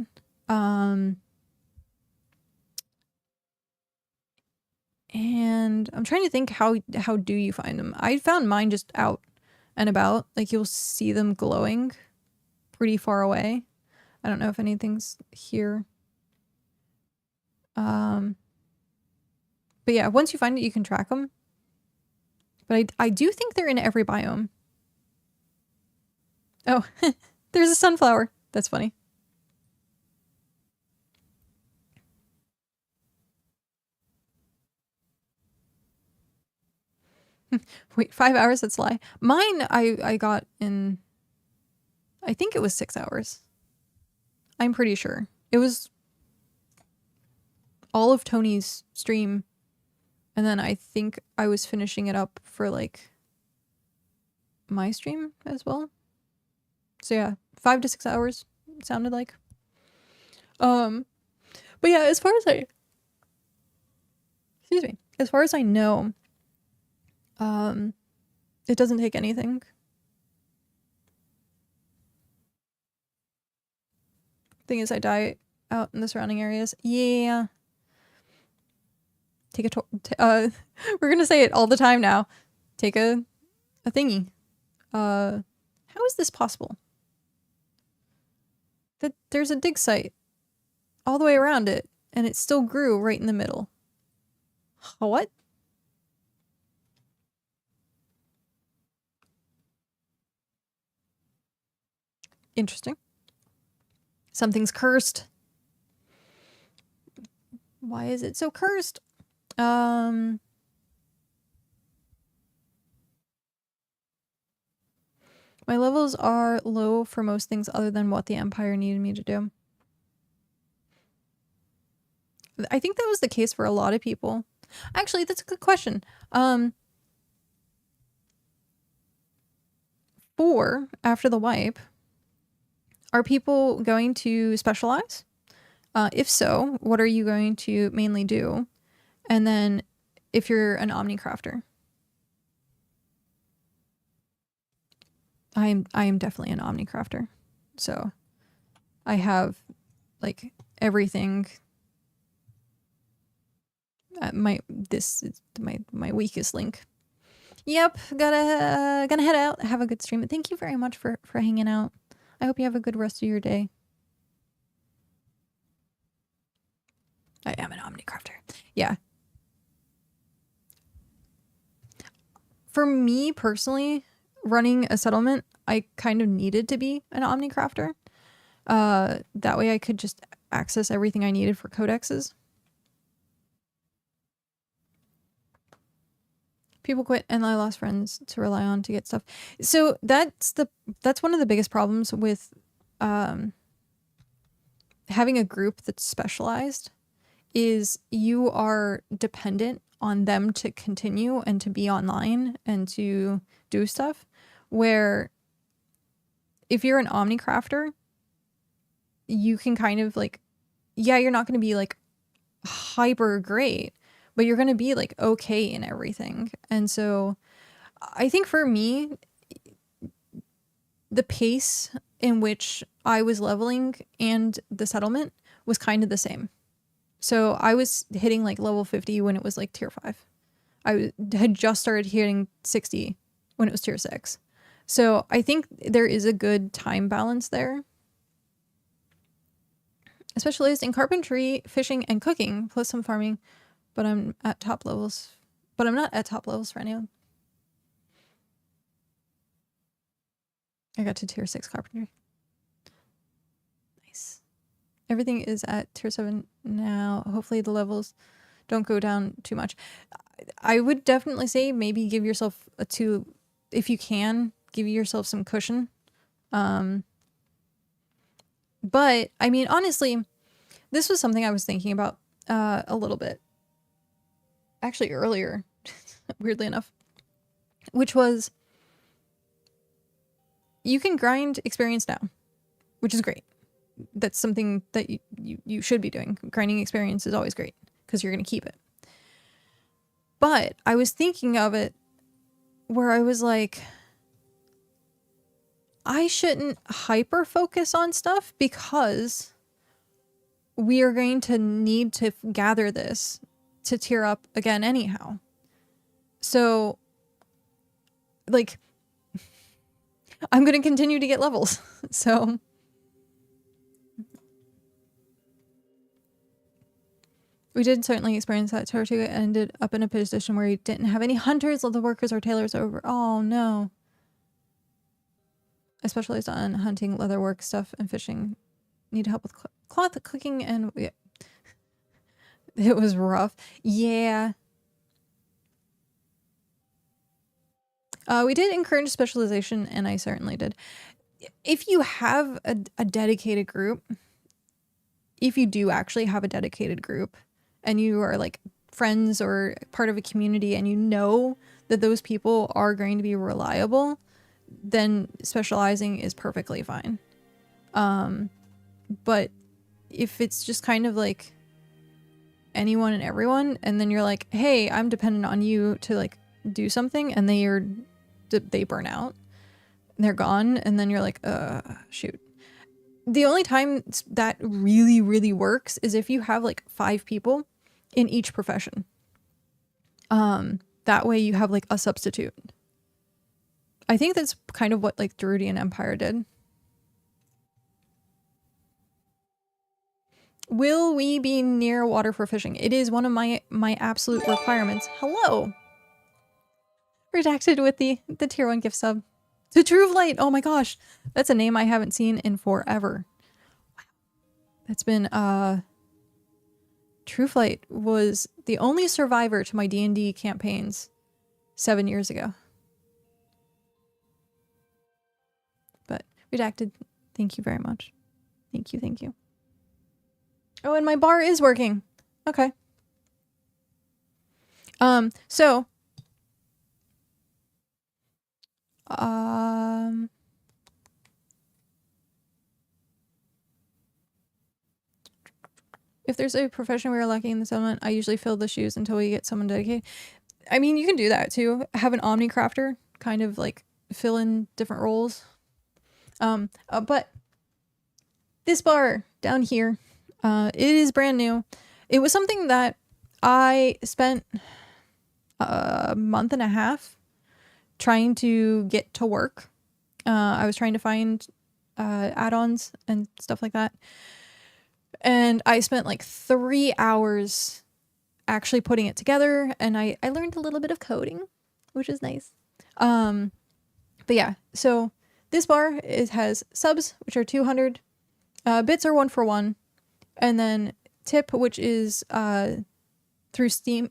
And I'm trying to think how do you find them? I found mine just out and about. Like you'll see them glowing pretty far away. I don't know if anything's here. But yeah, once you find it, you can track them. But I do think they're in every biome. Oh, there's a sunflower. That's funny. Wait, 5 hours? That's a lie. Mine, I got in, I think it was 6 hours. I'm pretty sure. It was all of Tony's stream. And then I think I was finishing it up for like my stream as well. So yeah, 5 to 6 hours it sounded like. But yeah, as far as I know, it doesn't take anything. Thing is, I die out in the surrounding areas. Yeah. Take a we're gonna say it all the time now. Take a thingy. How is this possible? That there's a dig site all the way around it, and it still grew right in the middle. What? Interesting. Something's cursed. Why is it so cursed? My levels are low for most things other than what the Empire needed me to do. I think that was the case for a lot of people. Actually, that's a good question. After the wipe, are people going to specialize? If so, what are you going to mainly do? And then if you're an omnicrafter. I am definitely an omnicrafter. So I have like everything. This is my weakest link. Yep, gonna head out. Have a good stream. Thank you very much for hanging out. I hope you have a good rest of your day. I am an omnicrafter. Yeah. For me personally, running a settlement, I kind of needed to be an omnicrafter. That way I could just access everything I needed for codexes. People quit and I lost friends to rely on to get stuff. So that's one of the biggest problems with having a group that's specialized is you are dependent on them to continue and to be online and to do stuff, where if you're an omnicrafter, you can kind of like, yeah, you're not going to be like hyper great, but you're going to be like okay in everything. And so I think for me, the pace in which I was leveling and the settlement was kind of the same. So I was hitting like level 50 when it was like tier 5. I had just started hitting 60 when it was tier 6. So I think there is a good time balance there. I specialized in carpentry, fishing, and cooking, plus some farming, but I'm at top levels. But I'm not at top levels for anyone. I got to tier 6 carpentry. Nice. Everything is at tier 7 now. Hopefully the levels don't go down too much. I would definitely say maybe give yourself a 2, if you can, give yourself some cushion. But I mean, honestly, this was something I was thinking about a little bit. Actually earlier, weirdly enough, which was you can grind experience now, which is great. That's something that you should be doing. Grinding experience is always great because you're going to keep it. But I was thinking of it where I was like, I shouldn't hyper focus on stuff because we are going to need to gather this to tier up again anyhow. So like I'm going to continue to get levels. So we did certainly experience that. Tortuga ended up in a position where he didn't have any hunters, leather workers, or tailors over. Oh no. I specialized on hunting, leather work stuff, and fishing. Need help with cloth, cooking, and yeah. It was rough. Yeah. We did encourage specialization, and I certainly did. If you have a dedicated group, if you do actually have a dedicated group, and you are like friends or part of a community, and you know that those people are going to be reliable, then specializing is perfectly fine. But if it's just kind of like anyone and everyone, and then you're like, hey, I'm dependent on you to like do something, and they burn out, and they're gone, and then you're like, shoot. The only time that really, really works is if you have like 5 people in each profession. That way you have like a substitute. I think that's kind of what like Druidian Empire did. Will we be near water for fishing? It is one of my absolute requirements. Hello. Redacted with the tier 1 gift sub. To True Light. Oh my gosh. That's a name I haven't seen in forever. Wow. That's been True Flight was the only survivor to my D&D campaigns 7 years ago. But Redacted, thank you very much. Thank you, thank you. Oh, and my bar is working. Okay. So if there's a profession we are lacking in the settlement, I usually fill the shoes until we get someone dedicated. I mean, you can do that too. Have an Omni crafter kind of like fill in different roles. But this bar down here, it is brand new. It was something that I spent a month and a half trying to get to work. I was trying to find add-ons and stuff like that. And I spent like 3 hours actually putting it together, and I learned a little bit of coding, which is nice. But yeah, so this bar has subs, which are 200. Bits are 1 for 1. And then tip, which is through stream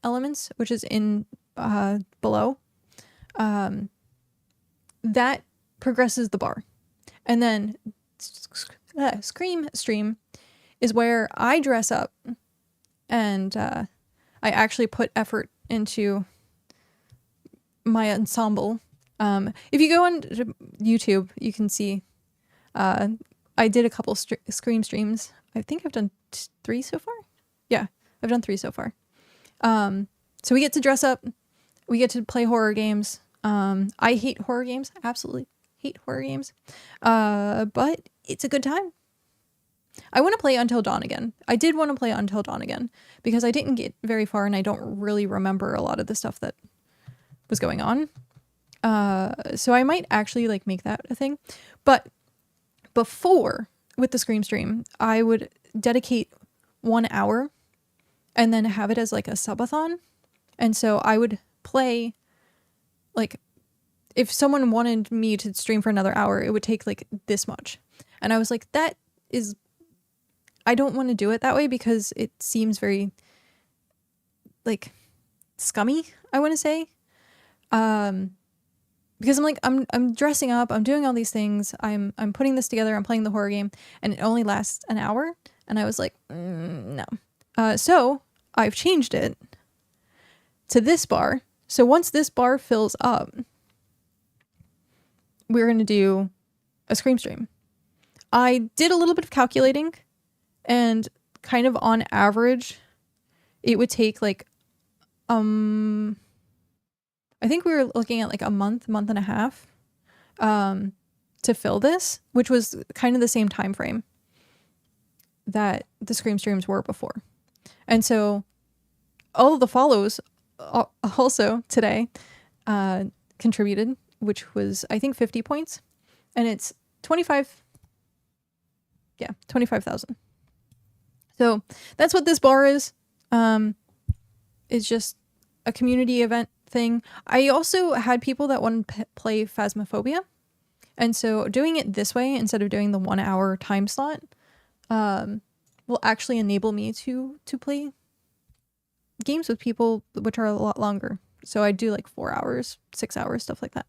elements, which is in below. That progresses the bar. And then Scream Stream is where I dress up and I actually put effort into my ensemble. If you go on YouTube, you can see I did a couple Scream streams. I think I've done 3 so far. Yeah, I've done 3 so far. So we get to dress up. We get to play horror games. I hate horror games. Absolutely hate horror games. But it's a good time. I want to play Until Dawn again. I did want to play Until Dawn again because I didn't get very far and I don't really remember a lot of the stuff that was going on. So I might actually like make that a thing. But before, with the Scream stream, I would dedicate 1 hour and then have it as like a subathon. And so I would play, like, if someone wanted me to stream for another hour, it would take like this much. And I was like, that is, I don't want to do it that way because it seems very like scummy, I want to say. Because I'm like, I'm dressing up, I'm doing all these things, I'm putting this together, I'm playing the horror game, and it only lasts an hour. And I was like, no. So I've changed it to this bar. So once this bar fills up, we're going to do a Scream stream. I did a little bit of calculating, and kind of on average, it would take like, I think we were looking at like a month and a half, to fill this, which was kind of the same time frame that the Scream streams were before. And so all of the follows also today, contributed, which was, I think, 50 points, and it's 25,000. So that's what this bar is. It's just a community event thing. I also had people that want to play Phasmophobia, and so doing it this way instead of doing the 1 hour time slot will actually enable me to play games with people which are a lot longer. So I do like 4 hours, 6 hours, stuff like that.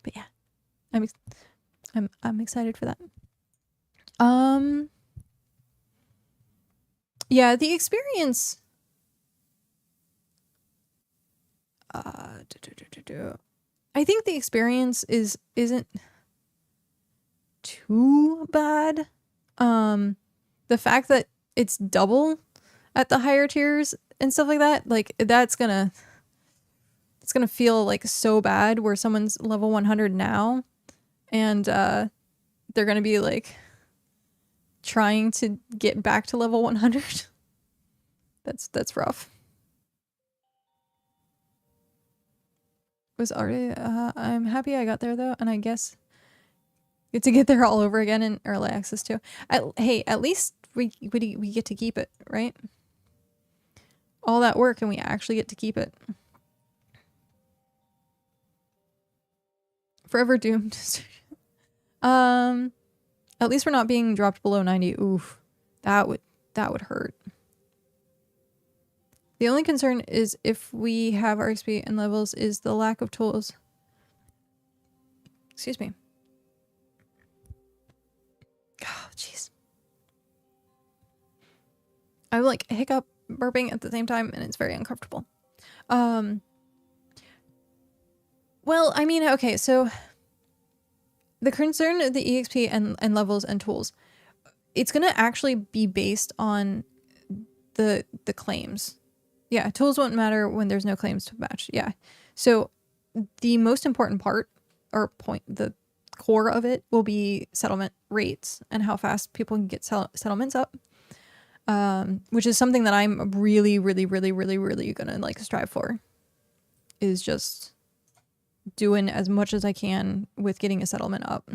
But yeah, I'm excited for that. Yeah, the experience. I think the experience isn't too bad. The fact that it's double at the higher tiers and stuff like that, like it's gonna feel like so bad where someone's level 100 now and they're gonna be like trying to get back to level 100. That's rough. Was already I'm happy I got there though, and I guess get to get there all over again in early access too. Hey, at least we get to keep it, right? All that work and we actually get to keep it. Forever doomed. At least we're not being dropped below 90. Oof. That would hurt. The only concern is if we have our XP and levels is the lack of tools. Excuse me. Oh, jeez. I'm like hiccup burping at the same time and it's very uncomfortable. Well, I mean, okay, so the concern of the EXP and levels and tools, it's going to actually be based on the claims. Yeah, tools won't matter when there's no claims to match. Yeah. So the most important part or point, the core of it will be settlement rates and how fast people can get settlements up. Which is something that I'm really gonna like strive for, is just doing as much as I can with getting a settlement up.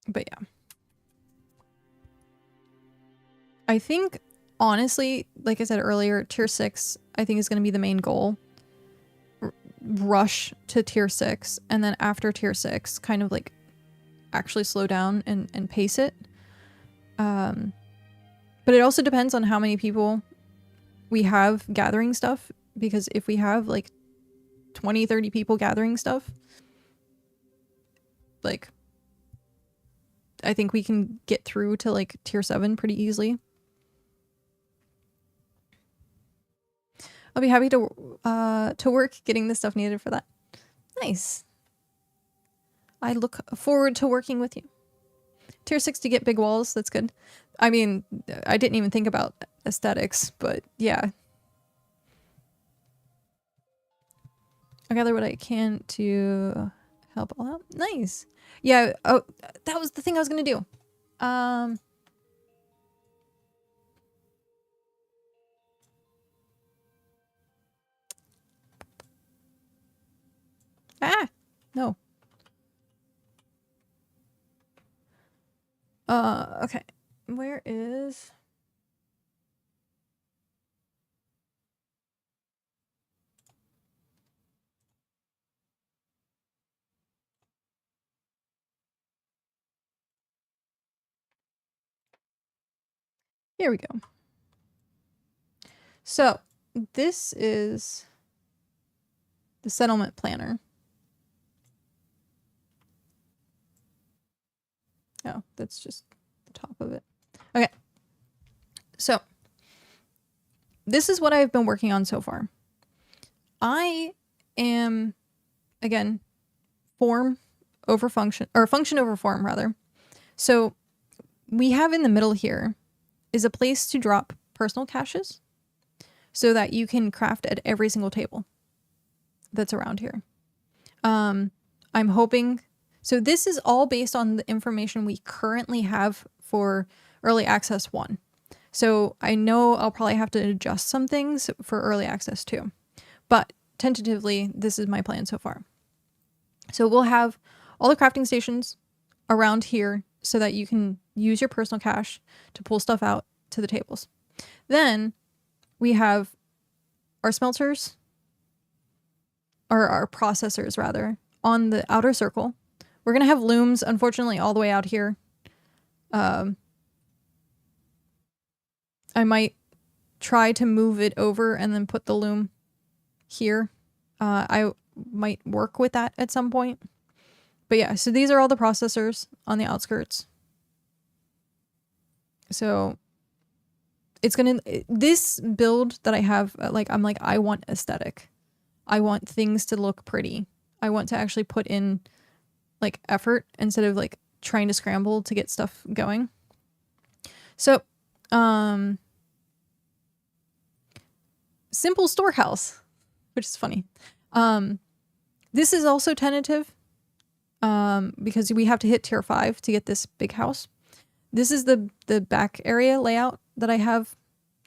But yeah. I think, honestly, like I said earlier, tier 6, I think is going to be the main goal. Rush to tier 6, and then after tier 6, kind of like actually slow down and pace it. But it also depends on how many people we have gathering stuff, because if we have like 20-30 people gathering stuff, like I think we can get through to like tier 7 pretty easily. I'll be happy to work getting the stuff needed for that. Nice. I look forward to working with you. Tier 6 to get big walls, that's good. I mean, I didn't even think about aesthetics, but yeah. I gather what I can to help all out. Nice. Yeah, oh, that was the thing I was gonna do. Ah! No. Okay. Where is... Here we go. So, this is the settlement planner. Oh, that's just the top of it. Okay. So, this is what I've been working on so far. I am, again, form over function, or function over form, rather. So, we have in the middle here is a place to drop personal caches so that you can craft at every single table that's around here. I'm hoping... So this is all based on the information we currently have for Early Access 1. So I know I'll probably have to adjust some things for Early Access 2. But tentatively, this is my plan so far. So we'll have all the crafting stations around here so that you can use your personal cache to pull stuff out to the tables. Then we have our smelters, or our processors rather, on the outer circle. We're going to have looms, unfortunately, all the way out here. I might try to move it over and then put the loom here. I might work with that at some point. But yeah, so these are all the processors on the outskirts. So it's going to... This build that I have, I'm like, I want aesthetic. I want things to look pretty. I want to actually put in like effort instead of like trying to scramble to get stuff going. So, simple storehouse, which is funny. This is also tentative. because we have to hit tier 5 to get this big house. This is the back area layout that I have,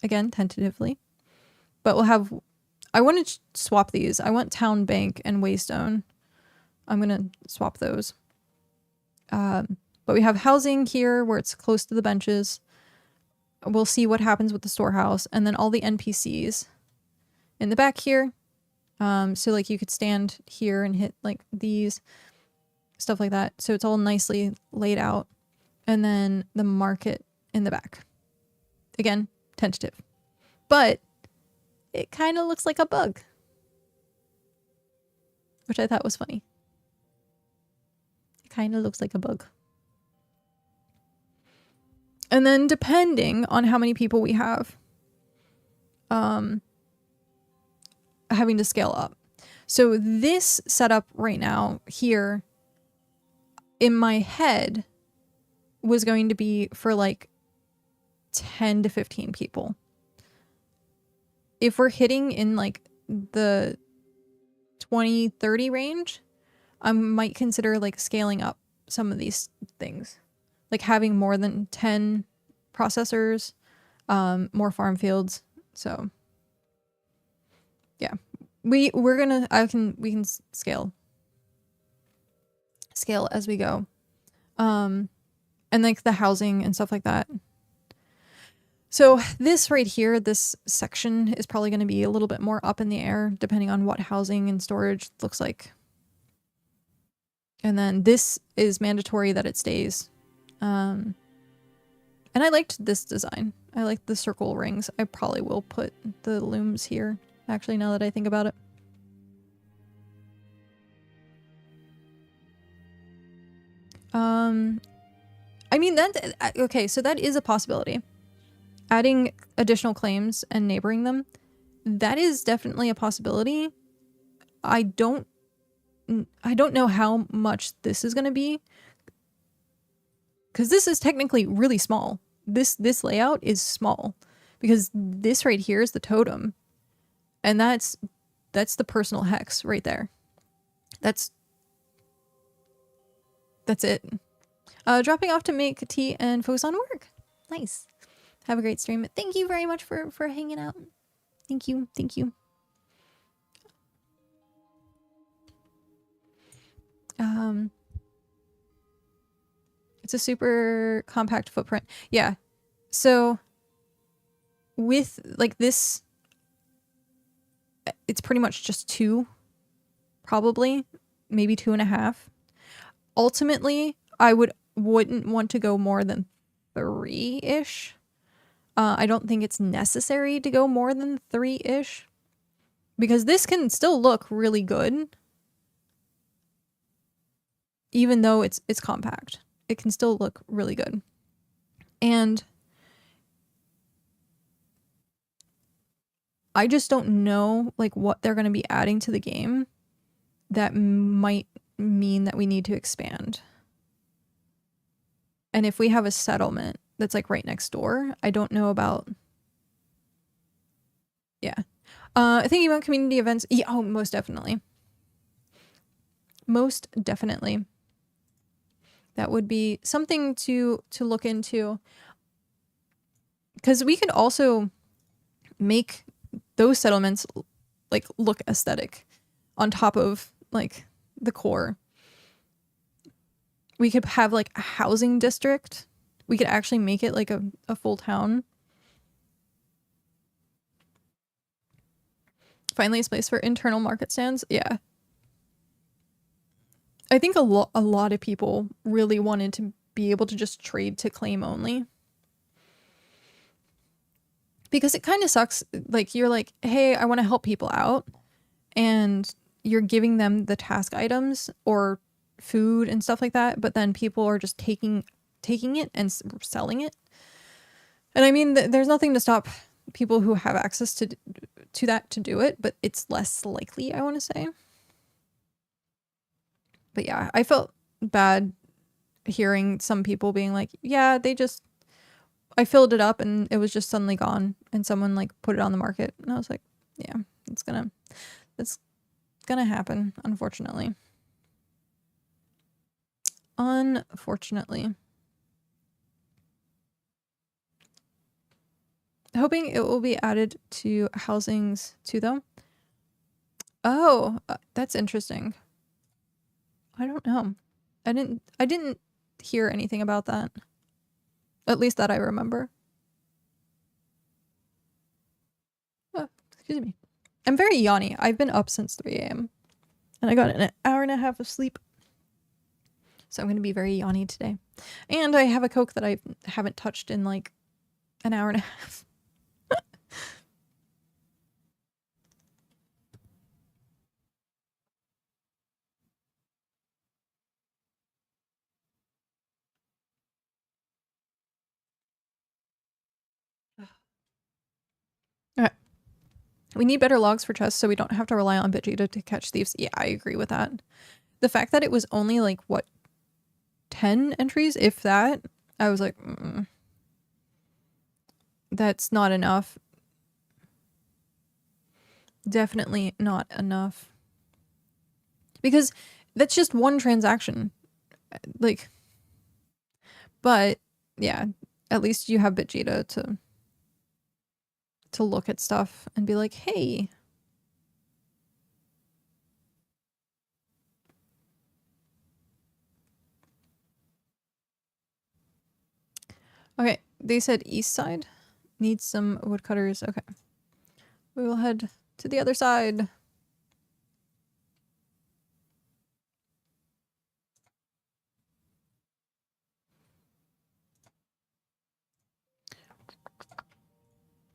again, tentatively. But we'll have... I want to swap these. I want Town Bank and Waystone. I'm going to swap those. But we have housing here where it's close to the benches. We'll see what happens with the storehouse. And then all the NPCs in the back here. So like you could stand here and hit like these. Stuff like that. So it's all nicely laid out. And then the market in the back. Again, tentative. But it kind of looks like a bug. Which I thought was funny. It kind of looks like a bug. And then depending on how many people we have, having to scale up. So this setup right now here in my head was going to be for like 10 to 15 people. If we're hitting in like the 20, 30 range, I might consider like scaling up some of these things. Like having more than 10 processors, more farm fields. So yeah, we can scale as we go. And like the housing and stuff like that. So this right here, this section is probably going to be a little bit more up in the air depending on what housing and storage looks like. And then this is mandatory that it stays. And I liked this design. I like the circle rings. I probably will put the looms here, actually, now that I think about it. I mean, okay, so that is a possibility. Adding additional claims and neighboring them, that is definitely a possibility. I don't know how much this is going to be, because this is technically really small. This layout is small because this right here is the totem, and that's the personal hex right there. That's it. Dropping off to make tea and focus on work. Nice. Have a great stream. Thank you very much for hanging out. Thank you. Thank you. It's a super compact footprint. Yeah. So with like this, it's pretty much just 2, probably, maybe 2.5. Ultimately, I wouldn't want to go more than 3-ish. I don't think it's necessary to go more than 3-ish, because this can still look really good. Even though it's compact, it can still look really good. And I just don't know like what they're going to be adding to the game that might mean that we need to expand. And if we have a settlement that's like right next door, I don't know about... Yeah. Thinking about community events. Yeah, oh, most definitely. Most definitely. That would be something to look into. Because we could also make those settlements like look aesthetic on top of like the core. We could have like a housing district. We could actually make it like a full town. Finally, a place for internal market stands. Yeah. I think a lot of people really wanted to be able to just trade to claim only. Because it kind of sucks. Like, you're like, hey, I want to help people out. And you're giving them the task items or food and stuff like that. But then people are just taking it and selling it. And I mean, there's nothing to stop people who have access to that to do it. But it's less likely, I want to say. But yeah, I felt bad hearing some people being like, yeah, I filled it up and it was just suddenly gone and someone like put it on the market. And I was like, yeah, it's gonna happen, unfortunately. Unfortunately. Hoping it will be added to housings too, though. Oh, that's interesting. I don't know. I didn't hear anything about that. At least that I remember. Oh, excuse me. I'm very yawny. I've been up since 3 a.m. and I got an hour and a half of sleep. So I'm going to be very yawny today. And I have a Coke that I haven't touched in like an hour and a half. Okay. We need better logs for chests so we don't have to rely on BitCraft to catch thieves. Yeah, I agree with that. The fact that it was only like, what, 10 entries, if that, I was like, that's not enough. Definitely not enough. Because that's just one transaction. Like, but yeah, at least you have BitCraft to look at stuff and be like, hey. Okay, they said east side needs some woodcutters. Okay. We will head to the other side.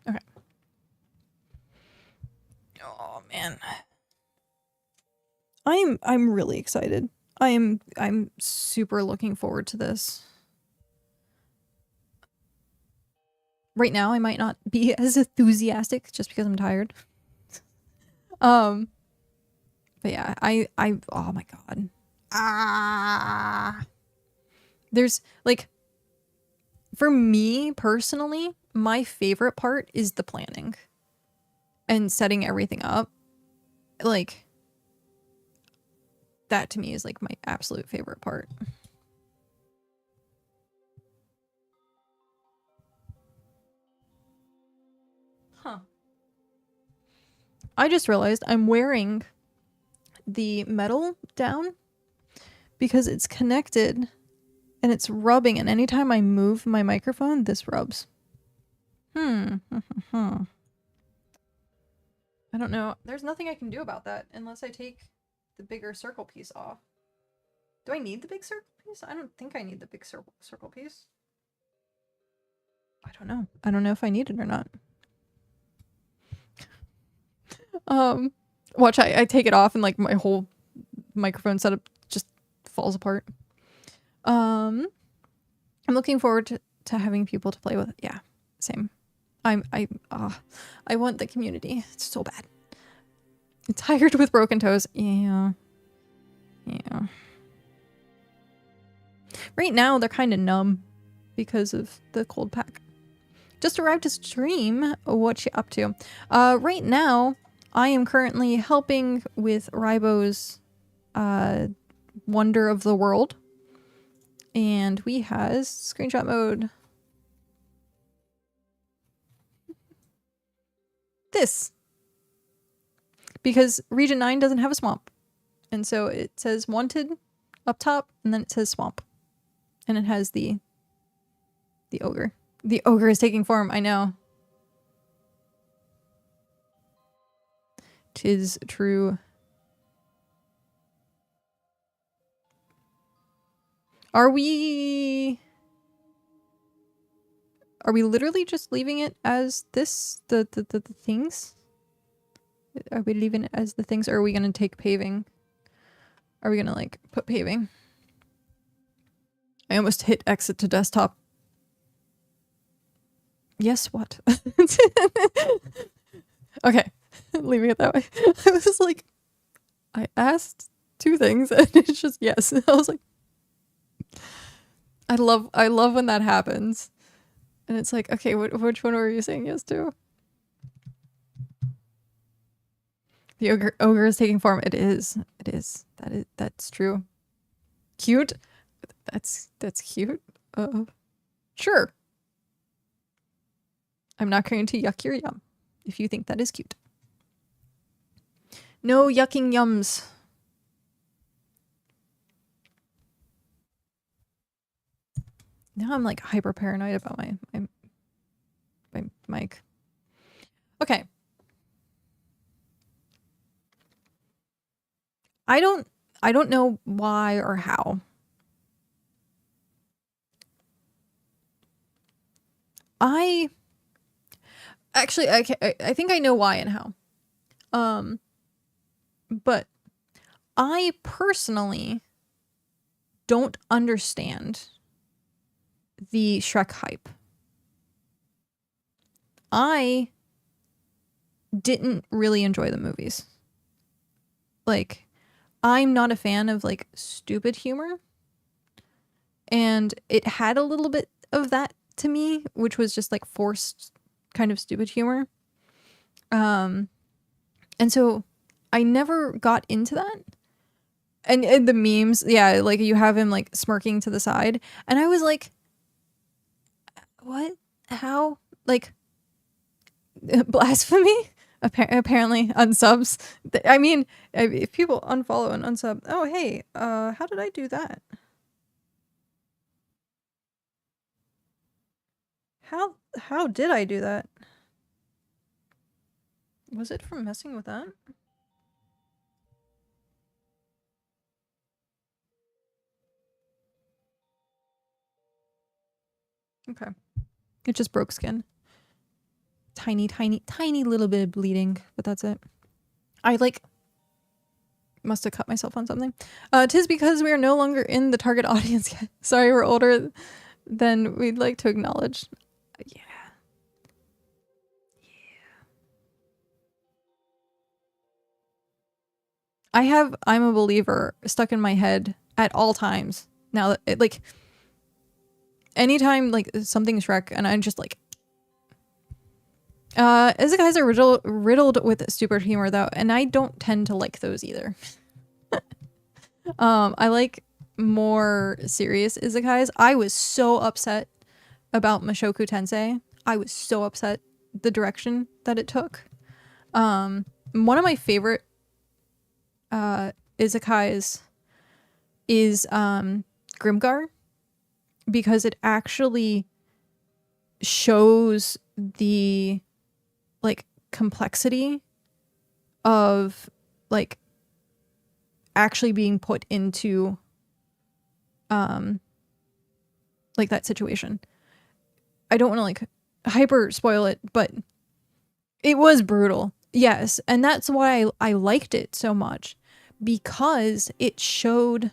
Okay. Oh man. I'm really excited. I'm super looking forward to this. Right now I might not be as enthusiastic just because I'm tired. But yeah, I oh my god. There's like, for me personally, my favorite part is the planning and setting everything up. Like, that to me is like my absolute favorite part. Huh. I just realized I'm wearing the metal down because it's connected and it's rubbing, and anytime I move my microphone, this rubs. I don't know. There's nothing I can do about that unless I take the bigger circle piece off. Do I need the big circle piece? I don't think I need the big circle piece. I don't know. I don't know if I need it or not. Watch, I take it off and like my whole microphone setup just falls apart. I'm looking forward to having people to play with. Yeah, same. I want the community. It's so bad. I'm tired with broken toes. Yeah. Yeah. Right now they're kind of numb because of the cold pack. Just arrived to stream. What you up to? Right now I am currently helping with Ribo's Wonder of the World. And we has screenshot mode. This. Because Region 9 doesn't have a swamp. And so it says wanted up top, and then it says swamp. And it has the ogre. The ogre is taking form, I know. 'Tis true. Are we literally just leaving it as this? The things? Are we leaving it as the things, or are we gonna take paving? Are we gonna like put paving? I almost hit exit to desktop. Yes, what? Okay, leaving it that way. I was like, I asked 2 things and it's just yes. I was like, I love when that happens. And it's like, okay, which one were you saying yes to? The ogre is taking form. It is. That's true. Cute. That's cute. Sure. I'm not going to yuck your yum if you think that is cute. No yucking yums. Now I'm like hyper paranoid about my mic. Okay. I don't know why or how. I think I know why and how. But I personally don't understand the Shrek hype. I didn't really enjoy the movies. Like, I'm not a fan of like stupid humor. And it had a little bit of that to me, which was just like forced kind of stupid humor. And so I never got into that. And the memes, yeah, like you have him like smirking to the side. And I was like, what? How? Like, blasphemy? Apparently unsubs. I mean, if people unfollow and unsub, oh, hey, how did I do that? How did I do that? Was it from messing with that? Okay. It just broke skin. Tiny little bit of bleeding, but that's it. I like must have cut myself on something. 'Tis because we are no longer in the target audience yet. Sorry, we're older than we'd like to acknowledge. Yeah. I'm a believer stuck in my head at all times. Now that it, like, anytime like something's Shrek and I'm just like, Izakais are riddled with stupid humor though, and I don't tend to like those either. I like more serious Izakais. I was so upset about Mushoku Tensei. I was so upset the direction that it took. One of my favorite Izakais is Grimgar, because it actually shows the like complexity of like actually being put into like that situation. I don't want to like hyper spoil it, but it was brutal. Yes, and that's why I liked it so much, because it showed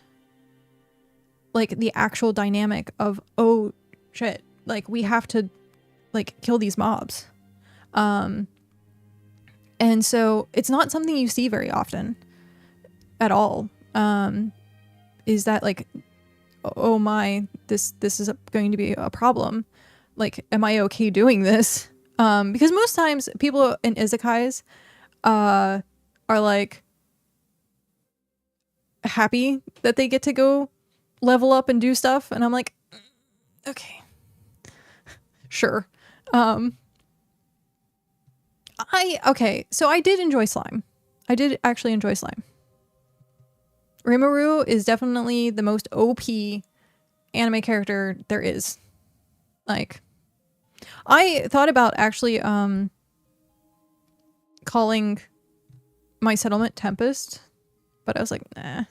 like the actual dynamic of, oh shit, like we have to like kill these mobs. And so it's not something you see very often at all. Is that like, oh my, this is going to be a problem. Like, am I okay doing this? Because most times people in izakais are like happy that they get to go level up and do stuff, and I'm like, okay, sure. So I did enjoy slime. I did actually enjoy slime. Rimuru is definitely the most OP anime character there is. Like, I thought about actually calling my settlement Tempest, but I was like, nah.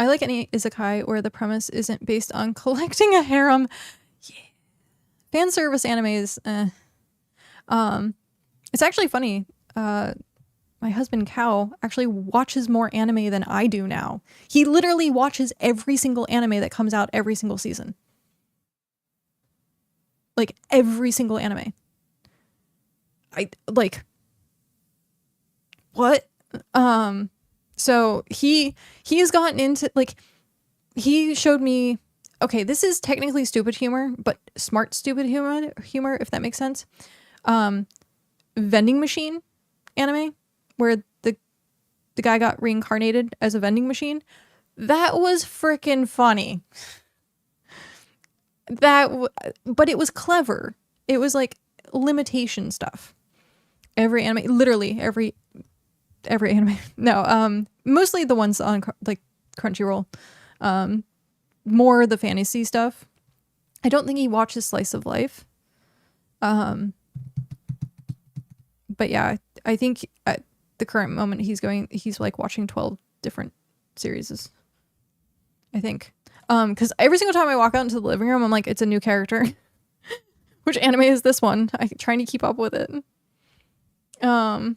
I like any isekai where the premise isn't based on collecting a harem. Yeah. Fan service animes, it's actually funny. My husband Cal actually watches more anime than I do now. He literally watches every single anime that comes out every single season. Like, every single anime. I, like, what? So he's gotten into, like, he showed me okay, this is technically stupid humor, but smart stupid humor, if that makes sense. Vending machine anime where the guy got reincarnated as a vending machine. That was freaking funny. But it was clever. It was like limitation stuff. Every anime, literally every anime. No, mostly the ones on like Crunchyroll. More the fantasy stuff. I don't think he watches Slice of Life. But yeah, I think at the current moment he's like watching 12 different series. I think. Because every single time I walk out into the living room, I'm like, it's a new character. Which anime is this one? I'm trying to keep up with it. Hell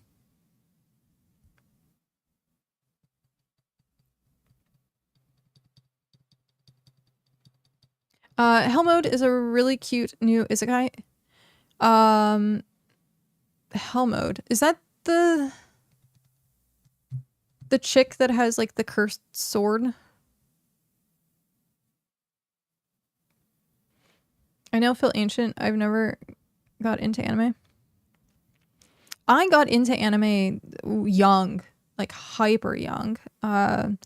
Mode is a really cute new isekai. Hell Mode. Is that the chick that has like the cursed sword? I now feel ancient. I've never got into anime. I got into anime young, like hyper young. My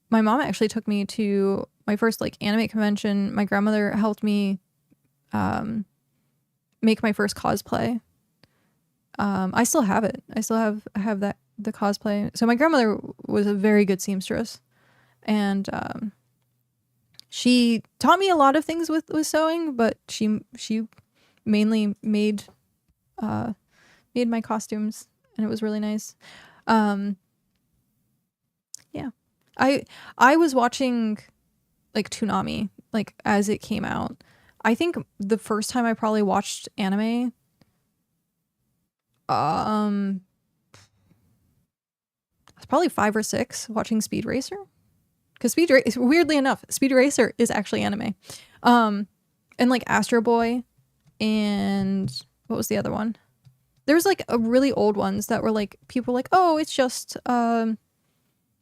mom actually took me to my first like anime convention. My grandmother helped me make my first cosplay. I still have it. I still have the cosplay. So my grandmother was a very good seamstress, and she taught me a lot of things with sewing, but she mainly made my costumes, and it was really nice. Yeah. I was watching like Toonami like as it came out. I think the first time I probably watched anime I was probably 5 or 6 watching Speed Racer. Because weirdly enough, Speed Racer is actually anime. And like Astro Boy, and what was the other one? There was like a really old ones that were like, people were like, oh, it's just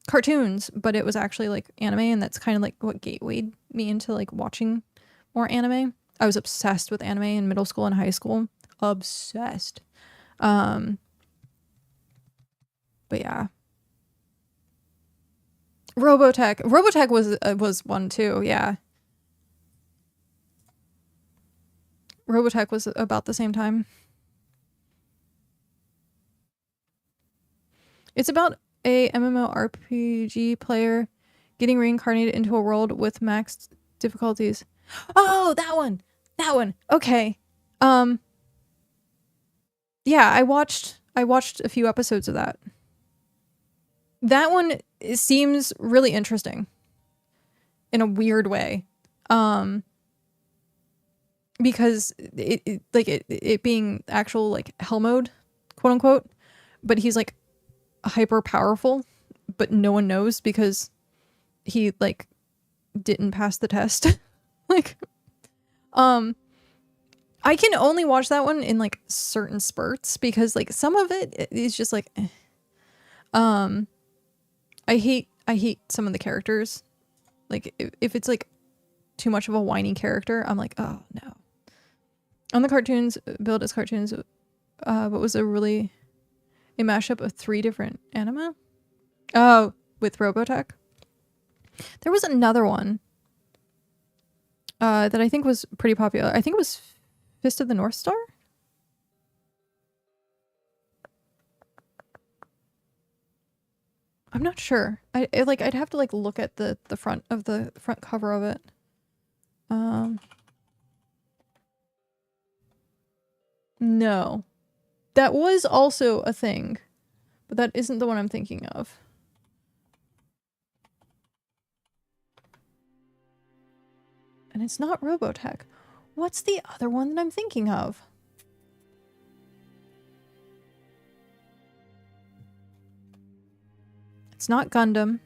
cartoons, but it was actually like anime, and that's kind of like what gatewayed me into like watching more anime. I was obsessed with anime in middle school and high school. Obsessed. But yeah. Robotech was one too, yeah. Robotech was about the same time. It's about a MMORPG player getting reincarnated into a world with max difficulties. Oh, that one. Okay. Yeah, I watched a few episodes of that. That one seems really interesting in a weird way. Because it being actual like hell mode, quote unquote, but he's like hyper powerful, but no one knows because he like didn't pass the test. Like I can only watch that one in like certain spurts because like some of it is just like I hate some of the characters. Like if it's like too much of a whiny character, I'm like, oh no. On the cartoons, billed as cartoons, but was a mashup of 3 different anime. Oh, with Robotech. There was another one that I think was pretty popular. I think it was Fist of the North Star. I'm not sure. I'd have to like look at the front cover of it. No. That was also a thing, but that isn't the one I'm thinking of. And it's not Robotech. What's the other one that I'm thinking of? It's not Gundam.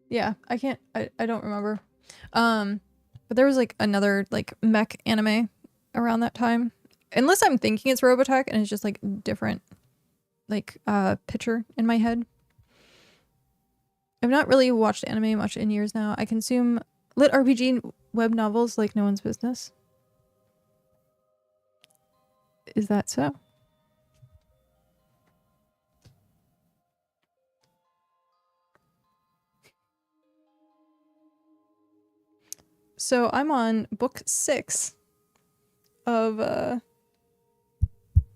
Yeah, I don't remember. But there was like another like mech anime around that time. Unless I'm thinking it's Robotech and it's just like different like picture in my head. I've not really watched anime much in years now. I consume lit RPG web novels like no one's business. Is that so? So I'm on book 6 of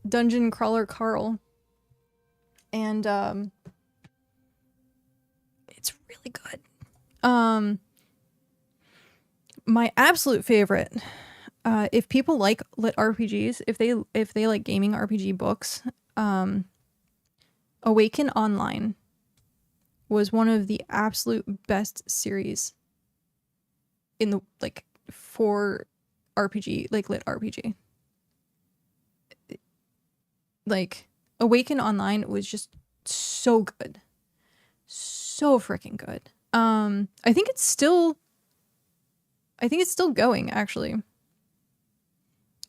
Dungeon Crawler Carl. And it's really good. My absolute favorite, if people like lit RPGs, if they like gaming RPG books, Awaken Online was one of the absolute best series in the like for RPG, like lit RPG. Like Awaken Online was just so good. So freaking good. I think it's still going actually.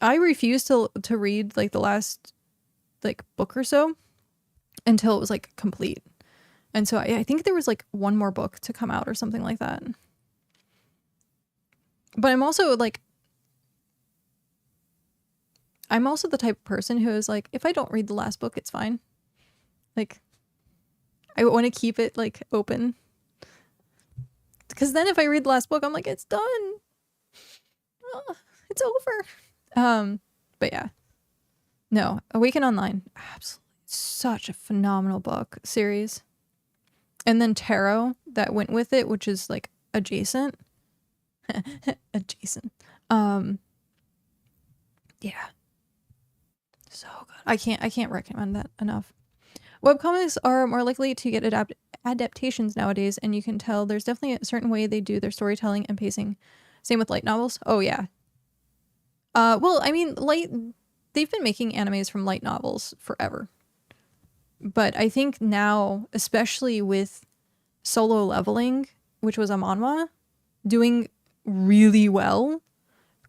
I refused to read like the last like book or so until it was like complete. And so I think there was like one more book to come out or something like that. But I'm also the type of person who is like, if I don't read the last book, it's fine. Like, I want to keep it like open. Because then if I read the last book, I'm like, it's done. Oh, it's over. But yeah. No, Awaken Online. Absolutely. Such a phenomenal book series. And then Tarot that went with it, which is like adjacent. Adjacent. Yeah. So good. I can't recommend that enough. Webcomics are more likely to get adaptations nowadays, and you can tell there's definitely a certain way they do their storytelling and pacing. Same with light novels. Oh yeah. Well, I mean, they've been making animes from light novels forever. But I think now, especially with Solo Leveling, which was a manhwa, doing really well,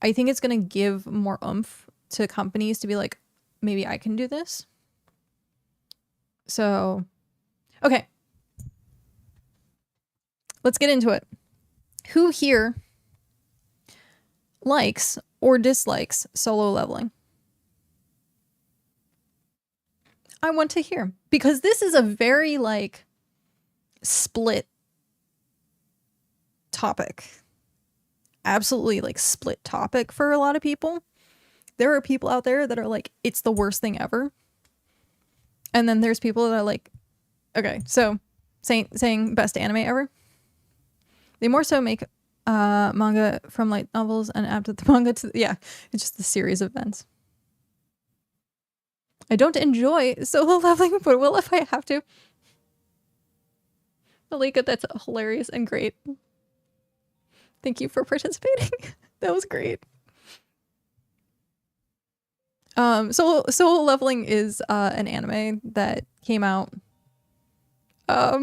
I think it's going to give more oomph to companies to be like, maybe I can do this. So, okay. Let's get into it. Who here likes or dislikes Solo Leveling? I want to hear, because this is a very like split topic. Absolutely like split topic for a lot of people. There are people out there that are like, it's the worst thing ever. And then there's people that are like, okay, so saying best anime ever. They more so make manga from light novels and adapt the manga to, yeah, it's just a series of events. I don't enjoy Solo Leveling, but will if I have to. Malika, that's hilarious and great. Thank you for participating. That was great. Solo Leveling is an anime that came out how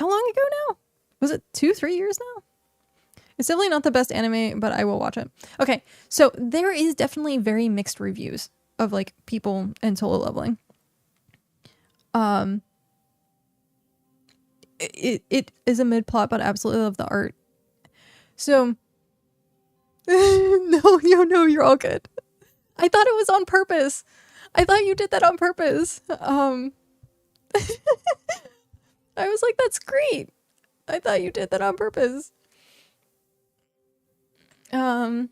long ago now? Was it 2-3 years now? It's definitely not the best anime, but I will watch it. Okay, so there is definitely very mixed reviews of like people in Solo Leveling. It is a mid plot, but I absolutely love the art. So no, you're all good. I thought it was on purpose. I thought you did that on purpose. I was like, that's great. I thought you did that on purpose. I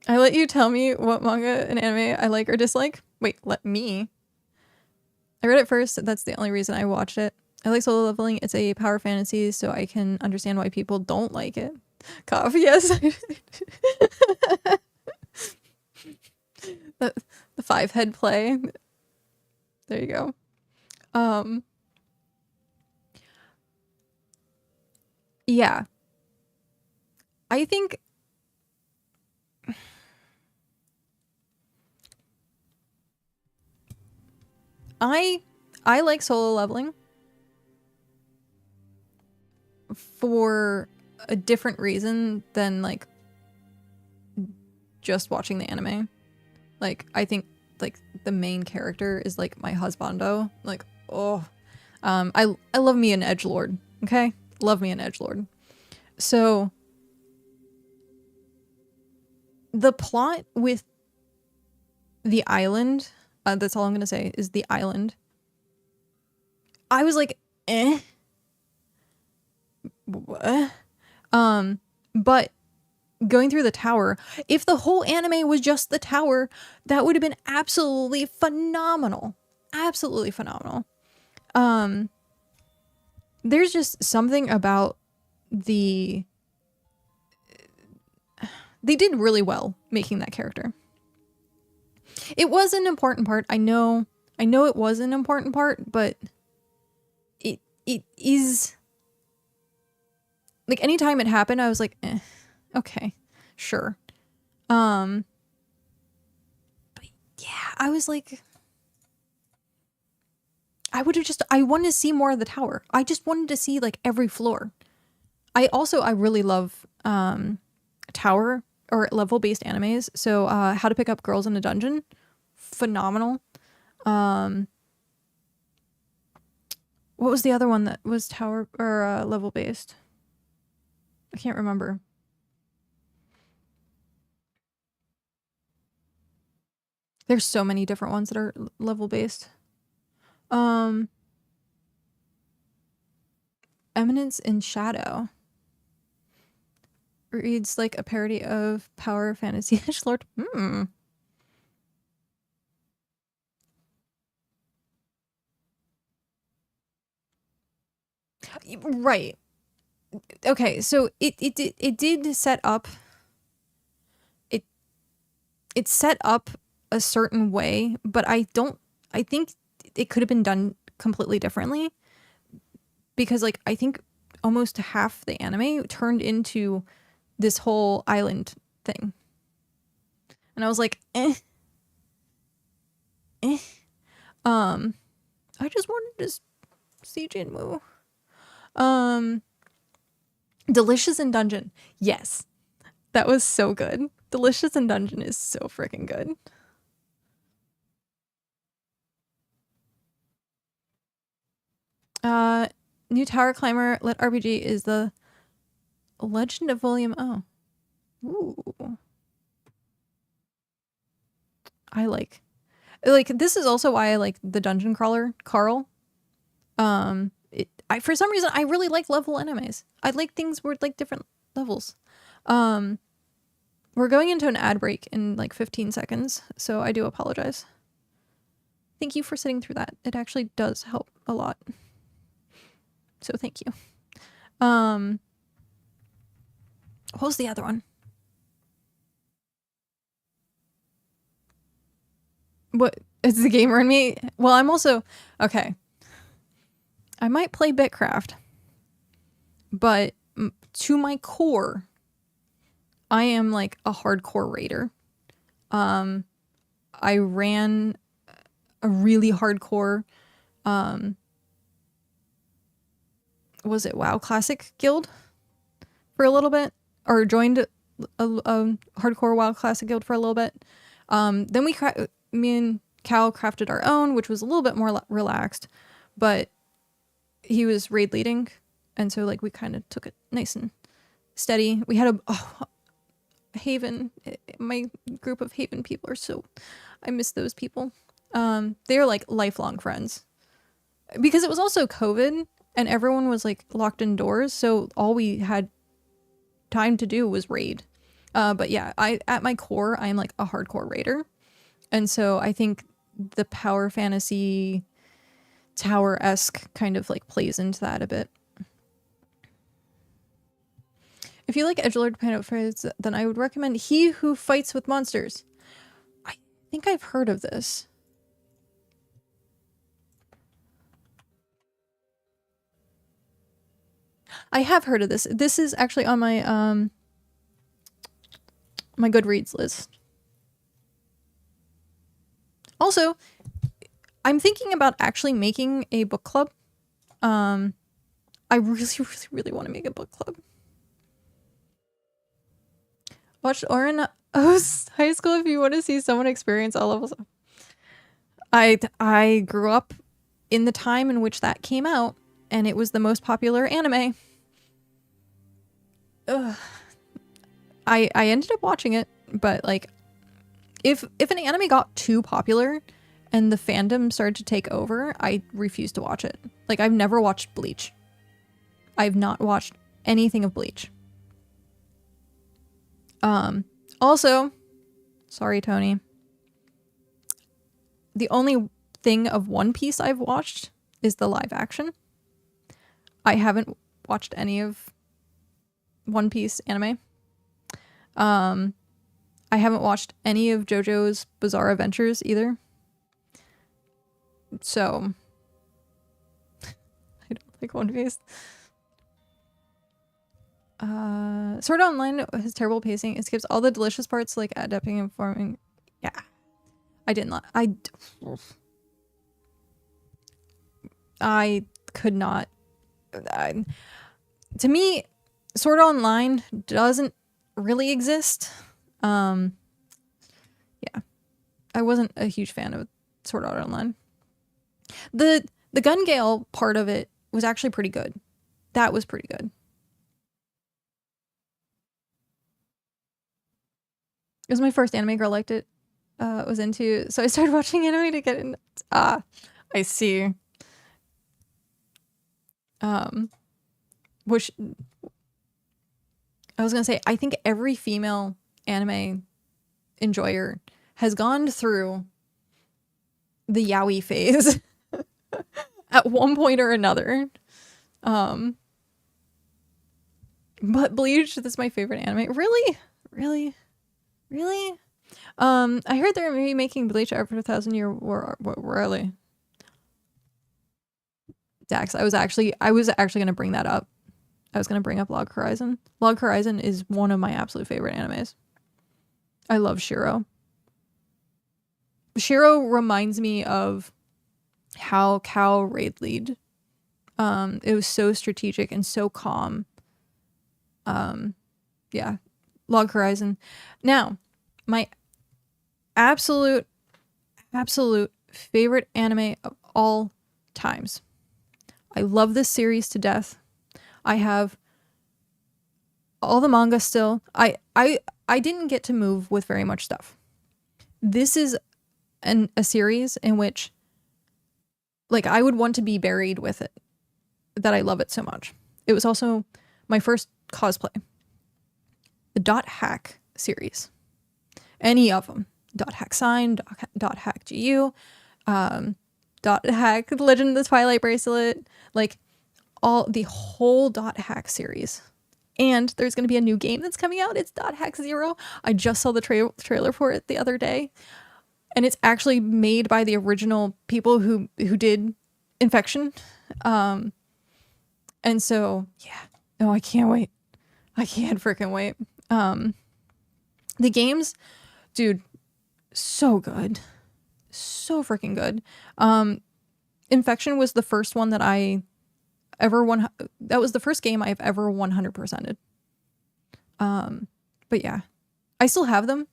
let you tell me what manga and anime I like or dislike. Wait, let me. I read it first. That's the only reason I watched it. I like Solo Leveling. It's a power fantasy, so I can understand why people don't like it. Cough, yes. the 5-head play. There you go. Yeah. I think I like Solo Leveling for a different reason than like just watching the anime. Like I think like the main character is like my husbando. Like, oh, I love me an edgelord. Okay, love me an edgelord. So the plot with the island, that's all I'm gonna say is the island. I was like, eh. What? But going through the tower, if the whole anime was just the tower, that would have been absolutely phenomenal. Absolutely phenomenal. There's just something about they did really well making that character. It was an important part. I know it was an important part, but it is like anytime it happened, I was like, okay, sure. But yeah, I was like, I wanted to see more of the tower. I just wanted to see like every floor. I really love tower or level based animes. So How to Pick Up Girls in a Dungeon, phenomenal. What was the other one that was tower or level based? I can't remember. There's so many different ones that are level based. Eminence in Shadow reads like a parody of Power Fantasy Edgelord. Right. Okay, so it did set up it set up a certain way, but I think it could have been done completely differently, because like I think almost half the anime turned into this whole island thing. And I was like, I just wanted to see Jinwoo. Delicious in Dungeon. Yes. That was so good. Delicious in Dungeon is so freaking good. New Tower Climber Lit RPG is the Legend of William O. Ooh. I like this is also why I like the Dungeon Crawler, Carl. For some reason I really like level animes. I like things where like different levels. We're going into an ad break in like 15 seconds, so I do apologize. Thank you for sitting through that. It actually does help a lot. So thank you. What was the other one? What is the gamer in me? Well, I'm also okay. I might play BitCraft, but to my core, I am like a hardcore raider. I ran a really hardcore, was it WoW Classic guild for a little bit, or joined a hardcore WoW Classic guild for a little bit. Then me and Cal crafted our own, which was a little bit more relaxed, but he was raid leading, and so like we kind of took it nice and steady. We had a Haven. My group of Haven people are so, I miss those people. They're like lifelong friends, because it was also COVID and everyone was like locked indoors, so all we had time to do was raid. But yeah, at my core, I'm like a hardcore raider, and so I think the power fantasy tower-esque kind of like plays into that a bit. If you like edgelord photos, then I would recommend He Who Fights with Monsters. I think I've heard of this. I have heard of this. This is actually on my my Goodreads list. Also, I'm thinking about actually making a book club. I really, really, really want to make a book club. Watch Orin O's High School if you want to see someone experience all levels. I grew up in the time in which that came out, and it was the most popular anime. Ugh. I ended up watching it, but like, if an anime got too popular and the fandom started to take over, I refused to watch it. Like, I've never watched Bleach. I've not watched anything of Bleach. Also, sorry, Tony. The only thing of One Piece I've watched is the live action. I haven't watched any of One Piece anime. I haven't watched any of JoJo's Bizarre Adventures either. So, I don't like One Piece. Sword Art Online has terrible pacing. It skips all the delicious parts like adapting and forming. Yeah. I didn't like. I could not. To me, Sword Art Online doesn't really exist. Yeah. I wasn't a huge fan of Sword Art Online. The Gun Gale part of it was actually pretty good. That was pretty good. It was my first anime girl liked it. Was into, so I started watching anime to get in. I see. Which I was gonna say, I think every female anime enjoyer has gone through the yaoi phase at one point or another. But Bleach, this is my favorite anime. Really? I heard they're maybe making Bleach after 1,000-Year War. Really? Dax, I was actually gonna bring that up. I was gonna bring up Log Horizon. Log Horizon is one of my absolute favorite animes. I love Shiro. Shiro reminds me of how Cal raid lead. It was so strategic and so calm. Yeah. Log Horizon. Now, my absolute favorite anime of all times. I love this series to death. I have all the manga still. I didn't get to move with very much stuff. This is a series in which, like, I would want to be buried with it. That I love it so much. It was also my first cosplay. The Dot Hack series. Any of them. Dot Hack Sign, Dot Hack GU, Dot Hack Legend of the Twilight Bracelet, like the whole Dot Hack series. And there's going to be a new game that's coming out. It's Dot Hack Zero. I just saw the trailer for it the other day. And it's actually made by the original people who did Infection. And so, yeah. Oh, I can't wait. I can't freaking wait. The games, dude, so good. So freaking good. Infection was the first one that I ever won. That was the first game I've ever 100%ed. But yeah, I still have them.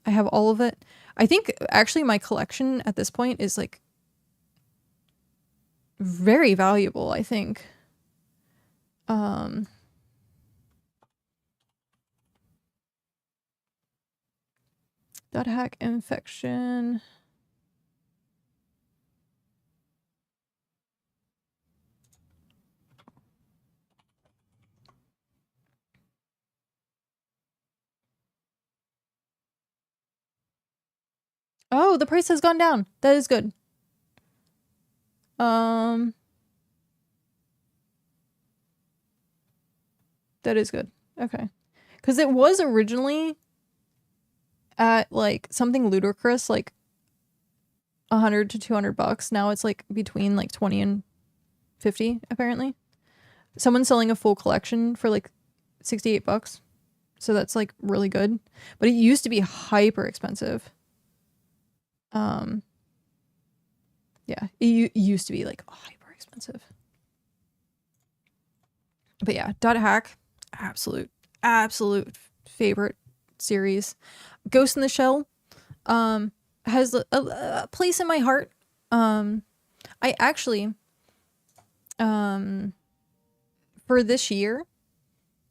I have all of it. I think actually my collection at this point is like very valuable, I think. Dot Hack Infection. Oh, the price has gone down. That is good. That is good. Okay. Because it was originally at like something ludicrous, like 100 to 200 bucks. Now it's like between like 20 and 50, apparently. Someone's selling a full collection for like 68 bucks. So that's like really good. But it used to be hyper expensive. Yeah, it used to be like hyper expensive. But yeah, Dot Hack, absolute favorite series. Ghost in the Shell has a place in my heart. I actually, for this year,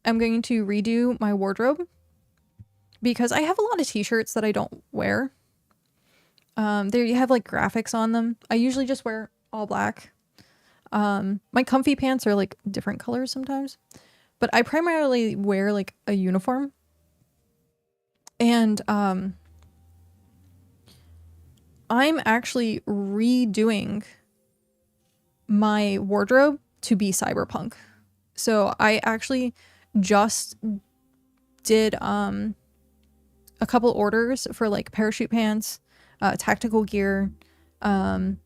I'm going to redo my wardrobe because I have a lot of t-shirts that I don't wear. They have like graphics on them. I usually just wear all black. My comfy pants are like different colors sometimes, but I primarily wear like a uniform. And I'm actually redoing my wardrobe to be cyberpunk. So I actually just did a couple orders for like parachute pants, tactical gear, a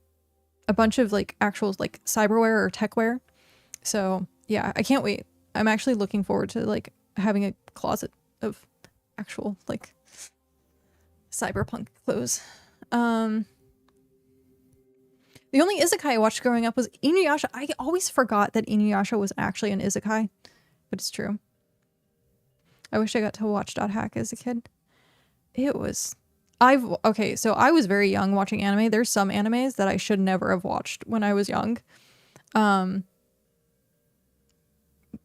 bunch of like actual like cyberwear or tech wear. So yeah, I can't wait. I'm actually looking forward to like having a closet of actual like cyberpunk clothes. The only isekai I watched growing up was Inuyasha. I always forgot that Inuyasha was actually an isekai, but it's true. I wish I got to watch Dot Hack as a kid. It was... Okay, so I was very young watching anime. There's some animes that I should never have watched when I was young. But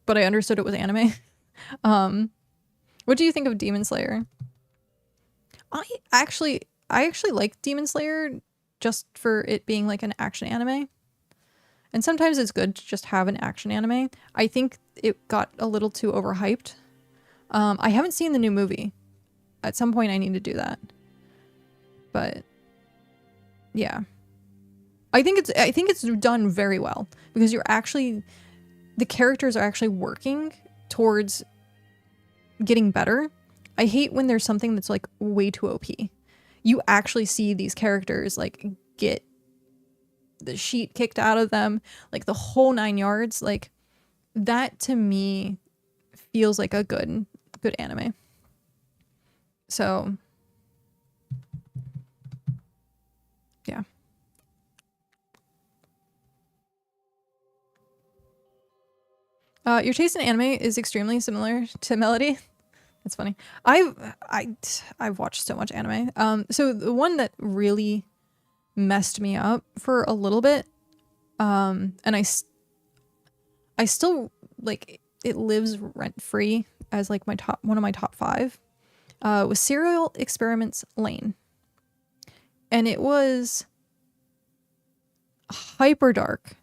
I understood it was anime. What do you think of Demon Slayer? I actually like Demon Slayer just for it being like an action anime. And sometimes it's good to just have an action anime. I think it got a little too overhyped. I haven't seen the new movie. At some point I need to do that. But yeah. I think it's done very well because the characters are actually working towards getting better. I hate when there's something that's like way too OP. You actually see these characters like get the sheet kicked out of them, like the whole 9 yards. Like that to me feels like a good anime. So yeah. Your taste in anime is extremely similar to Melody. That's funny. I've watched so much anime. So the one that really messed me up for a little bit, and I still like it lives rent free as like one of my top 5, was Serial Experiments Lane, and it was hyper dark.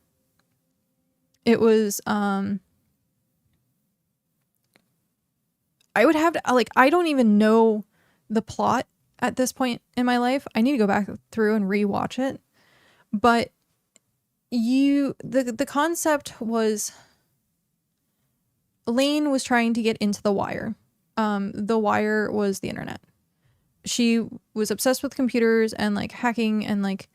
It was I would have to like I don't even know the plot at this point in my life. I need to go back through and rewatch it. But the concept was Lane was trying to get into the Wire. The Wire was the internet. She was obsessed with computers and like hacking and like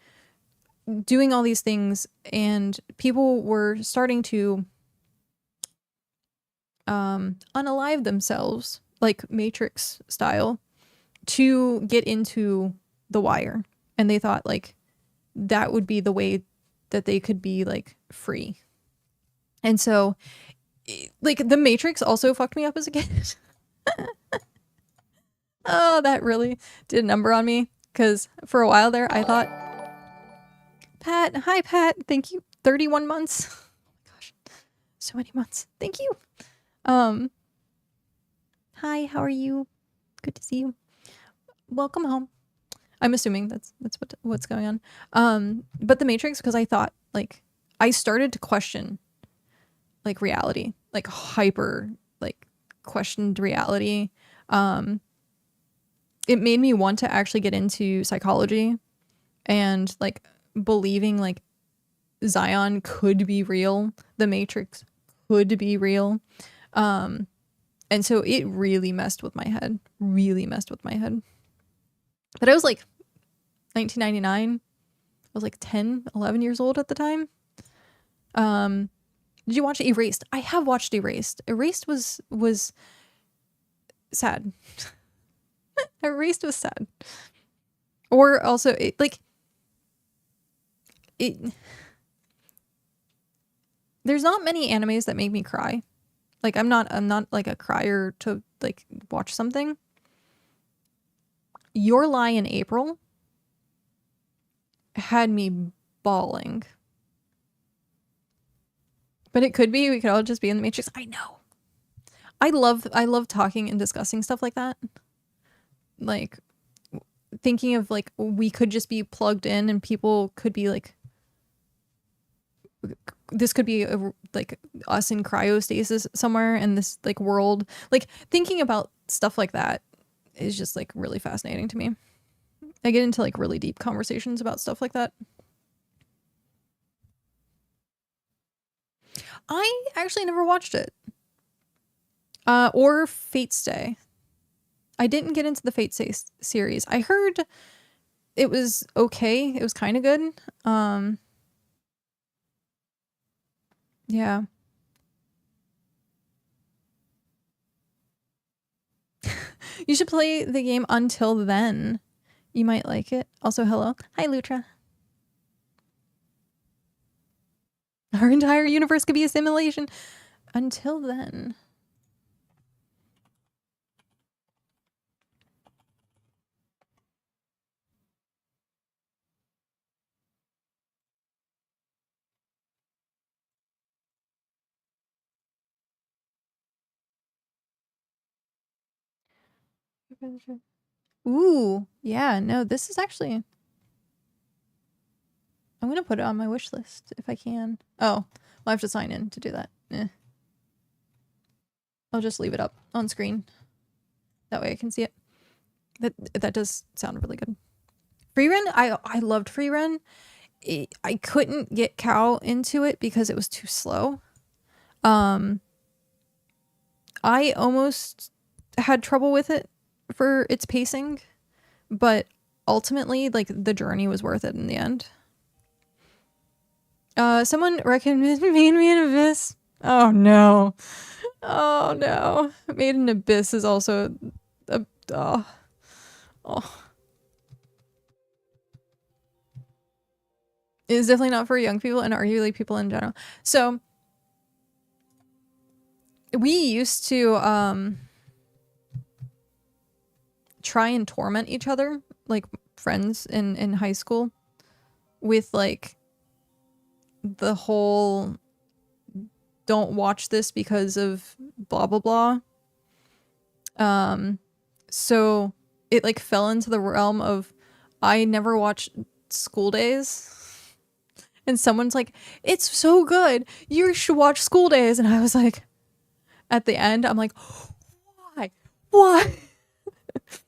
doing all these things, and people were starting to unalive themselves like Matrix style to get into the Wire, and they thought like that would be the way that they could be like free. And so like the Matrix also fucked me up as a kid. Oh, that really did a number on me, because for a while there I thought Pat, hi Pat, thank you. 31 months. Oh my gosh, so many months. Thank you. Hi, how are you? Good to see you. Welcome home. I'm assuming that's what's going on. But the Matrix, because I thought like I started to question like reality, like hyper like questioned reality. It made me want to actually get into psychology and like believing like Zion could be real, the Matrix could be real. And so it really messed with my head. But I was like 1999. I was like 10, 11 years old at the time. Did you watch Erased? I have watched Erased. Erased was sad. Erased was sad. Or also there's not many animes that make me cry. Like I'm not like a crier to like watch something. Your Lie in April had me bawling. But it could be, we could all just be in the Matrix. I know. I love talking and discussing stuff like that. Like, thinking of, like, we could just be plugged in and people could be, like, this could be, like, us in cryostasis somewhere in this, like, world. Like, thinking about stuff like that is just, like, really fascinating to me. I get into, like, really deep conversations about stuff like that. I actually never watched it. Or Fate Stay. I didn't get into the Fate Stay series. I heard it was okay. It was kind of good. Yeah. You should play the game Until Then. You might like it. Also, hello. Hi, Lutra. Our entire universe could be a simulation. Until Then. Ooh, yeah, no, this is actually... I'm gonna put it on my wish list if I can. Oh, well, I have to sign in to do that. I'll just leave it up on screen. That way I can see it. That does sound really good. Freerun, I loved Freerun. I couldn't get Cow into it because it was too slow. I almost had trouble with it for its pacing, but ultimately, like, the journey was worth it in the end. Someone recommended Made Me in Abyss. Oh no. Oh no. Made in Abyss is also a It is definitely not for young people and arguably people in general. So we used to try and torment each other, like friends in high school, with like the whole don't watch this because of blah blah blah. So it like fell into the realm of I never watched School Days. And someone's like, it's so good. You should watch School Days. And I was like, at the end, I'm like, why? Why?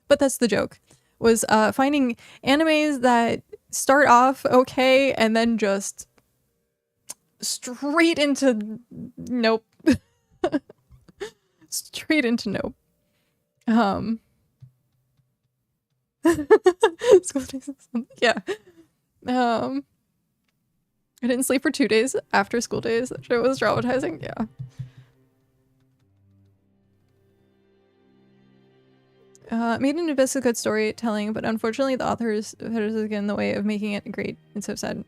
But that's the joke. Was finding animes that start off okay and then just straight into nope. Straight into nope. School Days. Yeah. I didn't sleep for 2 days after School Days. That shit was traumatizing. Yeah. Made in Abyss is a good storytelling, but unfortunately the authors get in the way of making it great. It's so sad.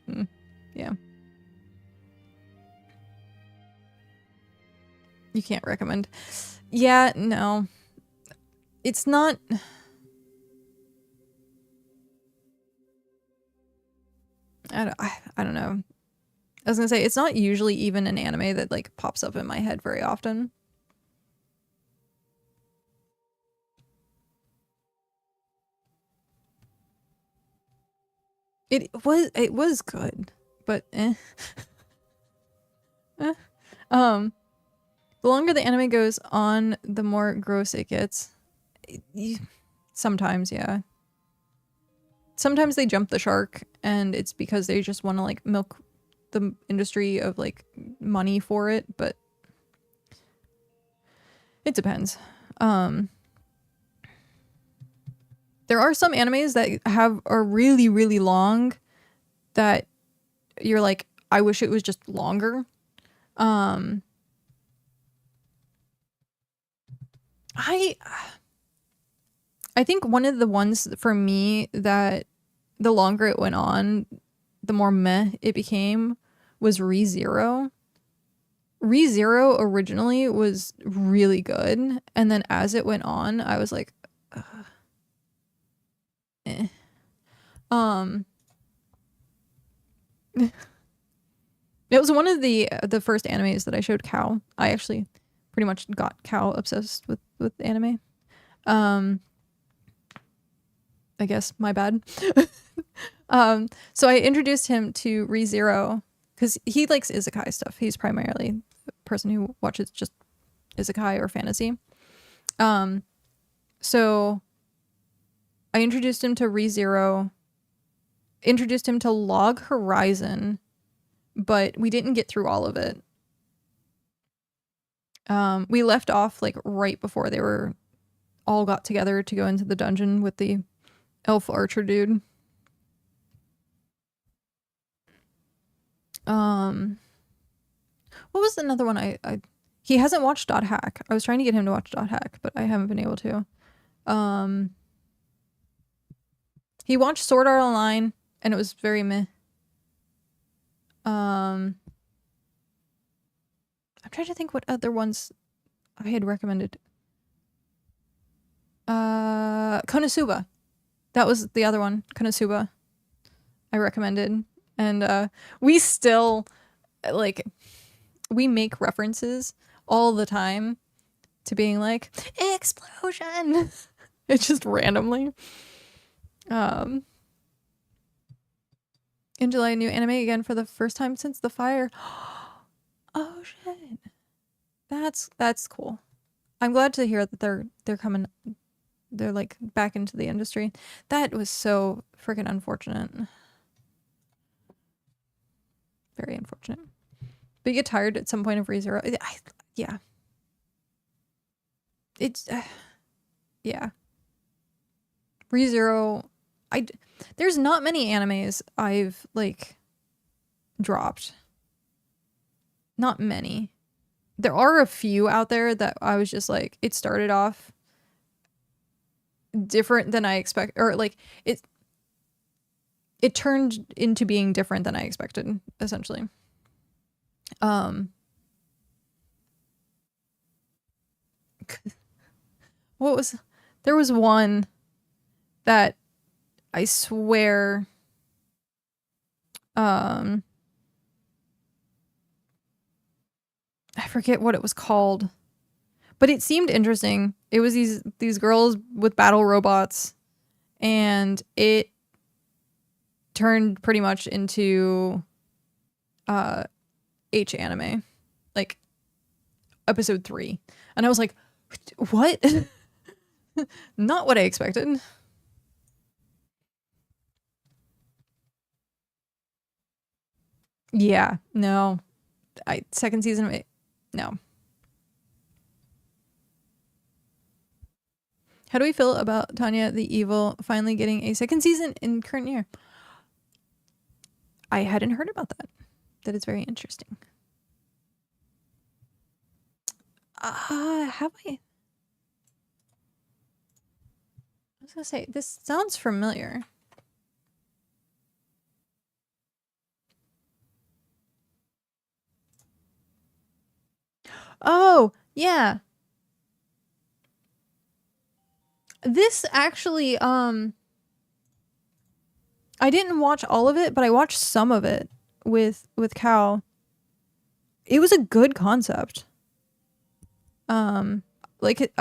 Yeah. You can't recommend. Yeah, no. It's not... I don't know. I was gonna say, it's not usually even an anime that like pops up in my head very often. It was good, but eh. The longer the anime goes on, the more gross it gets. Sometimes, yeah. Sometimes they jump the shark, and it's because they just want to like milk the industry of like money for it, but it depends. There are some animes that are really, really long that you're like, I wish it was just longer. I think one of the ones for me that the longer it went on, the more meh it became was ReZero. ReZero originally was really good, and then as it went on, I was like, ugh. eh. It was one of the first animes that I showed Cow. I actually pretty much got Cow obsessed with anime. I guess my bad. So I introduced him to ReZero because he likes isekai stuff. He's primarily a person who watches just isekai or fantasy. So I introduced him to ReZero, introduced him to Log Horizon, but we didn't get through all of it. We left off like right before they were all got together to go into the dungeon with the elf archer dude. What was another one he hasn't watched .hack. I was trying to get him to watch .hack, but I haven't been able to. He watched Sword Art Online and it was very meh. I'm trying to think what other ones I had recommended. Konosuba. That was the other one, Konosuba. I recommended. And we still, like, we make references all the time to being like, explosion! It's just randomly. In July, a new anime again for the first time since the fire. Oh shit. That's cool. I'm glad to hear that they're coming, they're like back into the industry. That was so freaking unfortunate. Very unfortunate. But you get tired at some point of ReZero. Yeah. It's yeah. ReZero, there's not many animes I've like dropped. Not many. There are a few out there that I was just like, it started off different than I expect, or like it turned into being different than I expected, essentially. There was one that I swear I forget what it was called, but it seemed interesting. It was these girls with battle robots, and it turned pretty much into H anime, like episode 3, and I was like, what? Not what I expected. Yeah, no. Second season of it, no. How do we feel about Tanya the Evil finally getting a second season in current year? I hadn't heard about that. That is very interesting. Have I? I was gonna say, this sounds familiar. Oh, yeah. This actually, I didn't watch all of it, but I watched some of it with Cal. It was a good concept. Like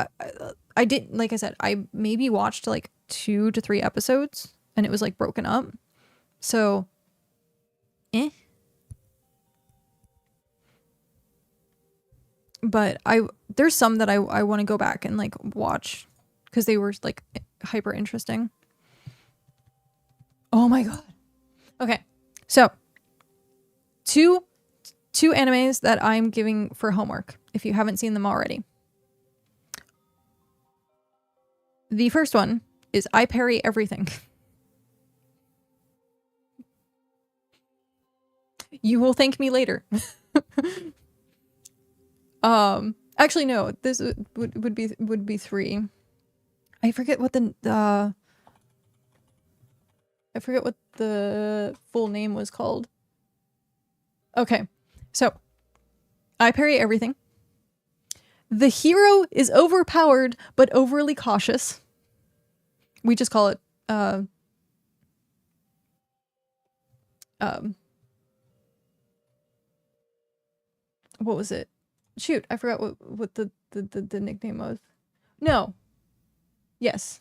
I did, like I said, I maybe watched like 2 to 3 episodes, and it was like broken up. So, But there's some that I want to go back and like watch because they were like hyper interesting. Oh my god. Okay. So, two animes that I'm giving for homework if you haven't seen them already. The first one is I Parry Everything. You will thank me later. Actually no, this would be 3. I forget what the full name was called. Okay. So, I Parry Everything. The hero is overpowered but overly cautious. We just call it what was it? Shoot, I forgot what the nickname was. No. Yes.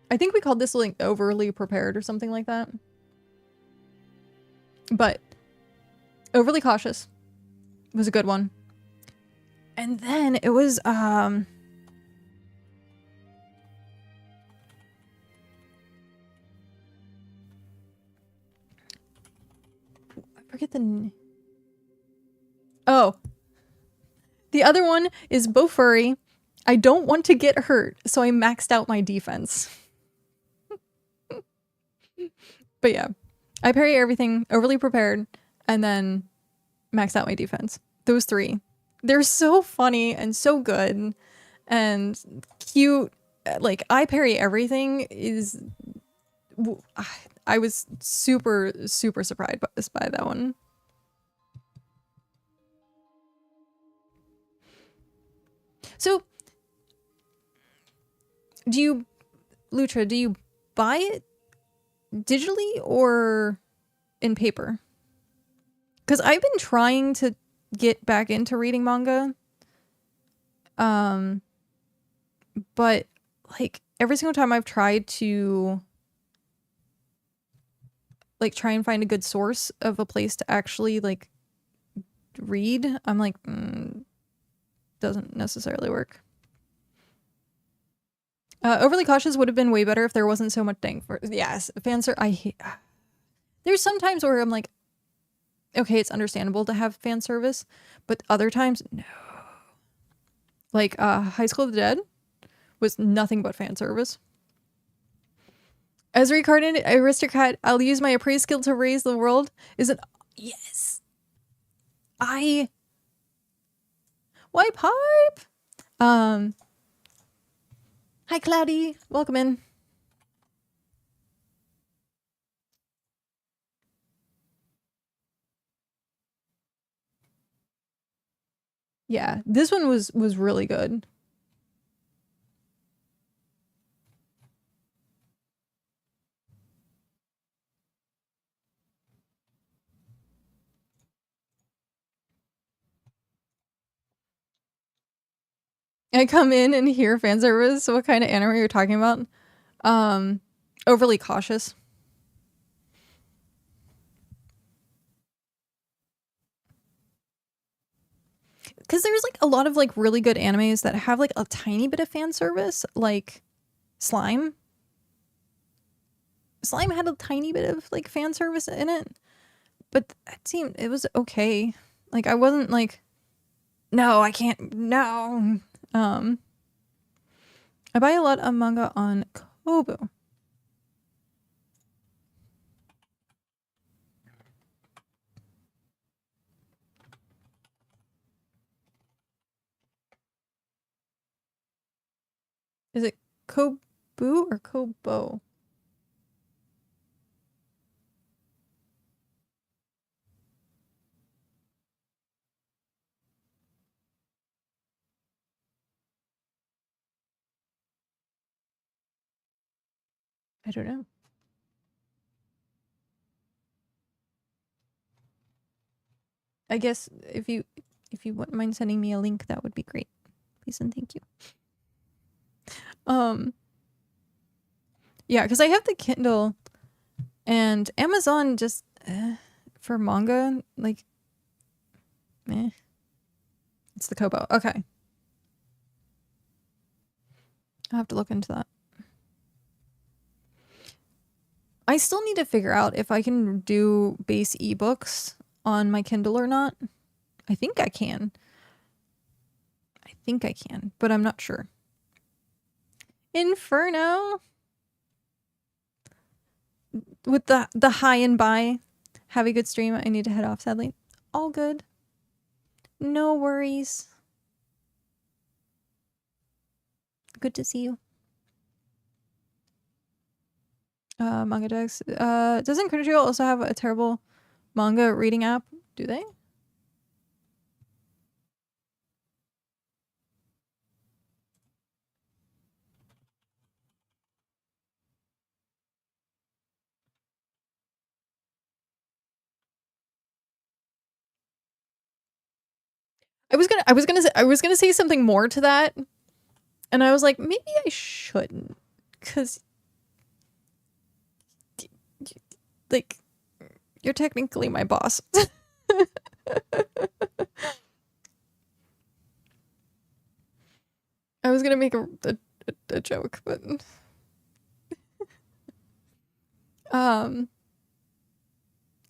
I think we called this like overly prepared or something like that. But overly cautious was a good one. And then it was I forget the oh. The other one is Bofurry. I don't want to get hurt, so I maxed out my defense. But yeah, I parry everything, overly prepared, and then maxed out my defense. Those three. They're so funny and so good and cute. Like, I parry everything is... I was super, super surprised by that one. So, Lutra, do you buy it digitally or in paper? Because I've been trying to get back into reading manga. But like every single time I've tried to like try and find a good source of a place to actually like read, I'm like, doesn't necessarily work. Overly cautious would have been way better if there wasn't so much dang for yes, I hate. There's some times where I'm like, okay, it's understandable to have fan service, but other times, no. Like, High School of the Dead was nothing but fan service. As reincarnated aristocrat, I'll use my appraise skill to raise the world. Is it? Yes. Why pipe? Hi, Cloudy. Welcome in. Yeah, this one was really good. I come in and hear fan service. What kind of anime you're talking about? Overly cautious. Because there's like a lot of like really good animes that have like a tiny bit of fan service, like Slime. Slime had a tiny bit of like fan service in it, but it was okay. Like I wasn't like, no, I can't, no. I buy a lot of manga on Kobo. Is it Kobu or Kobo? I don't know. I guess if you wouldn't mind sending me a link, that would be great. Please and thank you. Yeah, because I have the Kindle and Amazon just for manga, like it's the Kobo. Okay. I'll have to look into that. I still need to figure out if I can do base ebooks on my Kindle or not. I think I can. But I'm not sure. Inferno! With the high and bye. Have a good stream. I need to head off, sadly. All good. No worries. Good to see you. Manga decks. Doesn't Crunchyroll also have a terrible manga reading app? Do they? I was gonna say something more to that, and I was like, maybe I shouldn't, because like you're technically my boss. I was gonna make a joke, but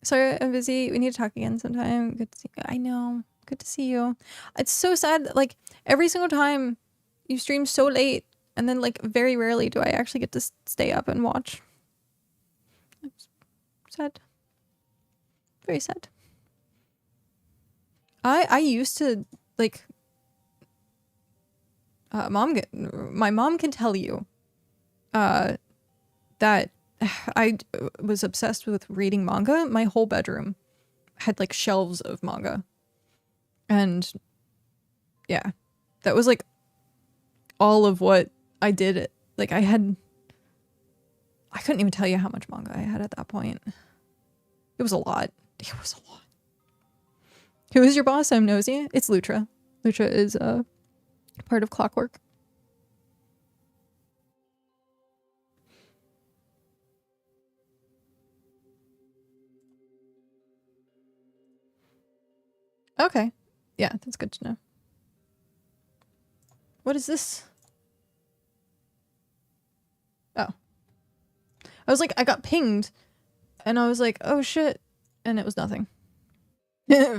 sorry, I'm busy. We need to talk again sometime. Good to see you. I know. Good to see you. It's so sad. Like every single time you stream so late, and then like very rarely do I actually get to stay up and watch. It's sad. Very sad. I used to like. My mom can tell you, that I was obsessed with reading manga. My whole bedroom had like shelves of manga. And yeah, that was like all of what I did. Like I couldn't even tell you how much manga I had at that point. It was a lot. It was a lot. Who is your boss? I'm nosy. It's Lutra. Lutra is part of Clockwork. Okay. Yeah, that's good to know. What is this? Oh. I was like, I got pinged. And I was like, oh shit. And it was nothing.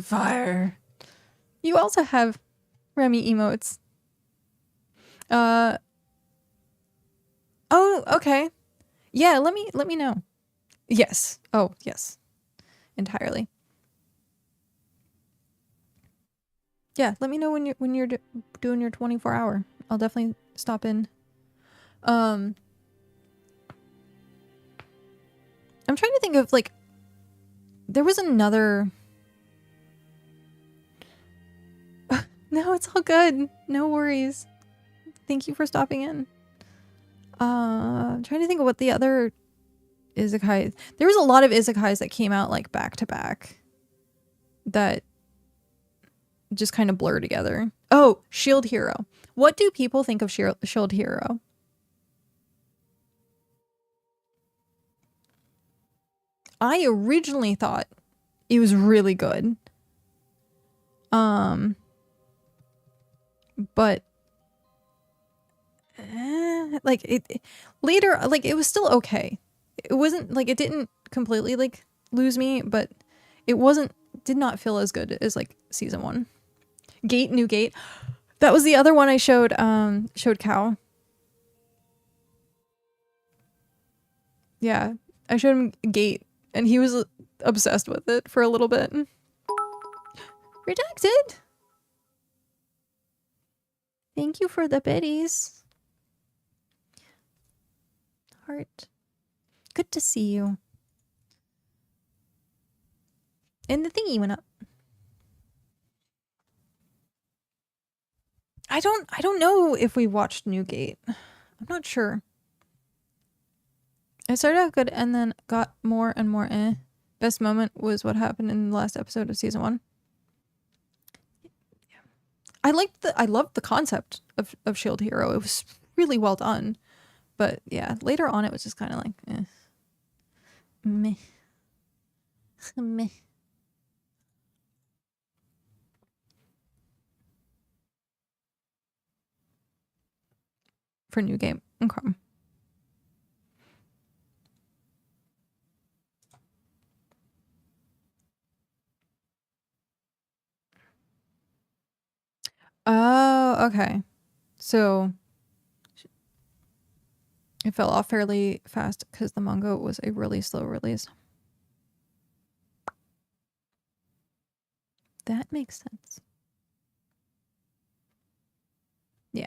Fire. You also have Remy emotes. Oh, okay. Yeah, let me know. Yes. Oh, yes. Entirely. Yeah, let me know when you're doing your 24-hour. I'll definitely stop in. I'm trying to think of like there was another. No, it's all good. No worries. Thank you for stopping in. I'm trying to think of what the other isekai. There was a lot of isekais that came out like back to back that just kind of blur together. Oh, Shield Hero. What do people think of Shield Hero? I originally thought it was really good. But like it later, like it was still okay. It wasn't like it didn't completely like lose me, but it did not feel as good as like season 1. New Gate. That was the other one I showed Cow. Yeah, I showed him Gate and he was obsessed with it for a little bit. Redacted. Thank you for the biddies. Heart. Good to see you. And the thingy went up. I don't know if we watched New Gate. I'm not sure. It started out good and then got more and more eh. Best moment was what happened in the last episode of season 1. Yeah. I loved the concept of Shield Hero. It was really well done. But yeah, later on it was just kind of like eh. Meh. Meh. For New Game. Okay. Oh, okay. So it fell off fairly fast because the manga was a really slow release. That makes sense. Yeah.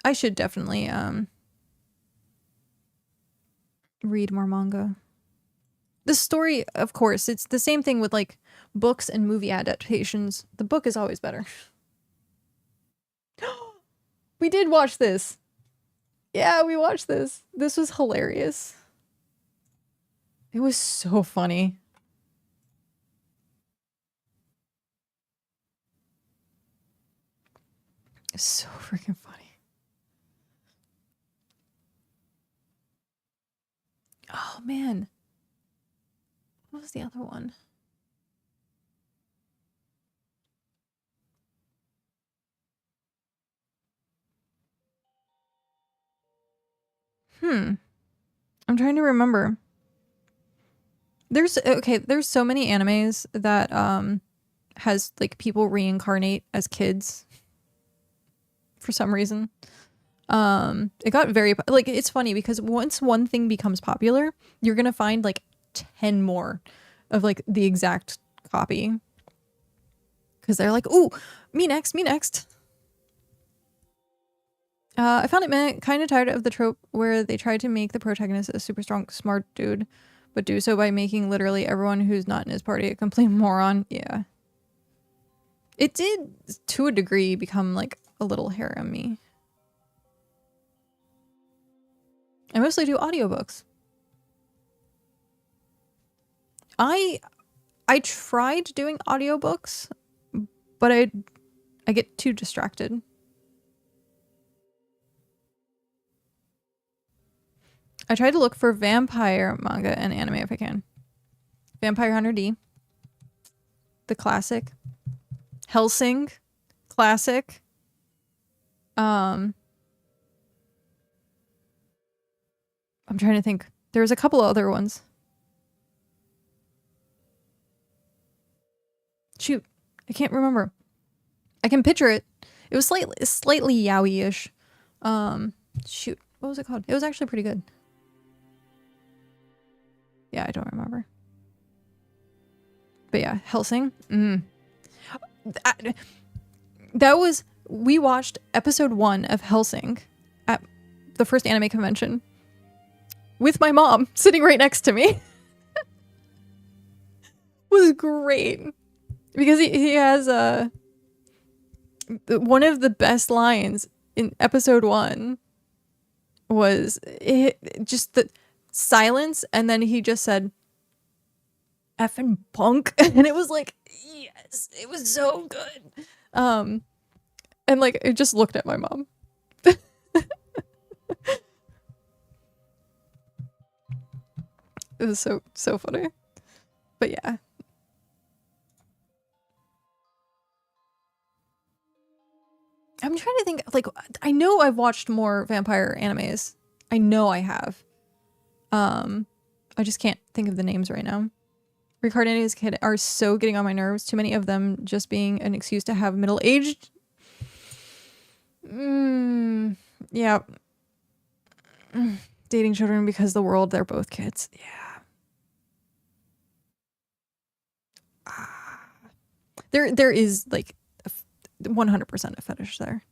I should definitely read more manga. The story, of course, it's the same thing with like books and movie adaptations. The book is always better. We did watch this. Yeah, we watched this. This was hilarious. It was so funny. It's so freaking funny. Oh man. What was the other one? I'm trying to remember. There's so many animes that has like people reincarnate as kids for some reason. It got very like, it's funny because once one thing becomes popular, you're gonna find like 10 more of like the exact copy because they're like, ooh, me next. I found it kind of tired of the trope where they tried to make the protagonist a super strong, smart dude, but do so by making literally everyone who's not in his party a complete moron. Yeah. It did, to a degree, become like a little harem-y. I mostly do audiobooks. I tried doing audiobooks, but I get too distracted. I tried to look for vampire manga and anime if I can. Vampire Hunter D. The classic. Hellsing. Classic. I'm trying to think. There's a couple other ones. Shoot. I can't remember. I can picture it. It was slightly yaoi-ish. Shoot. What was it called? It was actually pretty good. Yeah, I don't remember. But yeah, Hellsing. That was... We watched episode 1 of Hellsing at the first anime convention with my mom sitting right next to me. It was great. Because he has one of the best lines in episode 1 was just the silence, and then he just said effing punk, and it was like, yes, it was so good. And like I just looked at my mom. It was so funny. But yeah. I'm trying to think, like, I know I've watched more vampire animes. I know I have. I just can't think of the names right now. Reincarnated kid are so getting on my nerves. Too many of them just being an excuse to have middle-aged. Yeah. Dating children because the world, they're both kids. Yeah. There is like 100% a fetish there.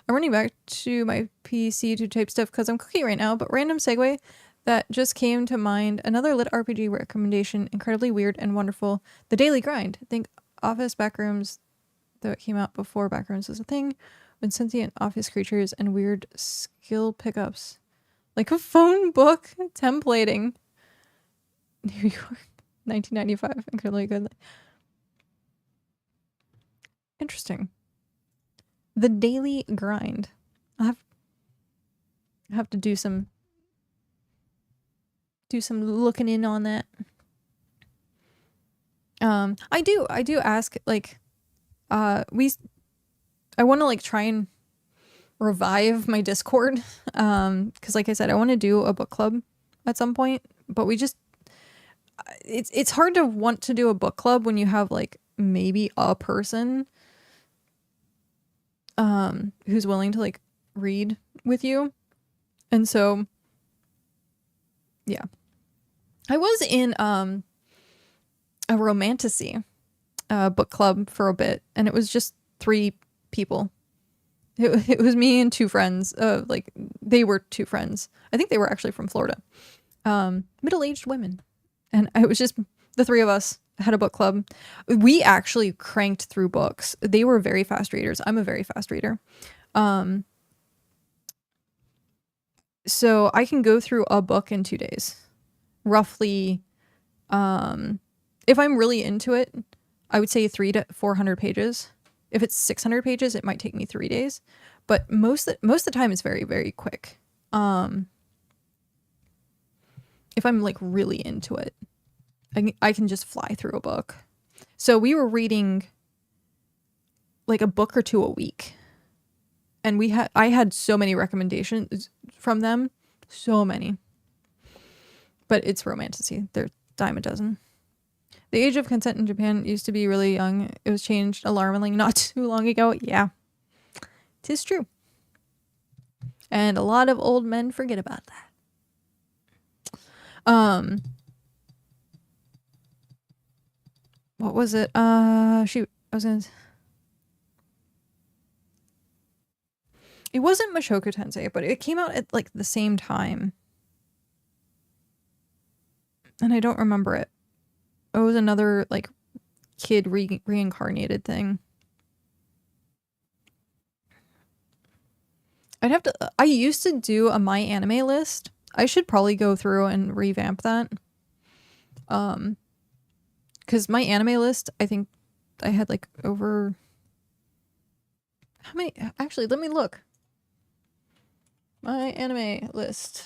I'm running back to my PC to type stuff because I'm cooking right now, but random segue that just came to mind. Another lit RPG recommendation, incredibly weird and wonderful. The Daily Grind. Think Office Backrooms, though it came out before Backrooms was a thing, when sentient office creatures and weird skill pickups. Like a phone book templating. New York, 1995. Incredibly good. Interesting. The Daily Grind. I'll have to do some looking in on that. I do ask, like, I want to like try and revive my Discord, because like I said, I want to do a book club at some point, but we just it's hard to want to do a book club when you have like maybe a person who's willing to like read with you. And so yeah, I was in a romantasy book club for a bit, and it was just 3 people. It was me and 2 friends. Like they were 2 friends. I think they were actually from Florida. Middle-aged women, and it was just the 3 of us had a book club. We actually cranked through books. They were very fast readers. I'm a very fast reader. So I can go through a book in 2 days, roughly. If I'm really into it, I would say 300 to 400 pages. If it's 600 pages, it might take me 3 days, but most of the time it's very, very quick. If I'm like really into it, I can just fly through a book. So we were reading like a book or two a week, and I had so many recommendations from them, so many. But it's romantasy. They're dime a dozen. The age of consent in Japan used to be really young. It was changed alarmingly not too long ago. Yeah, 'tis true. And a lot of old men forget about that. What was it? Shoot. It wasn't Mushoku Tensei, but it came out at like the same time. And I don't remember it. It was another like kid reincarnated thing. I used to do a my anime list. I should probably go through and revamp that. Because my anime list, I think I had like over... How many? Actually, let me look. My anime list.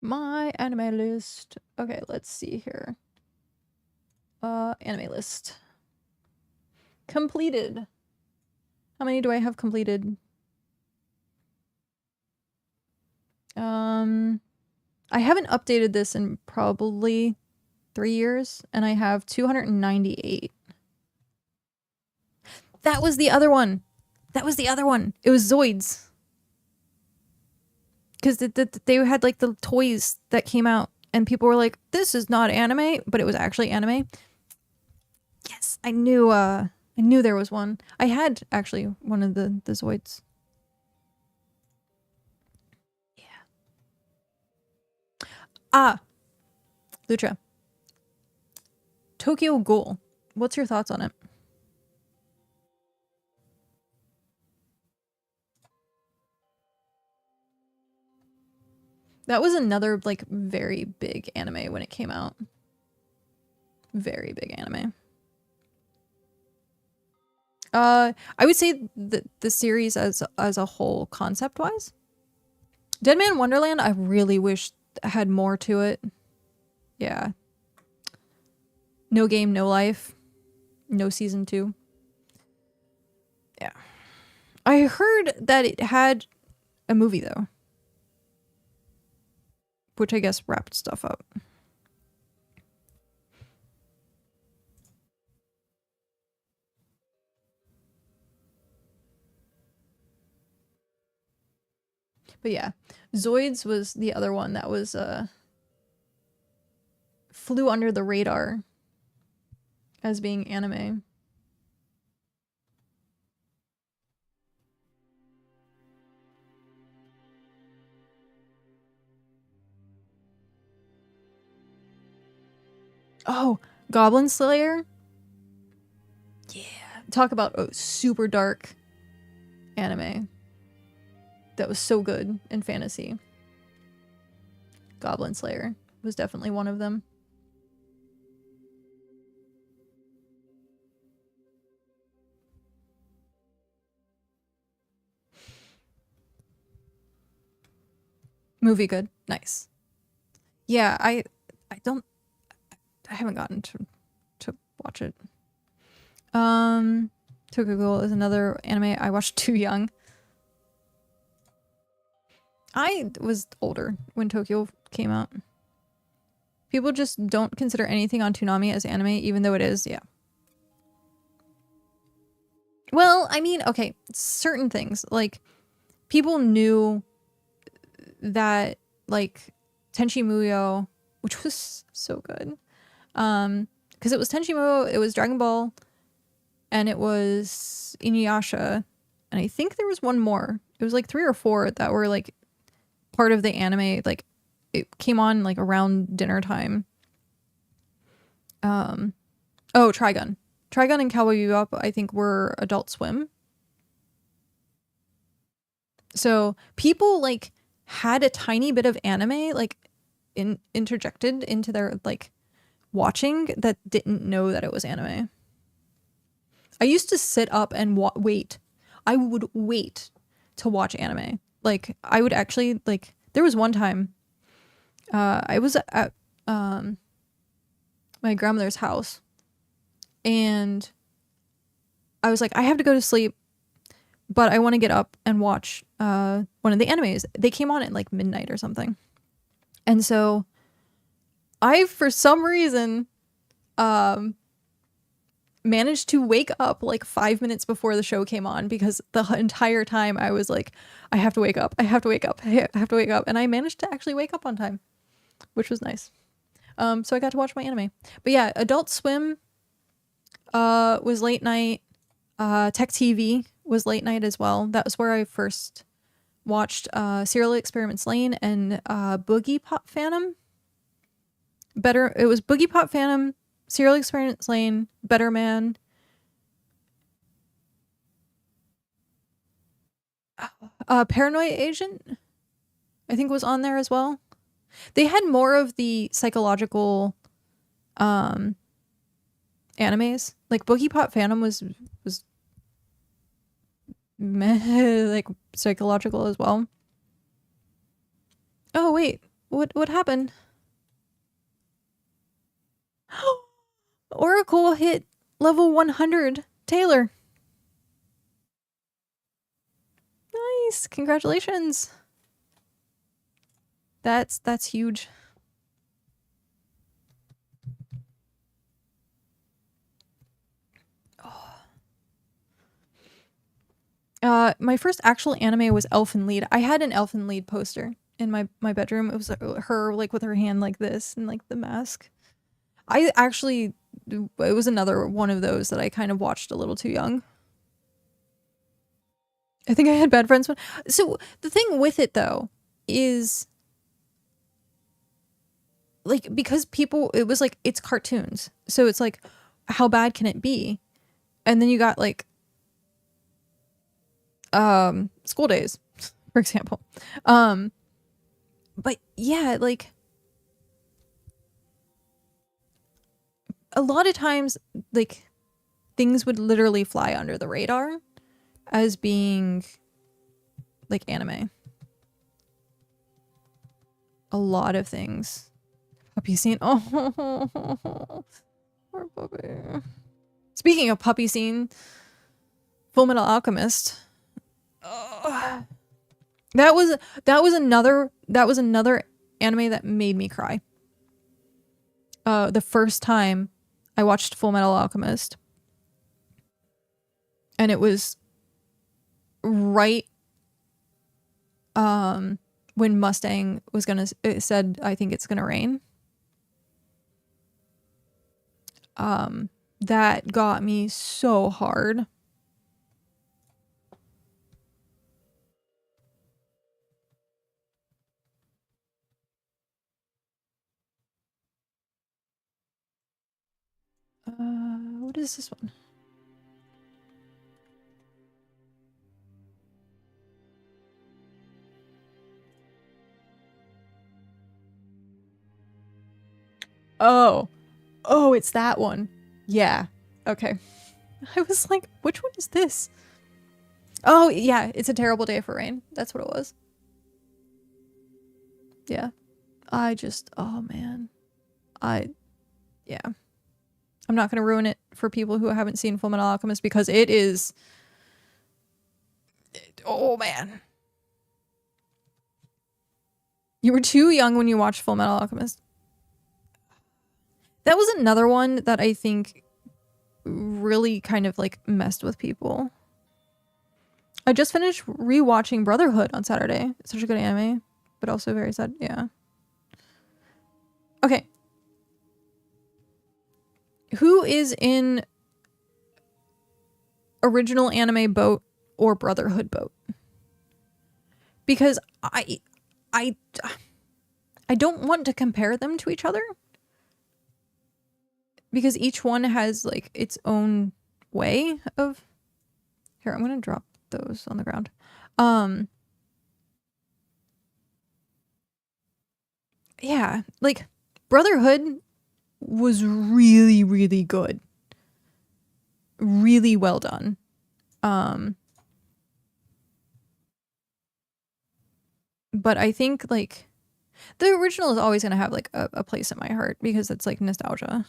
My anime list. Okay, let's see here. Anime list. Completed. How many do I have completed? I haven't updated this in probably 3 years, and I have 298. That was the other one. It was Zoids. Because they had like the toys that came out, and people were like, "This is not anime," but it was actually anime. Yes, I knew there was one. I had actually one of the Zoids. Yeah. Lucha. Tokyo Ghoul. What's your thoughts on it? That was another like very big anime when it came out. Very big anime. I would say the series as a whole, concept wise. Dead Man Wonderland, I really wish had more to it. Yeah. No Game, No Life. No season 2. Yeah. I heard that it had a movie though, which I guess wrapped stuff up. But yeah, Zoids was the other one that was flew under the radar as being anime. Oh, Goblin Slayer? Yeah. Talk about a super dark anime that was so good in fantasy. Goblin Slayer was definitely one of them. Movie good. Nice. Yeah, I haven't gotten to watch it. Tokyo Ghoul is another anime I watched too young. I was older when Tokyo came out. People just don't consider anything on Toonami as anime, even though it is, yeah. Well, I mean, okay, certain things. Like, people knew that, like, Tenchi Muyo, which was so good. Because it was Tenchi Muyo, it was Dragon Ball, and it was Inuyasha, and I think there was one more. It was like 3 or 4 that were, like, part of the anime, like it came on like around dinner time. Oh, Trigun and Cowboy Bebop, I think, were Adult Swim. So people like had a tiny bit of anime like interjected into their like watching that didn't know that it was anime. I used to sit up and wait. I would wait to watch anime. Like I would actually like. There was one time, I was at my grandmother's house, and I was like, I have to go to sleep, but I want to get up and watch one of the animes. They came on at like midnight or something, and so I, for some reason, managed to wake up like 5 minutes before the show came on, because the entire time I was like, I have to wake up, I have to wake up, I have to wake up. And I managed to actually wake up on time, which was nice. So I got to watch my anime. But yeah, Adult Swim was late night. Tech TV was late night as well. That was where I first watched Serial Experiments Lane and Boogie Pop Phantom. It was Boogie Pop Phantom, Serial Experiments Lane, Better Man. Paranoid Agent, I think, was on there as well. They had more of the psychological animes. Like Boogie Pop Phantom was like psychological as well. Oh wait, what happened? Oracle hit level 100. Taylor. Nice. Congratulations. That's huge. My first actual anime was Elfen Lied. I had an Elfen Lied poster in my bedroom. It was her like with her hand like this and like the mask. It was another one of those that I kind of watched a little too young. I think I had bad friends. So the thing with it though is like, because people, it was like, it's cartoons. So it's like, how bad can it be? And then you got like, School Days, for example. But yeah, like a lot of times, like things would literally fly under the radar as being like anime. A lot of things. Puppy scene. Oh, poor puppy. Speaking of puppy scene, Full Metal Alchemist. That was another anime that made me cry. The first time I watched Full Metal Alchemist, and it was right when Mustang was said, I think it's gonna rain. That got me so hard. What is this one? Oh, it's that one. Yeah. Okay. I was like, which one is this? Oh, yeah, It's a Terrible Day for Rain. That's what it was. Yeah. Oh man. Yeah. I'm not going to ruin it for people who haven't seen Full Metal Alchemist, because it is... Oh, man. You were too young when you watched Full Metal Alchemist. That was another one that I think really kind of like messed with people. I just finished rewatching Brotherhood on Saturday. It's such a good anime, but also very sad. Yeah. Okay. Who is in original anime boat or Brotherhood boat? Because I don't want to compare them to each other because each one has like its own way of. Here, I'm gonna drop those on the ground. Yeah, like Brotherhood was really, really good. Really well done. But I think like the original is always gonna have like a place in my heart because it's like nostalgia.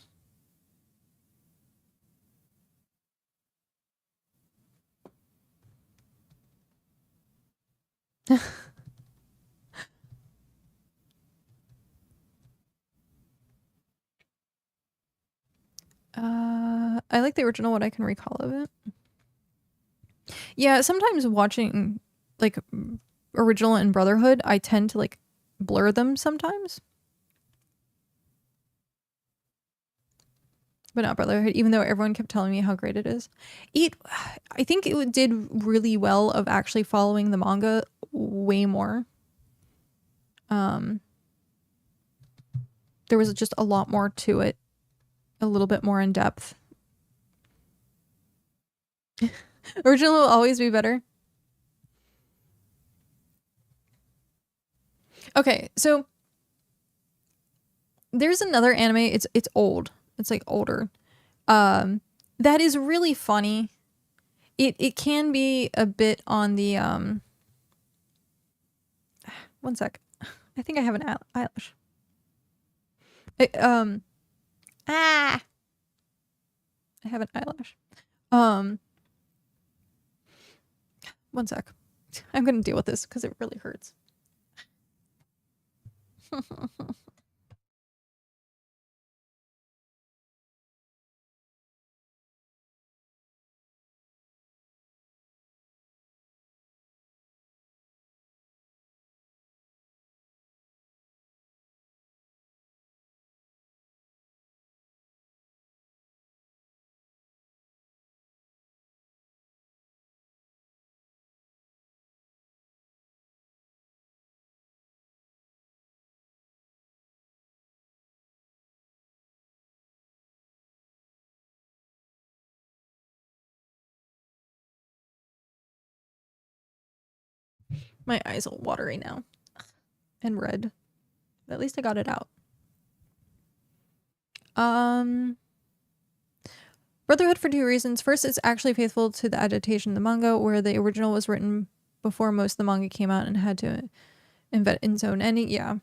I like the original, what I can recall of it. Yeah, sometimes watching like original and Brotherhood, I tend to like blur them sometimes. But not Brotherhood, even though everyone kept telling me how great it is. I think it did really well of actually following the manga way more. There was just a lot more to it. A little bit more in depth. Original will always be better. Okay, so there's another anime. It's old. It's like older. That is really funny. It can be a bit on the one sec. I think I have an eyelash. I have an eyelash. One sec. I'm gonna deal with this because it really hurts. My eyes are watery now. And red. But at least I got it out. Brotherhood for two reasons. First, it's actually faithful to the adaptation of the manga, where the original was written before most of the manga came out and had to invent its own ending. Yeah.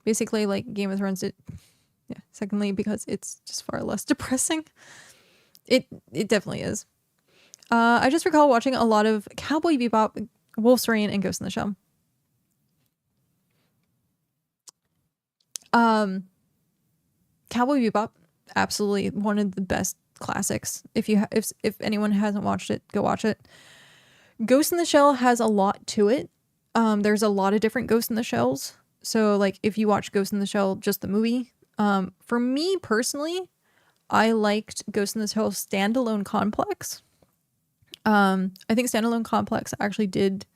Basically, like Game of Thrones did. Yeah. Secondly, because it's just far less depressing. It definitely is. I just recall watching a lot of Cowboy Bebop, Wolf's Rain, and Ghost in the Shell. Cowboy Bebop, absolutely one of the best classics. If anyone hasn't watched it, go watch it. Ghost in the Shell has a lot to it. There's a lot of different Ghost in the Shells. So like if you watch Ghost in the Shell, just the movie. For me personally, I liked Ghost in the Shell Standalone Complex. I think Standalone Complex actually did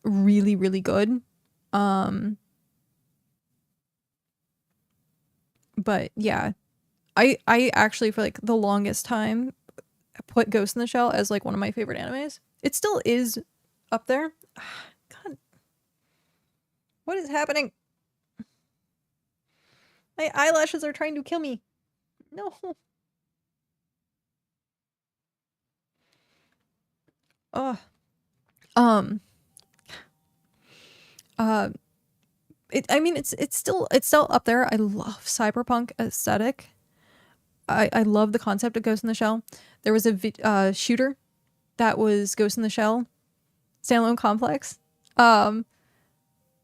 really, really good. But yeah, I actually for like the longest time put Ghost in the Shell as like one of my favorite animes. It still is up there. God, what is happening? My eyelashes are trying to kill me. No. Oh. I mean, it's still up there. I love cyberpunk aesthetic. I love the concept of Ghost in the Shell. There was a shooter that was Ghost in the Shell, Standalone Complex. I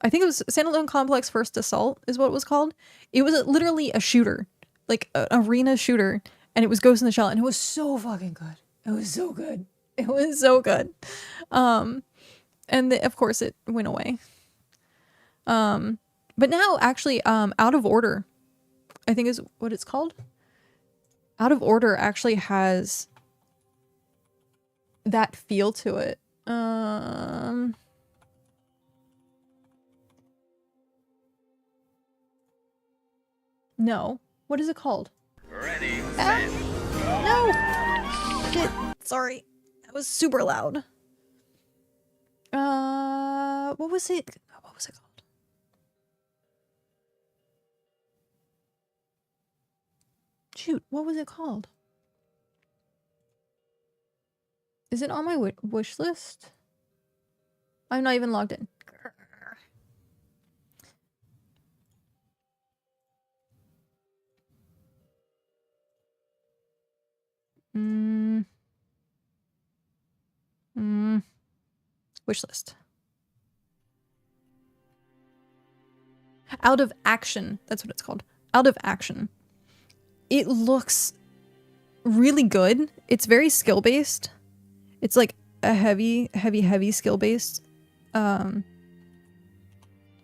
think it was Standalone Complex First Assault is what it was called. It was literally a shooter, like an arena shooter, and it was Ghost in the Shell, and it was so fucking good. It was so good. It was so good. And of course it went away. But now actually, Out of Order, I think is what it's called. Out of Order actually has that feel to it. No. What is it called? Ready, No! Shit. Sorry. That was super loud. What was it? What was it called? Shoot, what was it called? Is it on my wish list? I'm not even logged in. Wish list. Out of Action. That's what it's called. Out of Action. It looks really good. It's very skill-based. It's like a heavy skill-based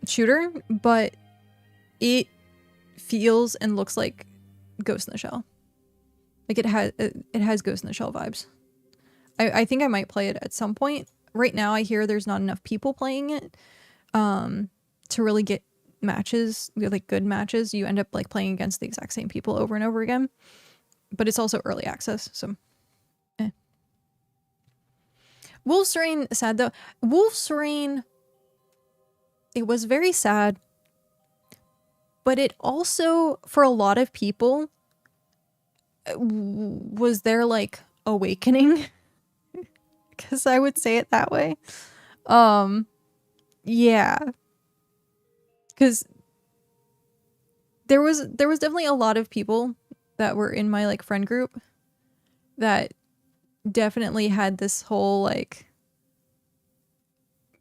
shooter, but it feels and looks like Ghost in the Shell. Like it has Ghost in the Shell vibes. I think I might play it at some point. Right now I hear there's not enough people playing it to really get matches, like good matches. You end up like playing against the exact same people over and over again. But it's also early access, so Wolf's Rain, sad though. Wolf's Rain, it was very sad, but it also, for a lot of people, was their like awakening, because I would say it that way. Yeah, because there was definitely a lot of people that were in my like friend group that definitely had this whole like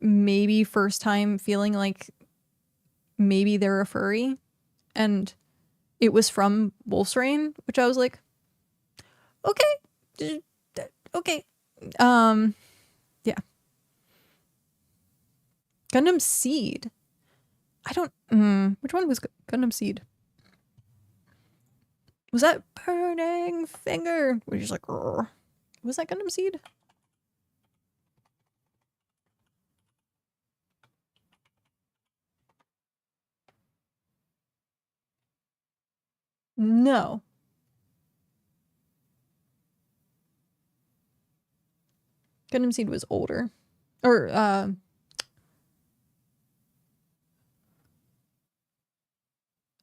maybe first time feeling like maybe they're a furry, and it was from Wolf's Rain, which I was like, okay, okay. Yeah. Gundam Seed. I don't which one was Gundam Seed? Was that Burning Finger? We're just like, Rrr. Was that Gundam Seed? No. Gundam Seed was older. Or,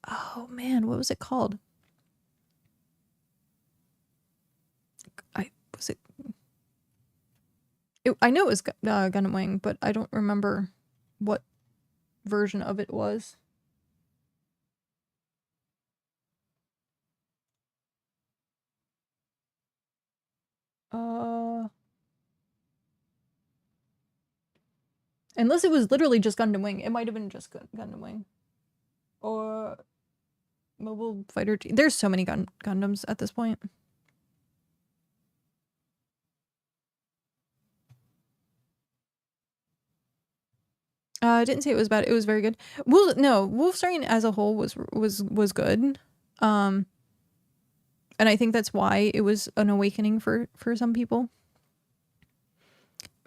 oh man, what was it called? I know it was Gundam Wing, but I don't remember what version of it was. Unless it was literally just Gundam Wing. It might have been just Gundam Wing. Or Mobile Fighter G. There's so many Gundams at this point. I didn't say it was bad. It was very good. Wolf's Rain as a whole was good. And I think that's why it was an awakening for some people.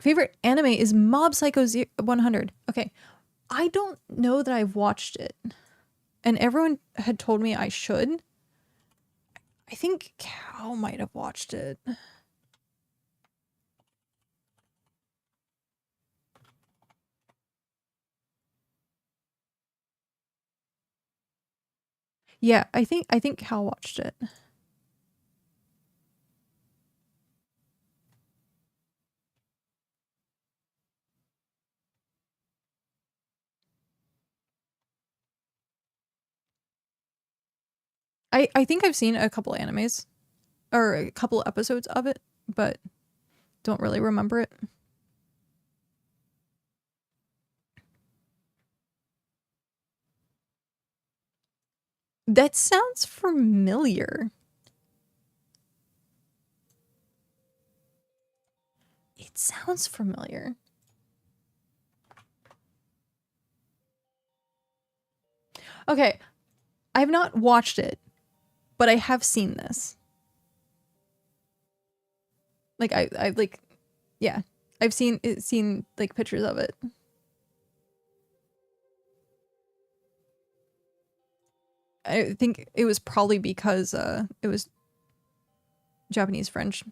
Favorite anime is Mob Psycho 100. Okay. I don't know that I've watched it. And everyone had told me I should. I think Cal might have watched it. Yeah, I think Cal watched it. I think I've seen a couple animes or a couple episodes of it, but don't really remember it. That sounds familiar. It sounds familiar. Okay, I have not watched it, but I have seen this. Like I like, yeah, I've seen like pictures of it. I think it was probably because it was Japanese French.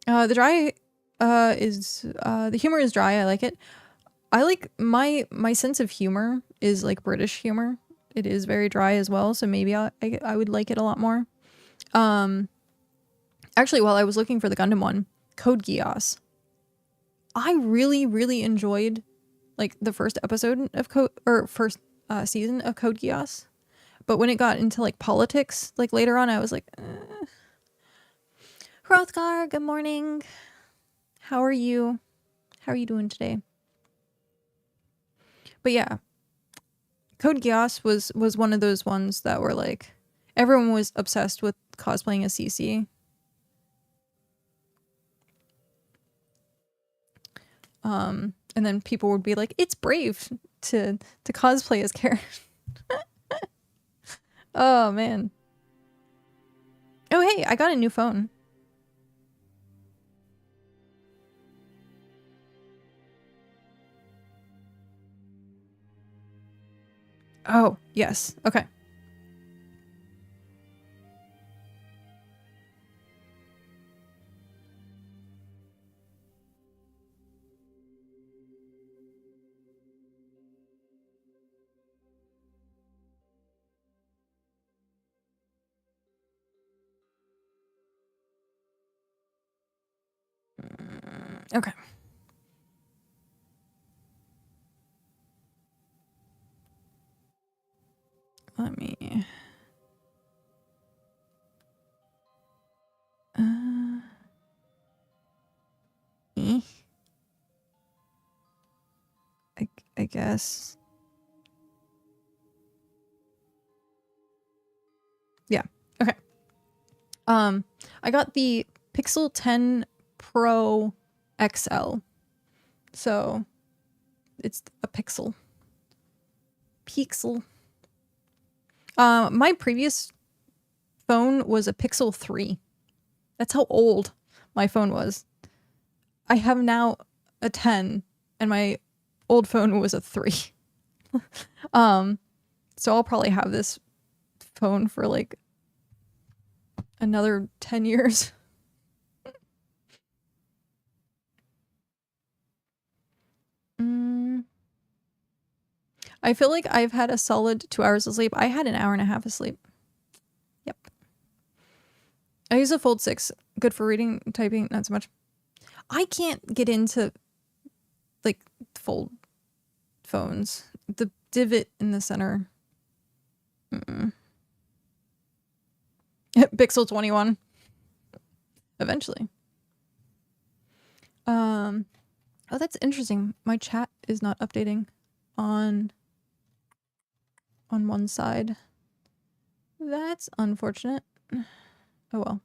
The dry is the humor is dry. I like it. I like my sense of humor is like British humor. It is very dry as well, so maybe I would like it a lot more. Actually, while I was looking for the Gundam one, Code Geass, I really enjoyed like the first episode of first season of Code Geass. But when it got into like politics, like later on, I was like, Hrothgar, good morning. How are you? How are you doing today? But yeah, Code Geass was one of those ones that were like, everyone was obsessed with cosplaying as CC. And then people would be like, it's brave to cosplay as Karen. Oh, man. Oh, hey, I got a new phone. Oh, yes. Okay. Okay. Let me... I guess. Yeah. Okay. I got the Pixel 10 Pro XL. So it's a Pixel. Pixel. My previous phone was a Pixel 3. That's how old my phone was. I have now a 10 and my old phone was a 3. So I'll probably have this phone for like another 10 years. I feel like I've had a solid 2 hours of sleep. I had an hour and a half of sleep. Yep. I use a Fold 6. Good for reading, typing, not so much. I can't get into like fold phones. The divot in the center. Pixel 21. Eventually. Oh, that's interesting. My chat is not updating on one side. That's unfortunate. Oh well.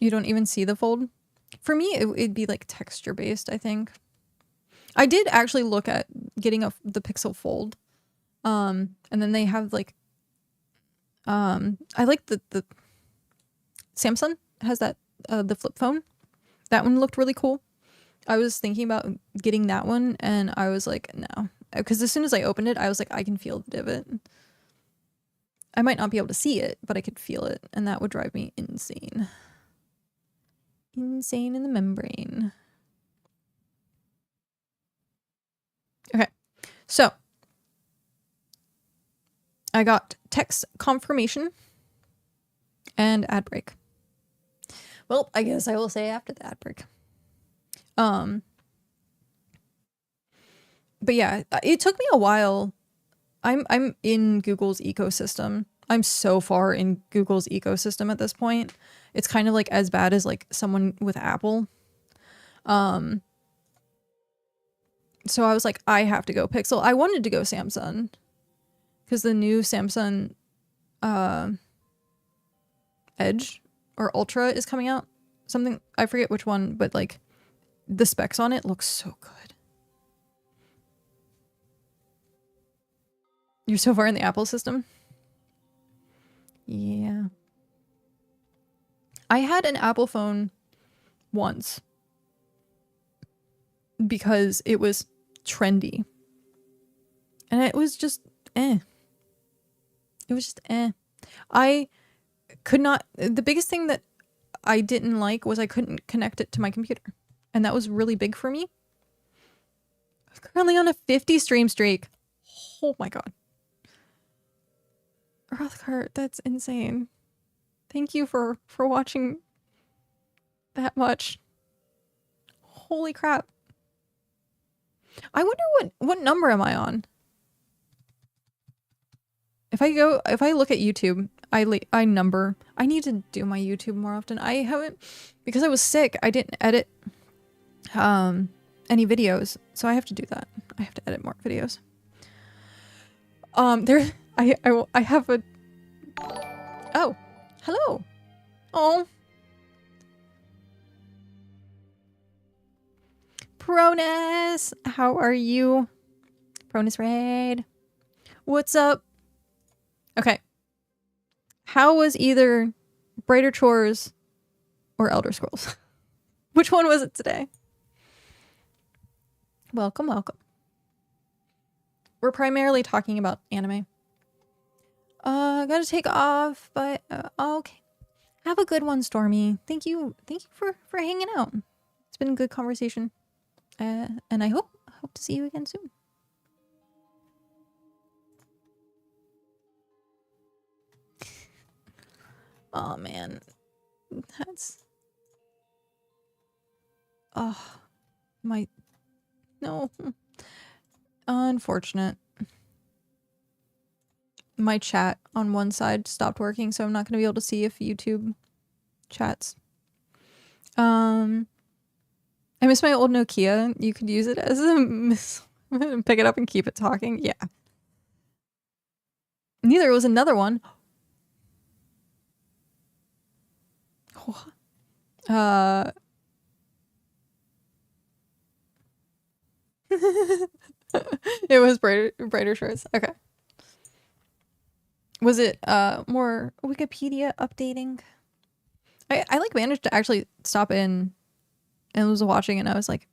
You don't even see the fold? For me, it'd be like texture based, I think. I did actually look at getting the Pixel Fold. And then they have like I like the Samsung has that the flip phone. That one looked really cool. I was thinking about getting that one and I was like, no. Because as soon as I opened it, I was like, I can feel the divot. I might not be able to see it, but I could feel it, and that would drive me insane. Insane in the membrane. Okay, so I got text confirmation and ad break. Well, I guess I will say after the ad break. But yeah, it took me a while. I'm in Google's ecosystem. I'm so far in Google's ecosystem at this point. It's kind of like as bad as like someone with Apple. So I was like, I have to go Pixel. I wanted to go Samsung because the new Samsung Edge or Ultra is coming out. Something, I forget which one, but like the specs on it look so good. You're so far in the Apple system? Yeah. I had an Apple phone once because it was trendy. And it was just eh. It was just eh. I could not, the biggest thing that I didn't like was I couldn't connect it to my computer. And that was really big for me. I'm currently on a 50 stream streak. Oh my god. Rothcart, that's insane. Thank you for watching that much. Holy crap. I wonder what number am I on? If I look at YouTube, I number. I need to do my YouTube more often. I haven't, because I was sick, I didn't edit any videos, so I have to do that. I have to edit more videos. I have a, oh, hello. Oh. Pronus, how are you? Pronus Raid. What's up? Okay. How was either Brighter Chores or Elder Scrolls? Which one was it today? Welcome, welcome. We're primarily talking about anime. Gotta take off, but okay. Have a good one, Stormy. Thank you for hanging out. It's been a good conversation. And I hope to see you again soon. Oh man, that's no, unfortunate. My chat on one side stopped working, so I'm not gonna be able to see if YouTube chats. I miss my old Nokia. You could use it as a pick it up and keep it talking. Yeah. Neither was another one. It was brighter shorts. Okay. Was it more Wikipedia updating? I like managed to actually stop in and was watching, and I was like,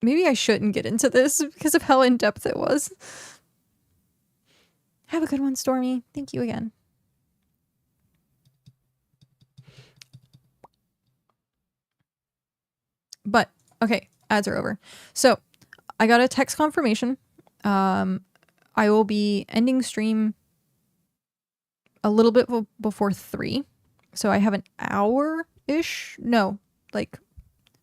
maybe I shouldn't get into this because of how in depth it was. Have a good one, Stormy. Thank you again. But okay, ads are over. So I got a text confirmation. I will be ending stream a little bit before 3. So I have an hour-ish. No, like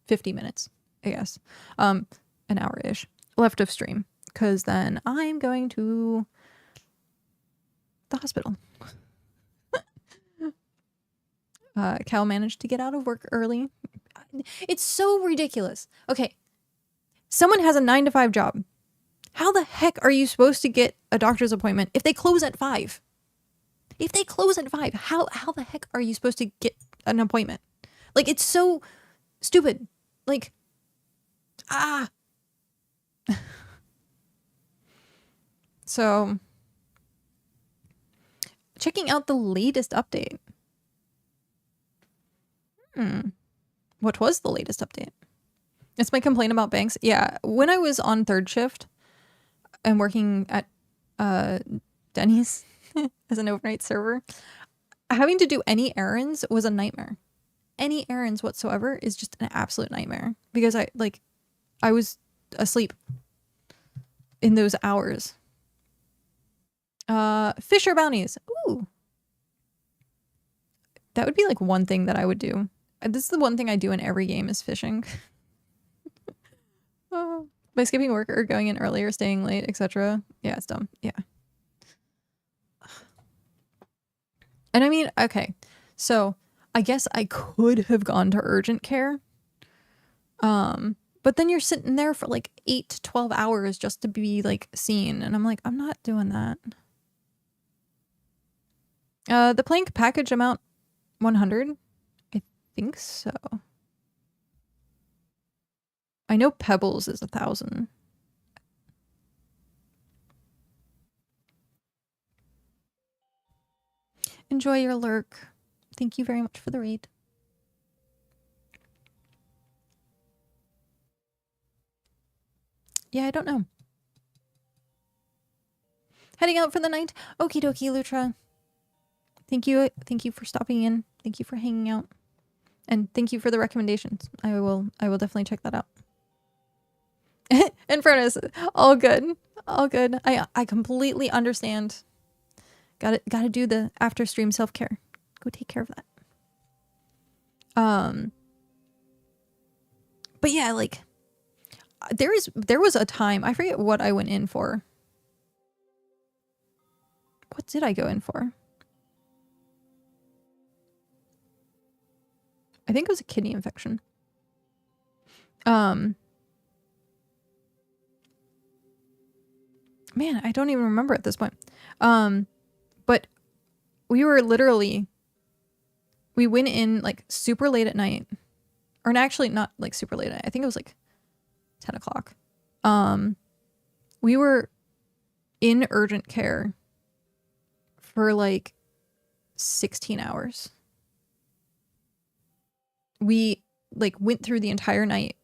50 minutes, I guess. An hour-ish left of stream. Because then I'm going to the hospital. Cal managed to get out of work early. It's so ridiculous. Okay. Someone has a 9-to-5 job. How the heck are you supposed to get a doctor's appointment if they close at 5? If they close at 5, how the heck are you supposed to get an appointment? Like, it's so stupid. Like, So, checking out the latest update. What was the latest update? It's my complaint about banks. Yeah, when I was on third shift and working at Denny's as an overnight server, having to do any errands was a nightmare. Any errands whatsoever is just an absolute nightmare because I was asleep in those hours. Fisher bounties. Ooh. That would be like one thing that I would do. This is the one thing I do in every game is fishing. By skipping work or going in earlier, staying late, etc. Yeah, it's dumb. Yeah. And I mean, okay. So I guess I could have gone to urgent care. But then you're sitting there for like 8 to 12 hours just to be like seen. And I'm like, I'm not doing that. The plank package amount 100. I think so. I know Pebbles is 1,000. Enjoy your lurk. Thank you very much for the raid. Yeah, I don't know. Heading out for the night. Okie dokie, Lutra. Thank you for stopping in. Thank you for hanging out. And thank you for the recommendations. I will definitely check that out. Infernus, all good. All good. I completely understand. Gotta do the after stream self-care. Go take care of that. But yeah, like there was a time, I forget what I went in for. What did I go in for? I think it was a kidney infection. Man, I don't even remember at this point. But we were literally, we went in like super late at night, or actually not like super late at night. I think it was like 10 o'clock. We were in urgent care for like 16 hours. We like went through the entire night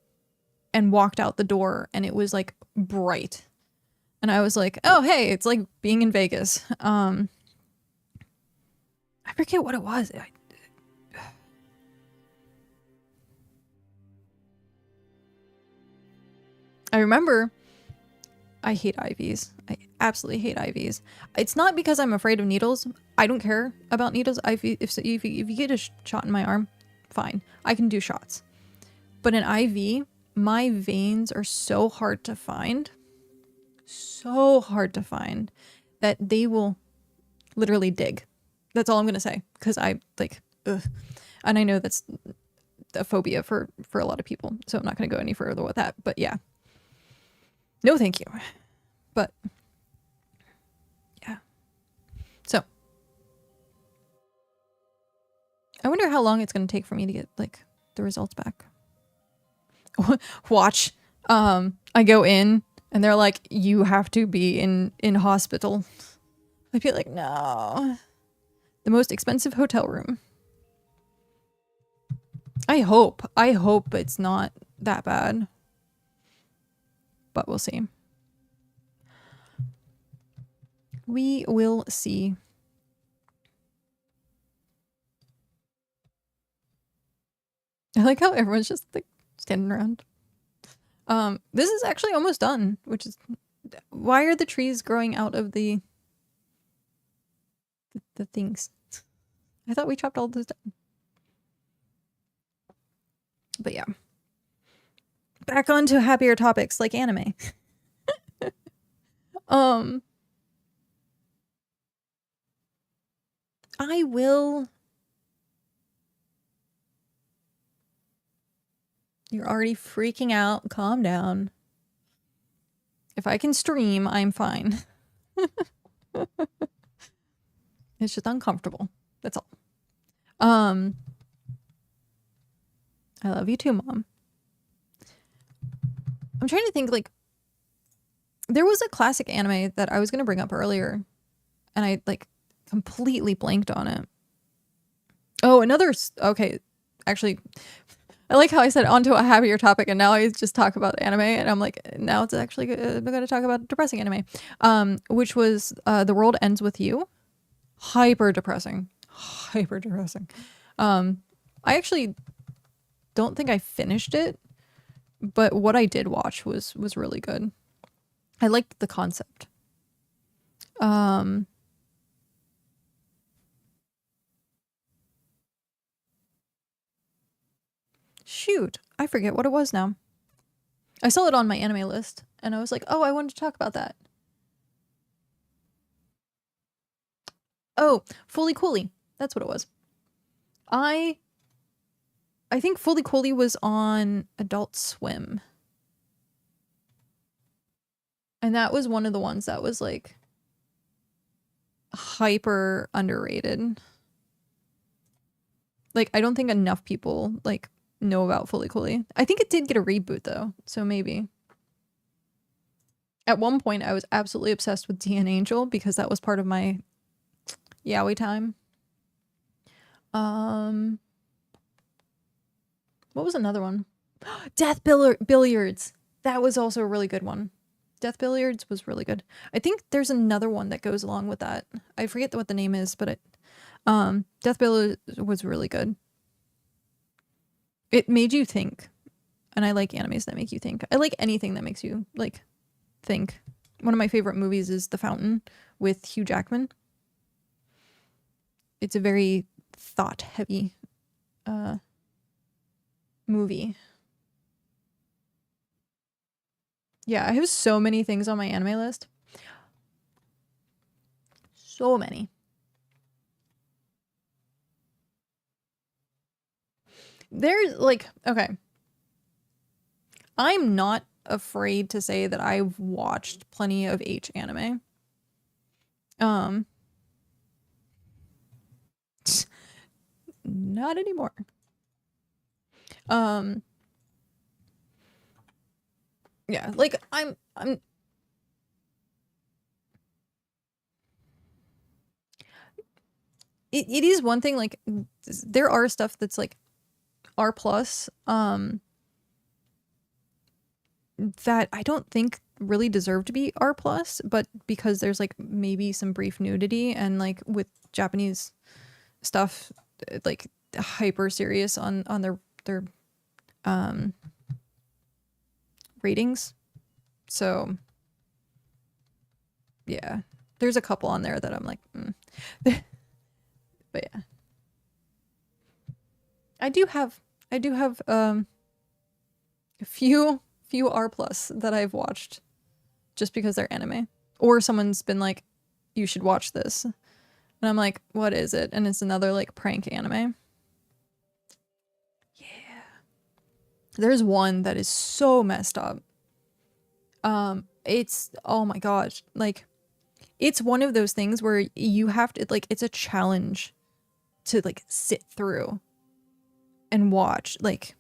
and walked out the door and it was like bright. And I was like, oh, hey, it's like being in Vegas. I forget what it was. I remember I hate IVs. I absolutely hate IVs. It's not because I'm afraid of needles. I don't care about needles. If you get a shot in my arm, fine. I can do shots. But an IV, my veins are so hard to find. So hard to find that they will literally dig. That's all I'm gonna say. Because I like, ugh. And I know that's a phobia for a lot of people. So I'm not gonna go any further with that. But yeah. No, thank you. But yeah. So I wonder how long it's gonna take for me to get like the results back. Watch. I go in and they're like, you have to be in hospital. I feel like, no. The most expensive hotel room. I hope it's not that bad. But we'll see. We will see. I like how everyone's just like standing around. This is actually almost done, which is why are the trees growing out of the things? I thought we chopped all those down. But yeah. Back on to happier topics like anime. I will. You're already freaking out. Calm down. If I can stream, I'm fine. It's just uncomfortable. That's all. I love you too, Mom. I'm trying to think, like, there was a classic anime that I was going to bring up earlier, and I, like, completely blanked on it. Oh, okay, actually, I like how I said onto a happier topic, and now I just talk about anime, and I'm like, now it's actually going to talk about depressing anime, which was The World Ends With You. Hyper depressing. Hyper depressing. I actually don't think I finished it, but what I did watch was really good. I liked the concept. Shoot, I forget what it was now. I saw it on my anime list, and I was like, oh, I wanted to talk about that. Oh, Fully Cooley. That's what it was. I think Fully Cooley was on Adult Swim. And that was one of the ones that was like hyper underrated. Like, I don't think enough people like know about Fully Cooley. I think it did get a reboot though, so maybe. At one point I was absolutely obsessed with DN Angel because that was part of my yaoi time. What was another one? Death Billiards. That was also a really good one. Death Billiards was really good. I think there's another one that goes along with that. I forget what the name is, but Death Billiards was really good. It made you think. And I like animes that make you think. I like anything that makes you, like, think. One of my favorite movies is The Fountain with Hugh Jackman. It's a very thought-heavy movie. Yeah, I have so many things on my anime list. So many. There's, like, okay. I'm not afraid to say that I've watched plenty of H anime. Not anymore. Yeah, like I'm it is one thing, like there are stuff that's like R plus that I don't think really deserve to be R plus, but because there's like maybe some brief nudity and like with Japanese stuff like hyper serious on their ratings. So yeah, there's a couple on there that I'm like but yeah, I do have a few R plus that I've watched just because they're anime, or someone's been like, you should watch this, and I'm like, what is it? And it's another like prank anime. Yeah, there's one that is so messed up. It's, oh my gosh, like it's one of those things where you have to, like, it's a challenge to like sit through and watch. Like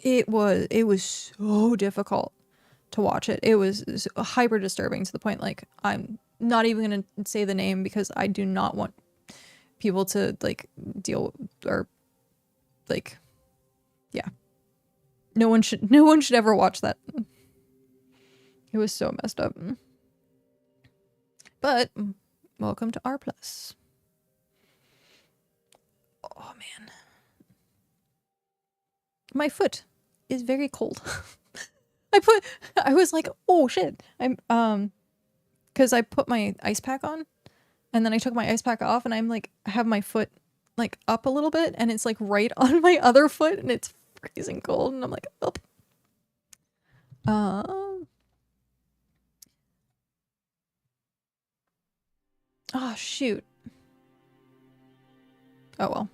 it was so difficult to watch it. It was hyper disturbing to the point like I'm not even gonna say the name because I do not want people to like deal or like, yeah, no one should ever watch that. It was so messed up. But welcome to R plus. Oh man, my foot is very cold. I was like, oh shit. I'm because I put my ice pack on and then I took my ice pack off and I'm like, I have my foot like up a little bit and it's like right on my other foot and it's freezing cold and I'm like, oh. Oh shoot. Oh well.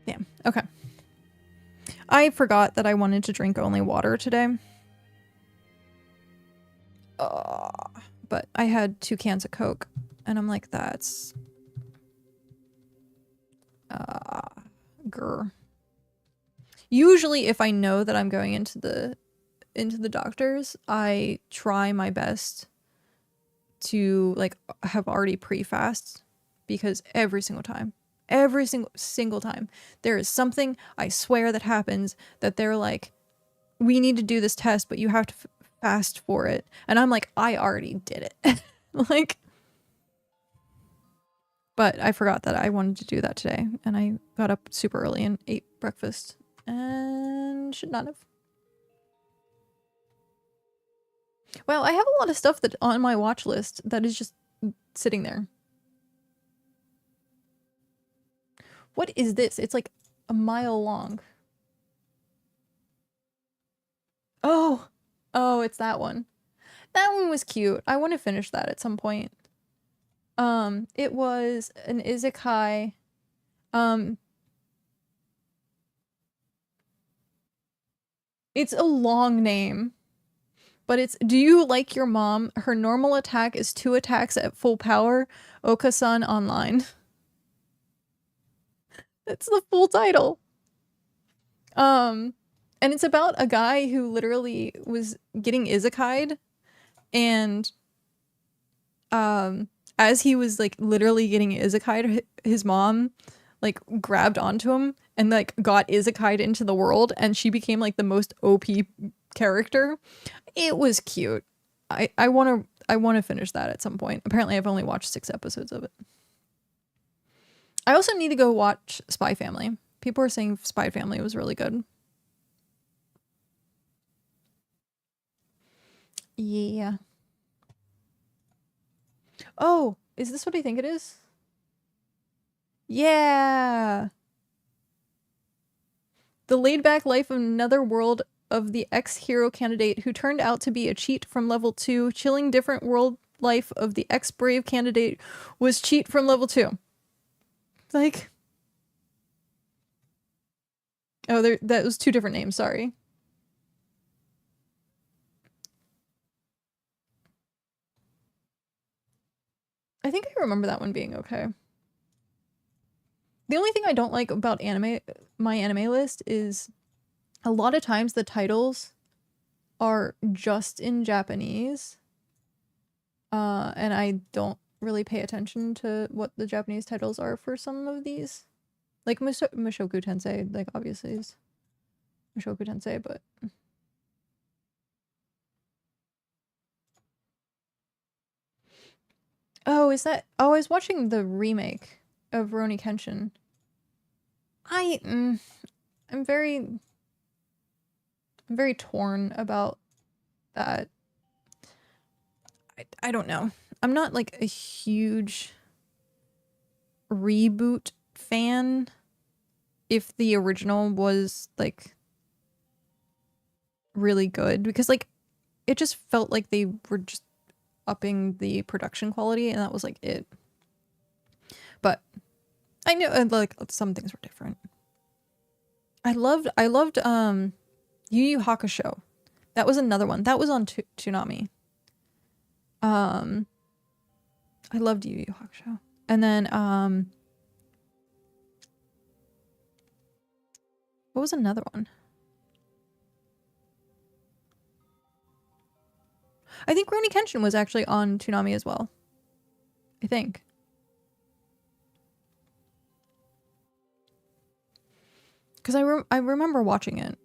Damn. Okay. I forgot that I wanted to drink only water today. But I had 2 cans of Coke and I'm like, that's grr. Usually if I know that I'm going into the doctor's, I try my best to like have already pre-fast, because every single time there is something, I swear, that happens that they're like, we need to do this test but you have to fast for it, and I'm like, I already did it. Like, but I forgot that I wanted to do that today and I got up super early and ate breakfast and should not have. Well, I have a lot of stuff that on my watch list that is just sitting there. What is this? It's like a mile long. Oh, it's that one. That one was cute. I want to finish that at some point. It was an isekai. It's a long name, but it's, do you like your mom? Her normal attack is 2 attacks at full power. Okasan Online. That's the full title. And it's about a guy who literally was getting isekai'd, and as he was like literally getting isekai'd, his mom like grabbed onto him and like got isekai'd into the world, and she became like the most OP character. It was cute. I want to finish that at some point. Apparently I've only watched 6 episodes of it. I also need to go watch Spy Family. People are saying Spy Family was really good. Yeah. Oh, is this what I think it is? Yeah. The laid-back life of another world of the ex-hero candidate who turned out to be a cheat from level 2. Chilling different world life of the ex-brave candidate was cheat from level 2. Like... Oh, that was 2 different names, sorry. I think I remember that one being okay. The only thing I don't like about my anime list is a lot of times the titles are just in Japanese. And I don't really pay attention to what the Japanese titles are for some of these. Like Mushoku Tensei, like obviously is Mushoku Tensei, but... Oh, is that... Oh, I was watching the remake of Rurouni Kenshin. I'm very torn about that. I don't know. I'm not like a huge reboot fan if the original was like really good, because like it just felt like they were just upping the production quality and that was like it. But I know like some things were different. I loved Yu Yu Hakusho. That was another one. That was on Toonami. I loved Yu Yu Hakusho. And then what was another one? I think Rurouni Kenshin was actually on Toonami as well. I think. Because I remember watching it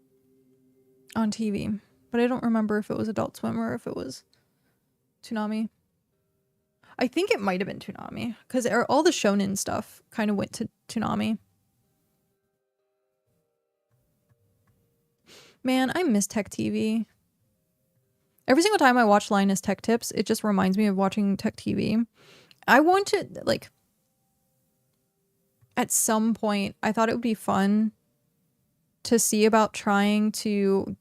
on TV, but I don't remember if it was Adult Swim or if it was Toonami. I think it might have been Toonami, because all the shonen stuff kind of went to Toonami. Man, I miss Tech TV. Every single time I watch Linus Tech Tips, it just reminds me of watching Tech TV. I want to, like, at some point, I thought it would be fun to see about trying to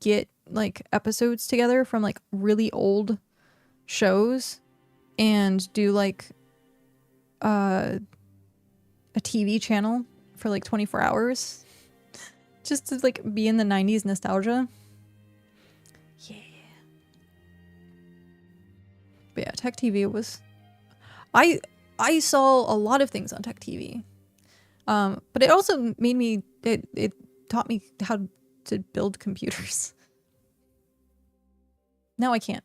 get, like, episodes together from, like, really old shows and do, like, a TV channel for, like, 24 hours. Just to, like, be in the 90s nostalgia. Yeah. But yeah, Tech TV was... I saw a lot of things on Tech TV. But it also made me... It taught me how to build computers. Now I can't.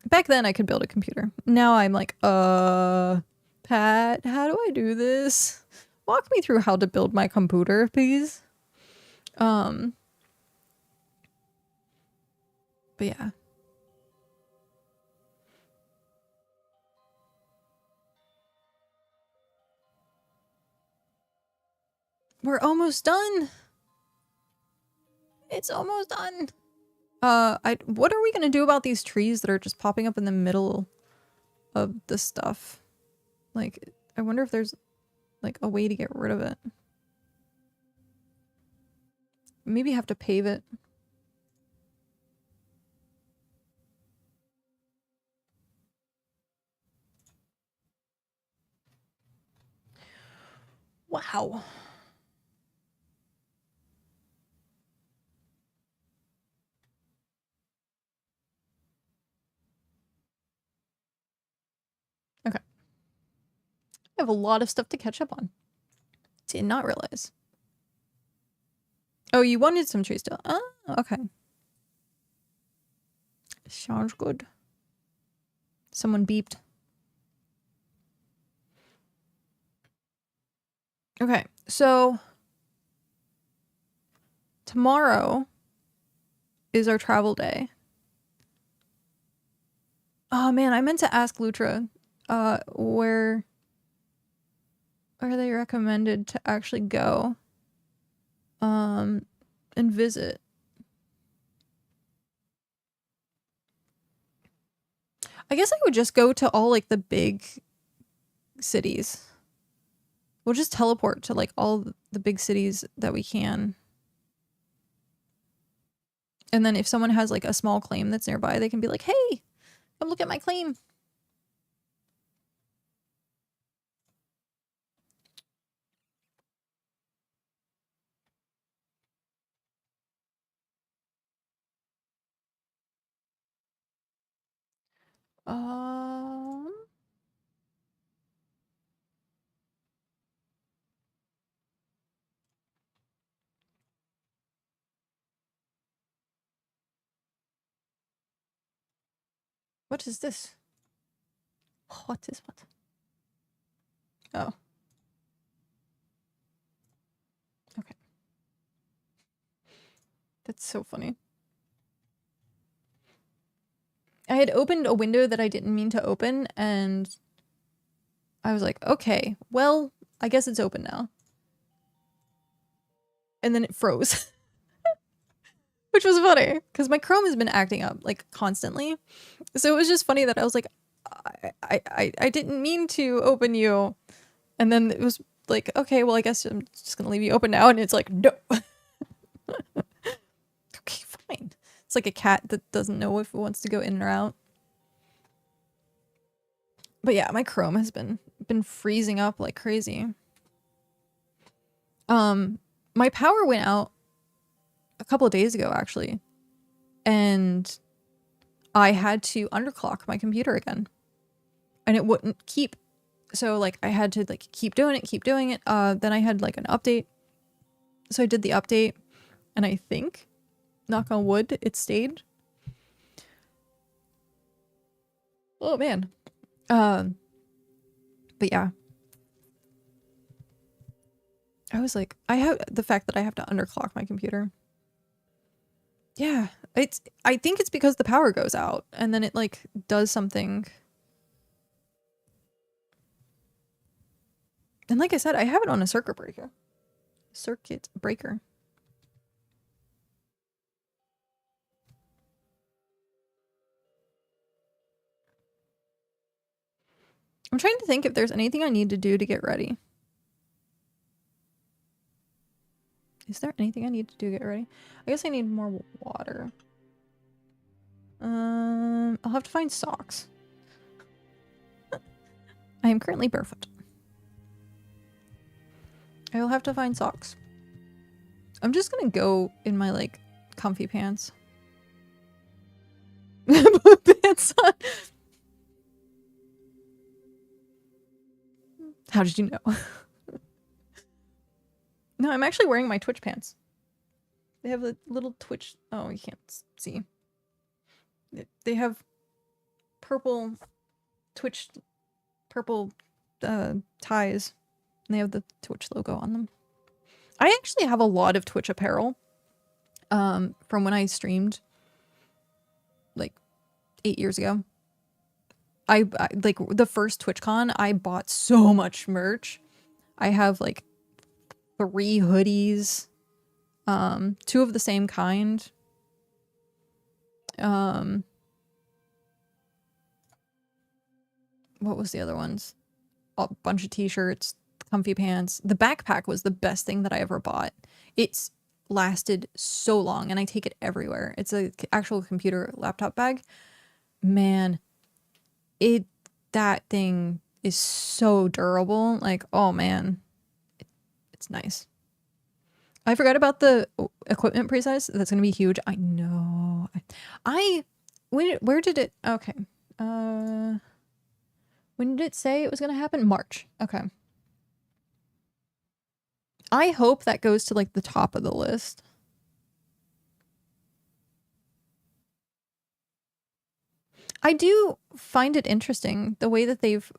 Back then I could build a computer. Now I'm like, Pat, how do I do this? Walk me through how to build my computer, please. But yeah. We're almost done. It's almost done. What are we gonna do about these trees that are just popping up in the middle of the stuff? Like, I wonder if there's like a way to get rid of it. Maybe have to pave it. Wow. Okay. I have a lot of stuff to catch up on. Did not realize. Oh, you wanted some tree still. Oh, okay. Sounds good. Someone beeped. Okay, so tomorrow is our travel day. Oh man, I meant to ask Lutra where they recommended to actually go and visit. I guess I would just go to all like the big cities. We'll just teleport to like all the big cities that we can. And then if someone has like a small claim that's nearby, they can be like, hey, come look at my claim. What is this? What is what? Oh. Okay. That's so funny. I had opened a window that I didn't mean to open, and I was like, okay, well, I guess it's open now. And then it froze. Which was funny, because my Chrome has been acting up, like, constantly. So it was just funny that I was like, I didn't mean to open you. And then it was like, okay, well, I guess I'm just gonna leave you open now. And it's like, no. Okay, fine. It's like a cat that doesn't know if it wants to go in or out. But yeah, my Chrome has been freezing up like crazy. My power went out a couple of days ago, actually. And I had to underclock my computer again. And it wouldn't keep. So like I had to like keep doing it. Then I had like an update. So I did the update, and I think, knock on wood, it stayed. Oh man. But yeah. I was like, I have the fact that I have to underclock my computer. Yeah, I think it's because the power goes out and then it like does something. And like I said, I have it on a circuit breaker. I'm trying to think if there's anything I need to do to get ready. Is there anything I need to do to get ready? I guess I need more water. I'll have to find socks. I am currently barefoot. I will have to find socks. I'm just gonna go in my like comfy pants. Put pants on. How did you know? No, I'm actually wearing my Twitch pants. They have a little Twitch. Oh, you can't see. They have purple Twitch, purple ties. And they have the Twitch logo on them. I actually have a lot of Twitch apparel from when I streamed like 8 years ago. I like the first TwitchCon, I bought so much merch. I have like 3 hoodies, 2 of the same kind. What was the other ones? A bunch of t-shirts, comfy pants. The backpack was the best thing that I ever bought. It's lasted so long and I take it everywhere. It's a actual computer laptop bag. Man, that thing is so durable. Like, oh man, it's nice. I forgot about the equipment pre-size. That's gonna be huge. I know. Where did it? Okay. When did it say it was gonna happen? March. Okay. I hope that goes to like the top of the list. I do find it interesting the way that they've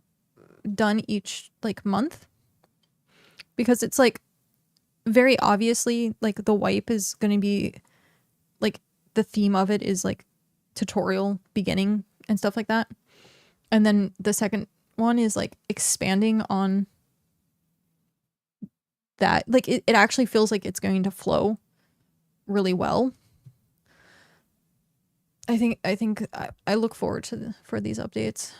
done each like month, because it's like very obviously like the wipe is going to be like the theme of it is like tutorial beginning and stuff like that. And then the second one is like expanding on that. Like it actually feels like it's going to flow really well. I think I look forward to for these updates.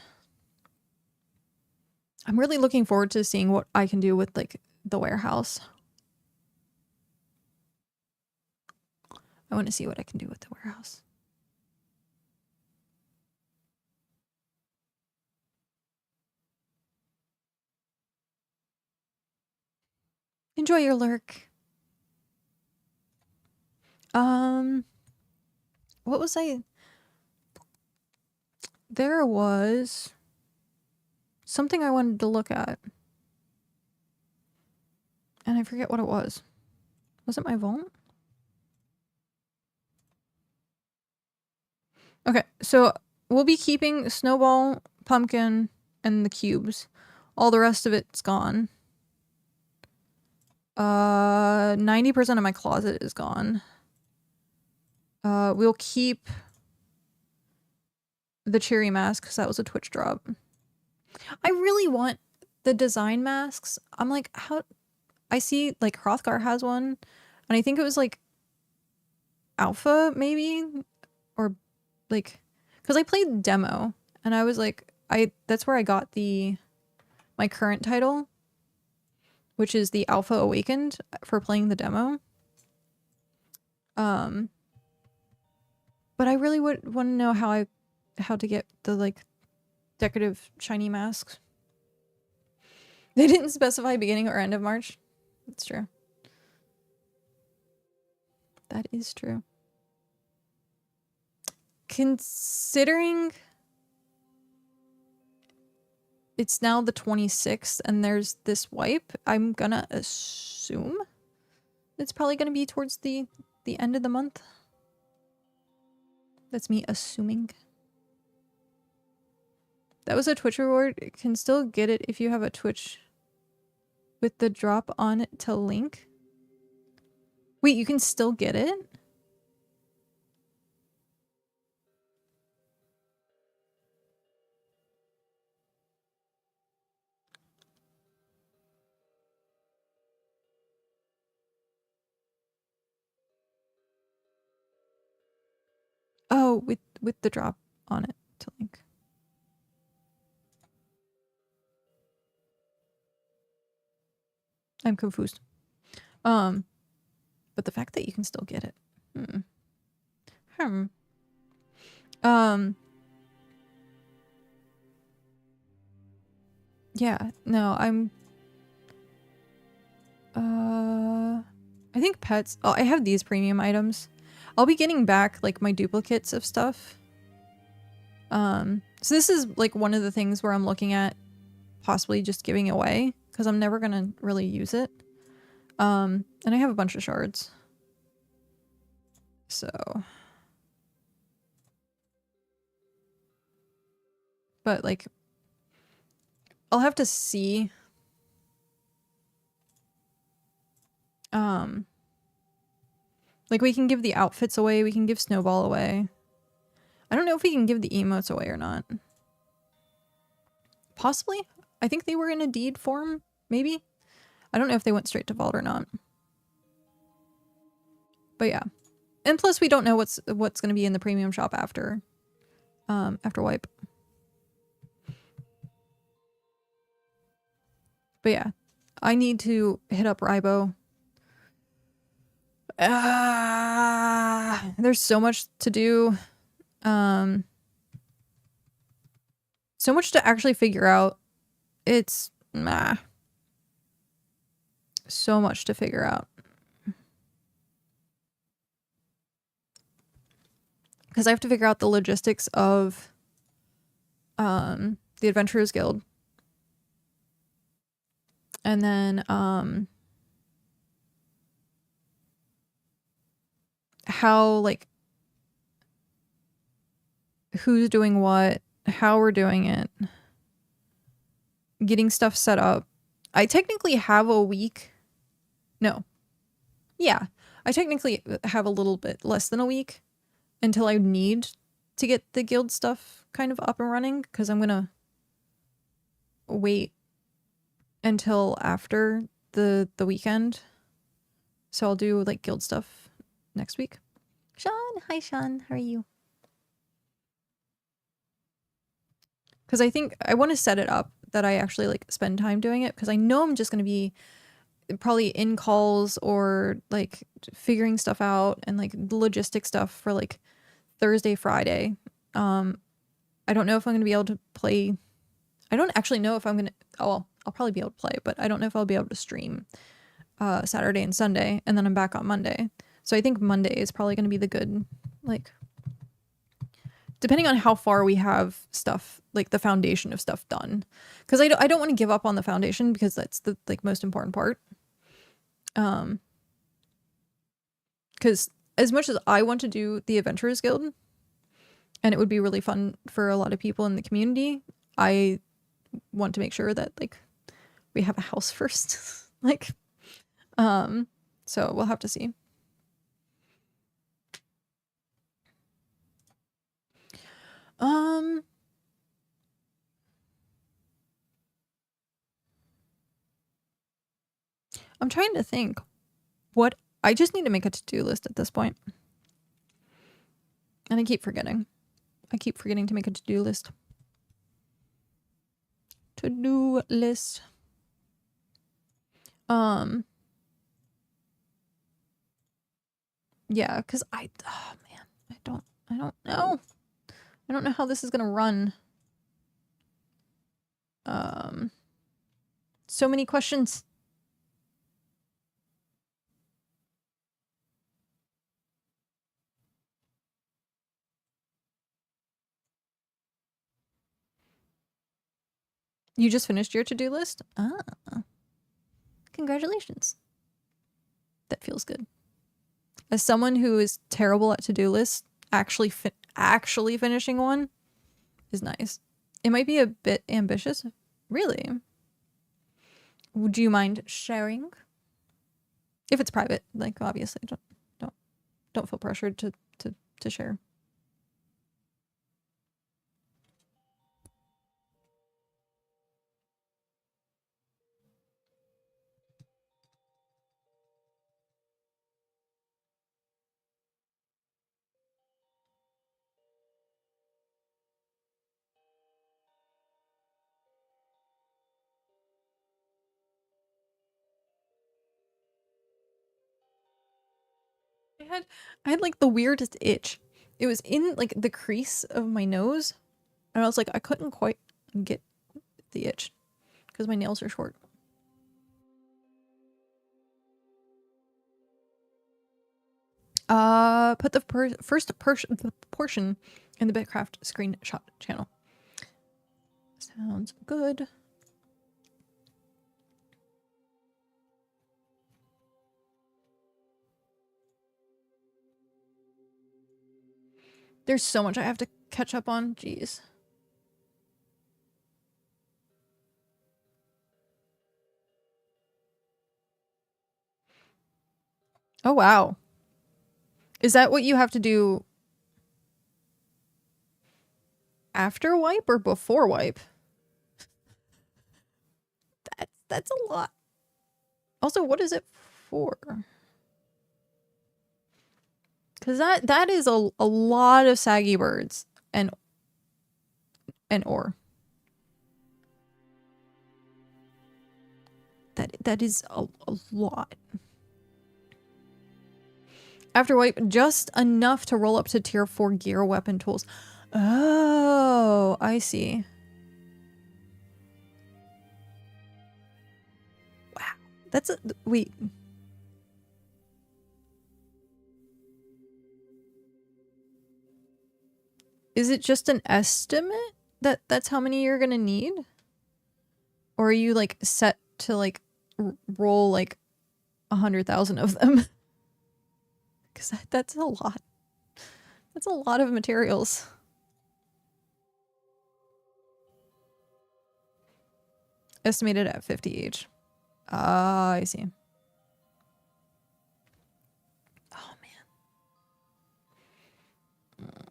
I'm really looking forward to seeing what I can do with like the warehouse. I want to see what I can do with the warehouse. Enjoy your lurk. What was I? There was something I wanted to look at. And I forget what it was. Was it my vault? Okay, so we'll be keeping Snowball, Pumpkin, and the cubes. All the rest of it's gone. 90% of my closet is gone. We'll keep the cherry mask because that was a Twitch drop. I really want the design masks. I'm like, how? I see like Hrothgar has one, and I think it was like alpha maybe, or like, because I played demo and I was like, that's where I got my current title, which is the Alpha Awakened for playing the demo. But I really would want to know how to get the like decorative shiny masks. They didn't specify beginning or end of March. That's true. That is true. Considering it's now the 26th and there's this wipe, I'm gonna assume it's probably gonna be towards the end of the month. That's me assuming. That was a Twitch reward. You can still get it if you have a Twitch with the drop on it to link. Wait, you can still get it? Oh, with the drop on it to link. I'm confused. But the fact that you can still get it. Yeah, no, I think pets. Oh, I have these premium items. I'll be getting back like my duplicates of stuff. So this is like one of the things where I'm looking at possibly just giving away because I'm never gonna really use it. And I have a bunch of shards. So. But like, I'll have to see. Like we can give the outfits away, we can give Snowball away. I don't know if we can give the emotes away or not. Possibly. I think they were in a deed form, maybe. I don't know if they went straight to vault or not. But yeah. And plus we don't know what's going to be in the premium shop after wipe. But yeah. I need to hit up Ribo. There's so much to do. So much to actually figure out. It's so much to figure out. Because I have to figure out the logistics of the Adventurers Guild. And then how like who's doing what, how we're doing it, getting stuff set up. I technically have a week. No. Yeah. I technically have a little bit less than a week until I need to get the guild stuff kind of up and running, because I'm gonna wait until after the weekend. So I'll do like guild stuff next week. Sean, hi Sean, how are you? Because I think I want to set it up that I actually like spend time doing it, because I know I'm just going to be probably in calls or like figuring stuff out and like logistic stuff for like Thursday, Friday. I don't know if I'm going to be able to play. I don't actually know if I'm going to, oh, well, I'll probably be able to play, but I don't know if I'll be able to stream Saturday and Sunday, and then I'm back on Monday. So I think Monday is probably going to be the good, like, depending on how far we have stuff, like the foundation of stuff done. Because I don't want to give up on the foundation, because that's the like most important part. Because as much as I want to do the Adventurers Guild, and it would be really fun for a lot of people in the community, I want to make sure that like we have a house first. Like, so we'll have to see. I'm trying to think what I just need to make a to-do list at this point. And I keep forgetting. I keep forgetting to make a to-do list. To-do list. Yeah, because oh man, I don't know. I don't know how this is gonna run. So many questions. You just finished your to-do list? Ah. Congratulations. That feels good. As someone who is terrible at to-do lists, actually finishing one is nice. It might be a bit ambitious. Really? Would you mind sharing? If it's private, like obviously don't feel pressured to share. I had like the weirdest itch. It was in like the crease of my nose, and I was like, I couldn't quite get the itch because my nails are short. Put the first portion in the BitCraft screenshot channel. Sounds good. There's so much I have to catch up on. Jeez. Oh, wow. Is that what you have to do after wipe or before wipe? That's a lot. Also, what is it for? Because that is a lot of saggy birds and ore. That is a lot. After wipe, just enough to roll up to tier 4 gear weapon tools. Oh, I see. Wow. That's a... Wait. Is it just an estimate that's how many you're gonna need? Or are you like set to like roll like 100,000 of them? Because that's a lot. That's a lot of materials. Estimated at 50 each. Ah, I see. Oh,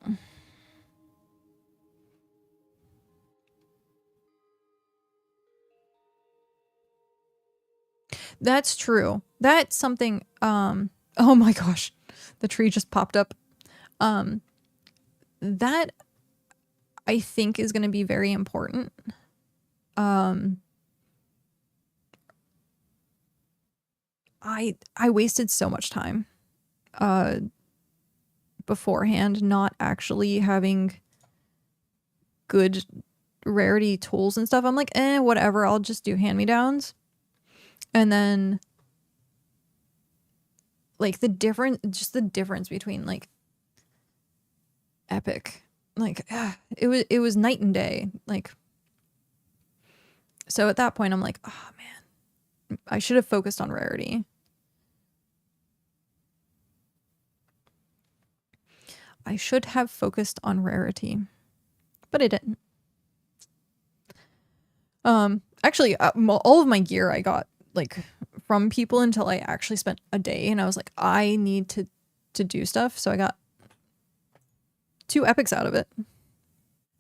man. That's true. That's something, oh my gosh. The tree just popped up. That I think is going to be very important. I wasted so much time beforehand not actually having good rarity tools and stuff. I'm like, whatever, I'll just do hand-me-downs. And then like the difference between like epic, like it was night and day. Like, so at that point I'm like, oh man, I should have focused on rarity. I should have focused on rarity, but I didn't. Actually, all of my gear I got like from people until I actually spent a day, and I was like, I need to do stuff, so I got 2 epics out of it,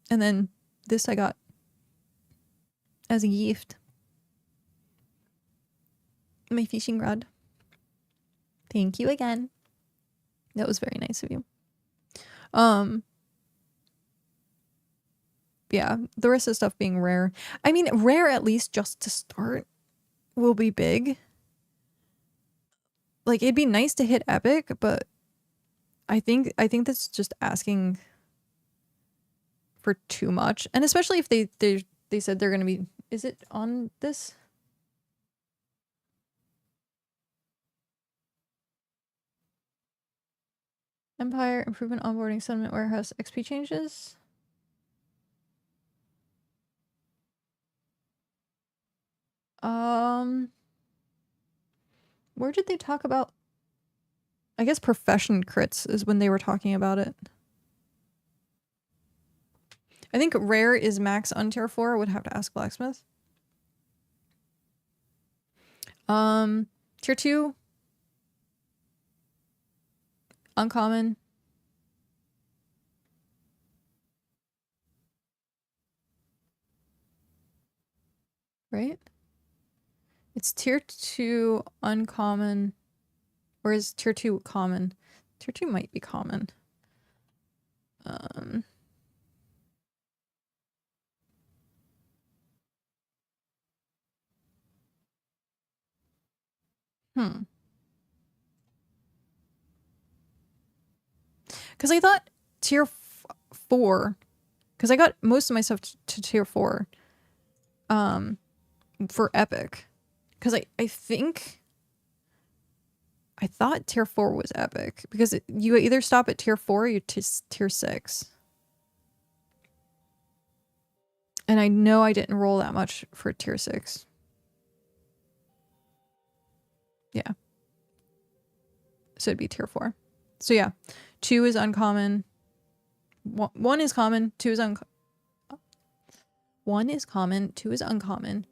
and then this I got as a gift. My fishing rod. Thank you again. That was very nice of you. Yeah, the rest of the stuff being rare. I mean, rare at least just to start will be big. Like, it'd be nice to hit epic, but I think that's just asking for too much. And especially if they said they're going to be, is it on this? Empire improvement onboarding settlement warehouse XP changes. Where did they talk about? I guess profession crits is when they were talking about it. I think rare is max on tier 4. Would have to ask blacksmith. Tier 2 uncommon. Right? It's tier 2 uncommon. Or is tier 2 common? Tier 2 might be common. Because I thought tier 4, because I got most of my stuff to tier 4 for epic. Because I thought tier 4 was epic, because you either stop at tier 4 or you tier 6. And I know I didn't roll that much for tier 6. Yeah. So it'd be tier 4. So yeah, 2 is uncommon. 1 is common. 2 is uncommon. 1 is common. 2 is uncommon.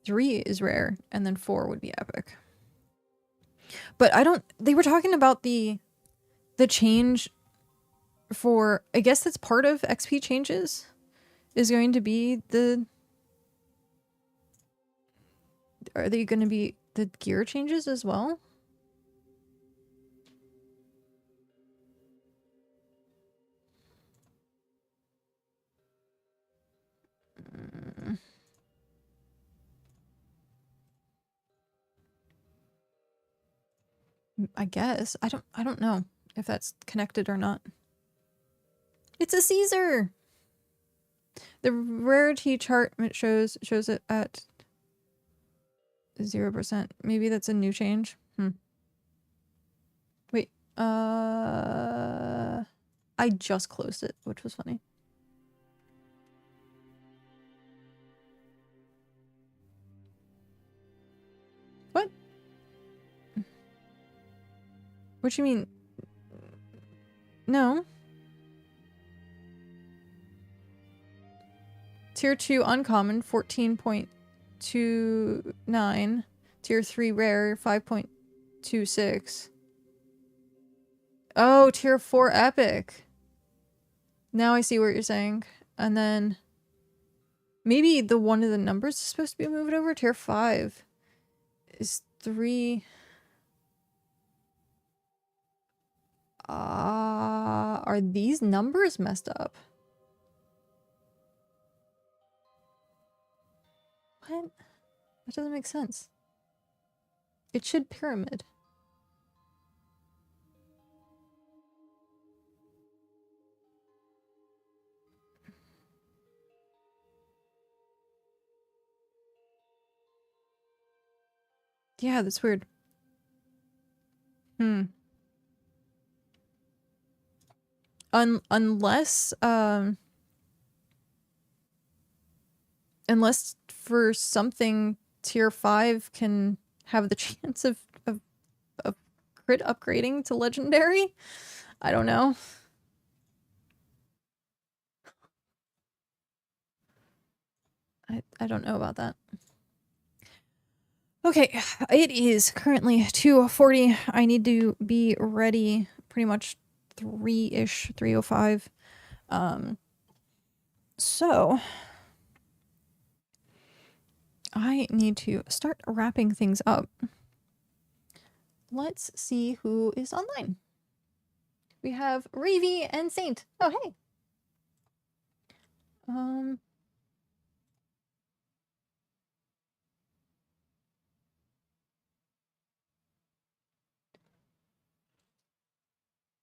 3 is rare. And then 4 would be epic. But they were talking about the change for, I guess that's part of XP changes, is going to be are they going to be the gear changes as well? I guess. I don't know if that's connected or not. It's a Caesar. The rarity chart shows it at 0%. Maybe that's a new change. Wait. I just closed it, which was funny. What? What do you mean? No. Tier 2 uncommon, 14 point. 5.29. Tier 3 rare, 5.26. Oh, tier 4 epic. Now I see what you're saying. And then maybe the one of the numbers is supposed to be moved over. Tier 5 is 3. Are these numbers messed up? What? That doesn't make sense. It should pyramid. Yeah, that's weird. Unless for something tier 5 can have the chance of crit upgrading to legendary. I don't know. I don't know about that. Okay, it is currently 2:40. I need to be ready pretty much 3-ish, 3:05. So I need to start wrapping things up. Let's see who is online. We have Ravy and Saint. Oh, hey.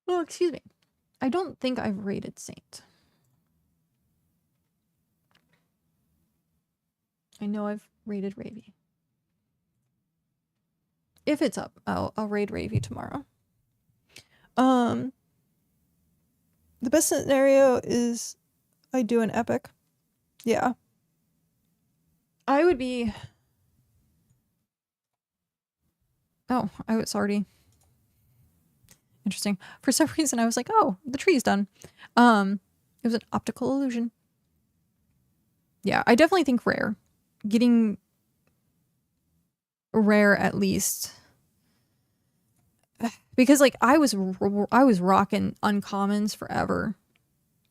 Oh, excuse me. I don't think I've rated Saint. I know I've rated Ravy. If it's up, I'll raid Ravy tomorrow. The best scenario is I do an epic. Yeah. I would be... Oh, I was already... Interesting. For some reason, I was like, oh, the tree's done. It was an optical illusion. Yeah, I definitely think rare. Getting rare at least. Because, like, I was rocking uncommons forever.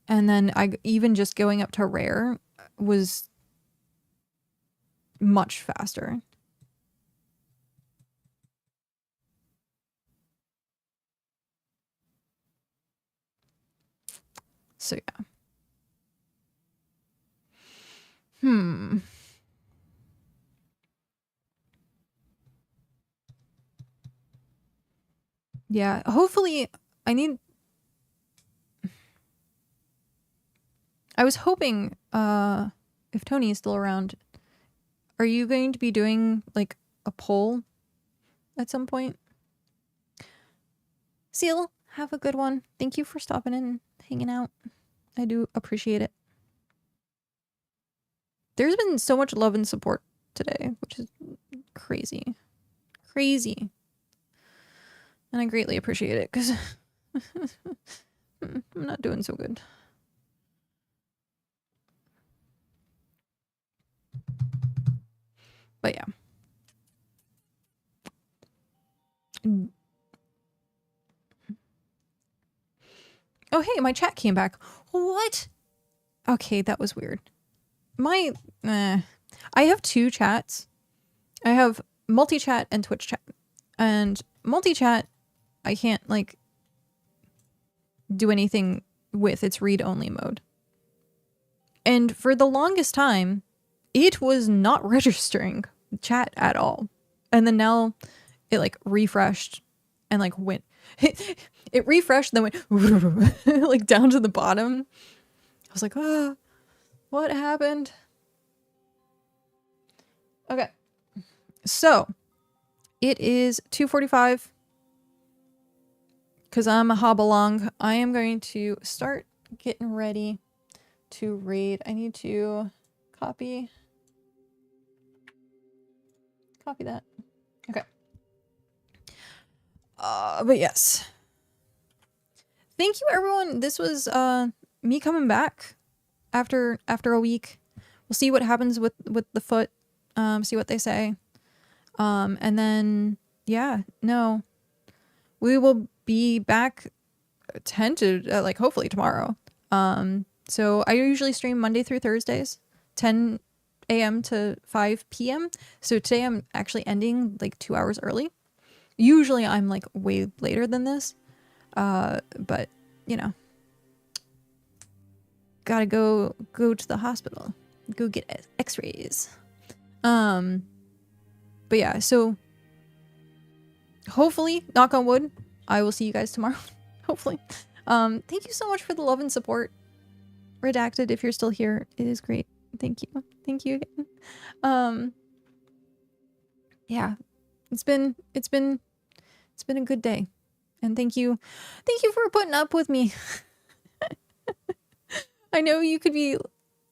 And then even just going up to rare was much faster. So, yeah. Yeah, hopefully I was hoping, if Tony is still around, are you going to be doing, like, a poll at some point? Seal, have a good one. Thank you for stopping in and hanging out. I do appreciate it. There's been so much love and support today, which is crazy. Crazy. And I greatly appreciate it, because I'm not doing so good. But yeah. Oh, hey, my chat came back. What? Okay, that was weird. I have two chats. I have multi-chat and Twitch chat. And multi-chat, I can't, like, do anything with. It's read-only mode. And for the longest time, it was not registering chat at all. And then now it, like, refreshed and, like, went... It refreshed and then went like down to the bottom. I was like, ah, what happened? Okay. So, it is 2:45. Because I'm a hobble-along. I am going to start getting ready to raid. I need to copy that. Okay. But yes. Thank you, everyone. This was me coming back after a week. We'll see what happens with the foot. see what they say. And then, yeah, no, we will be back like hopefully tomorrow. So I usually stream Monday through Thursdays, 10 a.m. to 5 p.m. So today I'm actually ending like 2 hours early. Usually I'm like way later than this. But you know, gotta go to the hospital, go get x-rays. But yeah, so hopefully, knock on wood, I will see you guys tomorrow. Hopefully. Thank you so much for the love and support. Redacted, if you're still here, it is great. Thank you. Thank you again. Yeah, it's been a good day. And thank you for putting up with me. I know you could be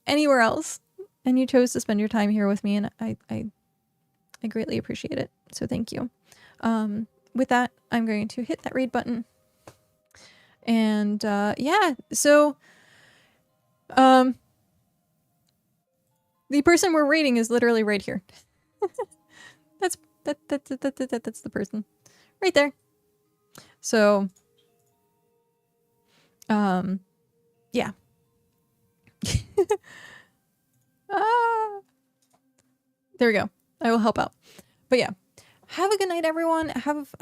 anywhere else and you chose to spend your time here with me, and I greatly appreciate it. So thank you. With that, I'm going to hit that raid button. And yeah, so the person we're raiding is literally right here. that's the person right there. So yeah. There we go. I will help out. But yeah, have a good night, everyone. Have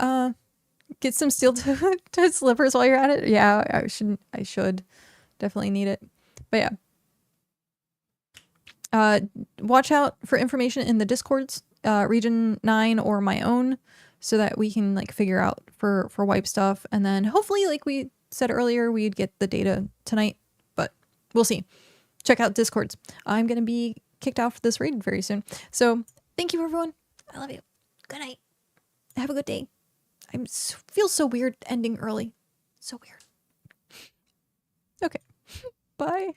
get some steel-toed slippers while you're at it. Yeah, I should definitely need it. But yeah, watch out for information in the Discords, Region 9 or my own, so that we can like figure out for wipe stuff, and then hopefully, like we said earlier, we'd get the data tonight, but we'll see. Check out Discords. I'm gonna be kicked off this raid very soon. So thank you, everyone. I love you. Good night. Have a good day. I feel so weird ending early. So weird. Okay. Bye.